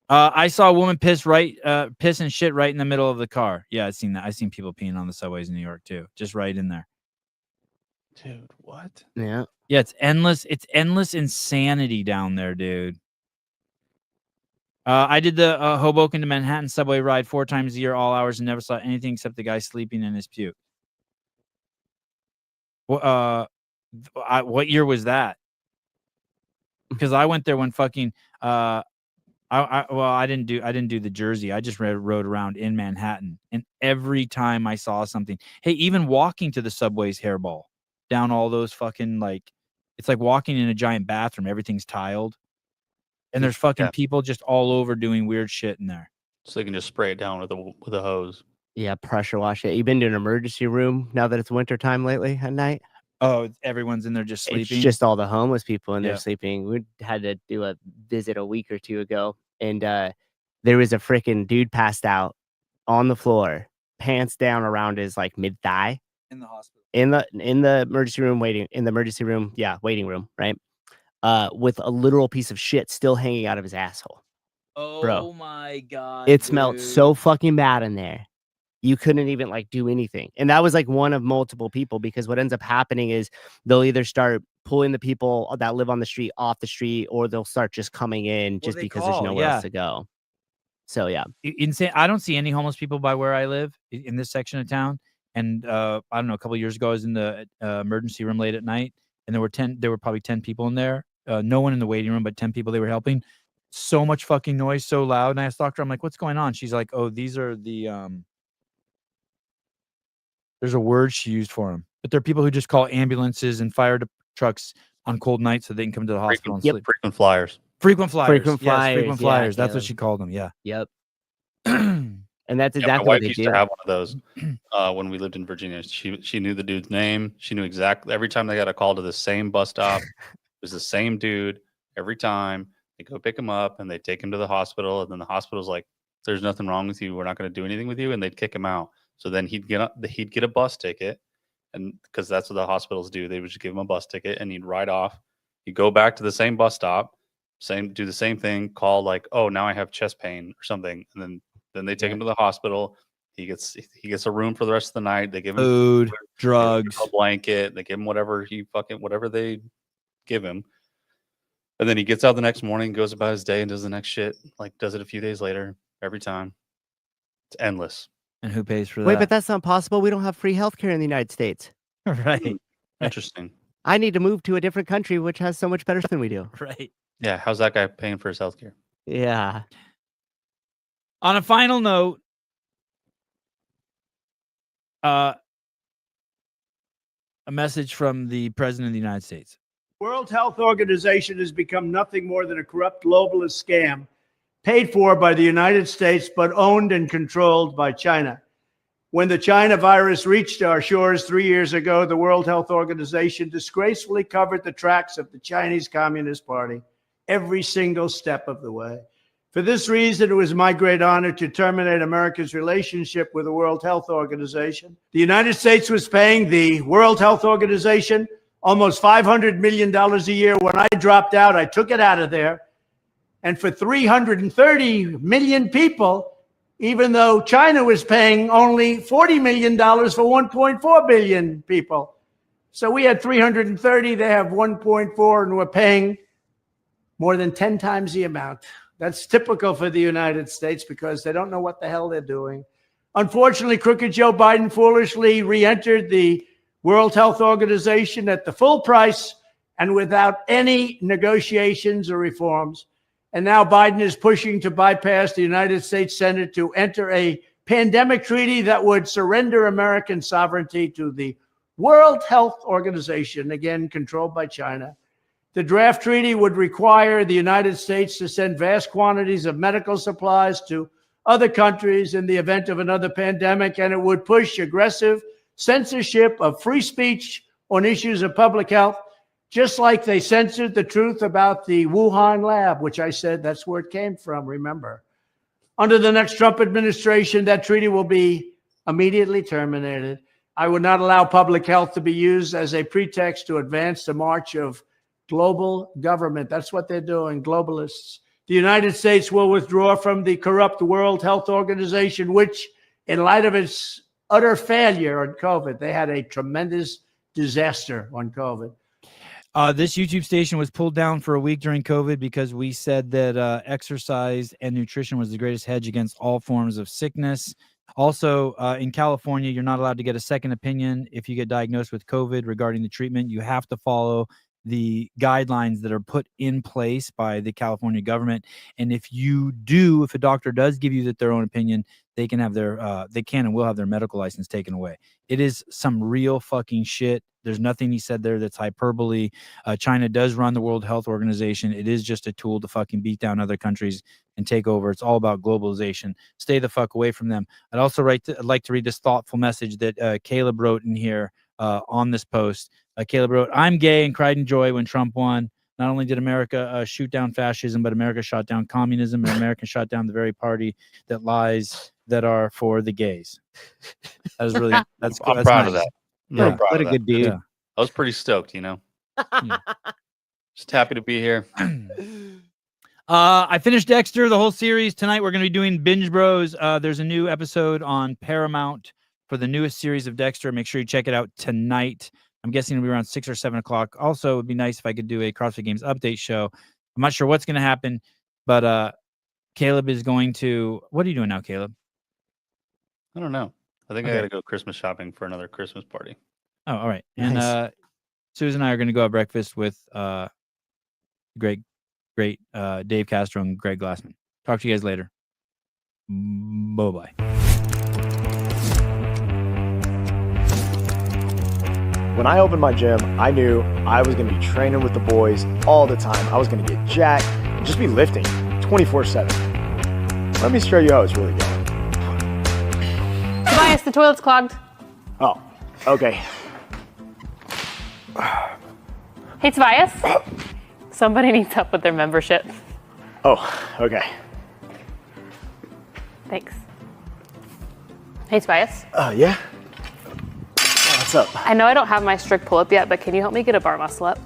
I saw a woman piss and shit right in the middle of the car. Yeah, I've seen that. I've seen people peeing on the subways in New York too, just right in there. Dude, what? Yeah. Yeah, it's endless. It's endless insanity down there, dude. I did the Hoboken to Manhattan subway ride 4 times a year, all hours, and never saw anything except the guy sleeping in his puke. What year was that? Because I went there when fucking I didn't do the Jersey. I just rode around in Manhattan, and every time I saw something, hey, even walking to the subway's hairball down all those fucking it's like walking in a giant bathroom. Everything's tiled, and there's fucking people just all over doing weird shit in there. So they can just spray it down with a hose. Yeah, pressure wash it. You been to an emergency room now that it's wintertime lately at night? Oh, everyone's in there just sleeping. It's just all the homeless people in there sleeping. We had to do a visit a week or two ago, and there was a freaking dude passed out on the floor, pants down around his mid thigh, in the hospital, in the emergency room waiting room, right? With a literal piece of shit still hanging out of his asshole. Oh bro, my god! it smelled so fucking bad in there. You couldn't even do anything. And that was one of multiple people, because what ends up happening is they'll either start pulling the people that live on the street off the street, or they'll start just coming in just because there's nowhere else to go. So yeah. Insane. I don't see any homeless people by where I live in this section of town. And I don't know, a couple of years ago I was in the emergency room late at night, and there were probably 10 people in there. No one in the waiting room, but 10 people they were helping. So much fucking noise, so loud. And I asked the doctor, I'm like, what's going on? She's like, oh, these are the there's a word she used for them, but there are people who just call ambulances and fire trucks on cold nights so they can come to the hospital and sleep. Frequent flyers. Frequent flyers. Frequent Yes, flyers. frequent flyers. That's what she called them. Yeah. Yep. And that's my exactly wife what they used do. to have one of those when we lived in Virginia. She knew the dude's name. She knew exactly every time they got a call to the same bus stop. It was the same dude every time. They go pick him up and they take him to the hospital, and then the hospital's like, "There's nothing wrong with you. We're not going to do anything with you," and they'd kick him out. So then he'd get a bus ticket, and because that's what the hospitals do, they would just give him a bus ticket, and he'd ride off. He'd go back to the same bus stop, do the same thing, call oh, now I have chest pain or something, and then they take him to the hospital. He gets a room for the rest of the night. They give him food, drugs, a blanket. They give him whatever they give him. And then he gets out the next morning, goes about his day, and does the next shit. Does it a few days later every time. It's endless. And who pays for that? Wait, but that's not possible. We don't have free healthcare in the United States. Right. Interesting. I need to move to a different country which has so much better than we do. Right. Yeah. How's that guy paying for his healthcare? Yeah. On a final note, a message from the President of the United States. World Health Organization has become nothing more than a corrupt globalist scam paid for by the United States, but owned and controlled by China. When the China virus reached our shores 3 years ago, the World Health Organization disgracefully covered the tracks of the Chinese Communist Party every single step of the way. For this reason, it was my great honor to terminate America's relationship with the World Health Organization. The United States was paying the World Health Organization almost $500 million a year. When I dropped out, I took it out of there. And for 330 million people, even though China was paying only $40 million for 1.4 billion people. So we had 330, they have 1.4, and we're paying more than 10 times the amount. That's typical for the United States because they don't know what the hell they're doing. Unfortunately, crooked Joe Biden foolishly re-entered the World Health Organization at the full price and without any negotiations or reforms. And now Biden is pushing to bypass the United States Senate to enter a pandemic treaty that would surrender American sovereignty to the World Health Organization, again, controlled by China. The draft treaty would require the United States to send vast quantities of medical supplies to other countries in the event of another pandemic, and it would push aggressive censorship of free speech on issues of public health, just like they censored the truth about the Wuhan lab, which I said that's where it came from, remember. Under the next Trump administration, that treaty will be immediately terminated. I would not allow public health to be used as a pretext to advance the march of global government. That's what they're doing, globalists. The United States will withdraw from the corrupt World Health Organization, which, in light of its utter failure on COVID, they had a tremendous disaster on COVID. This YouTube station was pulled down for a week during COVID because we said that exercise and nutrition was the greatest hedge against all forms of sickness. Also, in California, you're not allowed to get a second opinion if you get diagnosed with COVID regarding the treatment. You have to follow the guidelines that are put in place by the California government. And if a doctor does give you their own opinion, they can have they can and will have their medical license taken away. It is some real fucking shit. There's nothing he said there that's hyperbole. China does run the World Health Organization. It is just a tool to fucking beat down other countries and take over. It's all about globalization. Stay the fuck away from them. I'd also like to read this thoughtful message that Caleb wrote in here on this post. Caleb wrote, "I'm gay and cried in joy when Trump won. Not only did America shoot down fascism, but America shot down communism, and America shot down the very party that lies that are for the gays." That was really that's I'm that's proud nice. of that. Yeah, What a good dude. yeah. I was pretty stoked, Just happy to be here. I finished Dexter, the whole series. Tonight we're going to be doing Binge Bros. There's a new episode on Paramount for the newest series of Dexter. Make sure you check it out tonight. I'm guessing it'll be around 6 or 7 o'clock. Also, it would be nice if I could do a CrossFit Games update show. I'm not sure what's going to happen, but Caleb is going to... What are you doing now, Caleb? I don't know. I think I got to go Christmas shopping for another Christmas party. Oh, all right. And Nice. Susan and I are going to go have breakfast with great Dave Castro and Greg Glassman. Talk to you guys later. Bye-bye. When I opened my gym, I knew I was going to be training with the boys all the time. I was going to get jacked and just be lifting 24/7. Let me show you how it's really going. Tobias, the toilet's clogged. Oh, okay. Hey, Tobias. Somebody needs help with their membership. Oh, okay. Thanks. Hey, Tobias. Yeah? What's up? I know I don't have my strict pull-up yet, but can you help me get a bar muscle up?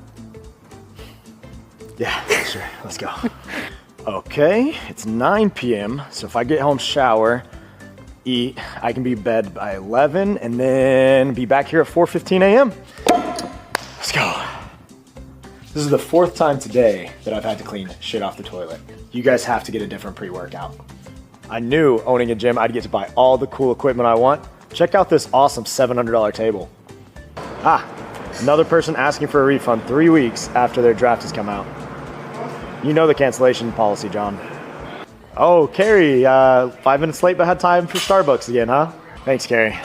Yeah, sure. Let's go. Okay, it's 9 p.m., so if I get home, shower, eat, I can be in bed by 11, and then be back here at 4:15 a.m. Let's go. This is the 4th time today that I've had to clean shit off the toilet. You guys have to get a different pre-workout. I knew owning a gym, I'd get to buy all the cool equipment I want. Check out this awesome $700 table. Another person asking for a refund 3 weeks after their draft has come out. You know the cancellation policy, John. Oh, Carrie, 5 minutes late but had time for Starbucks again, huh? Thanks, Carrie.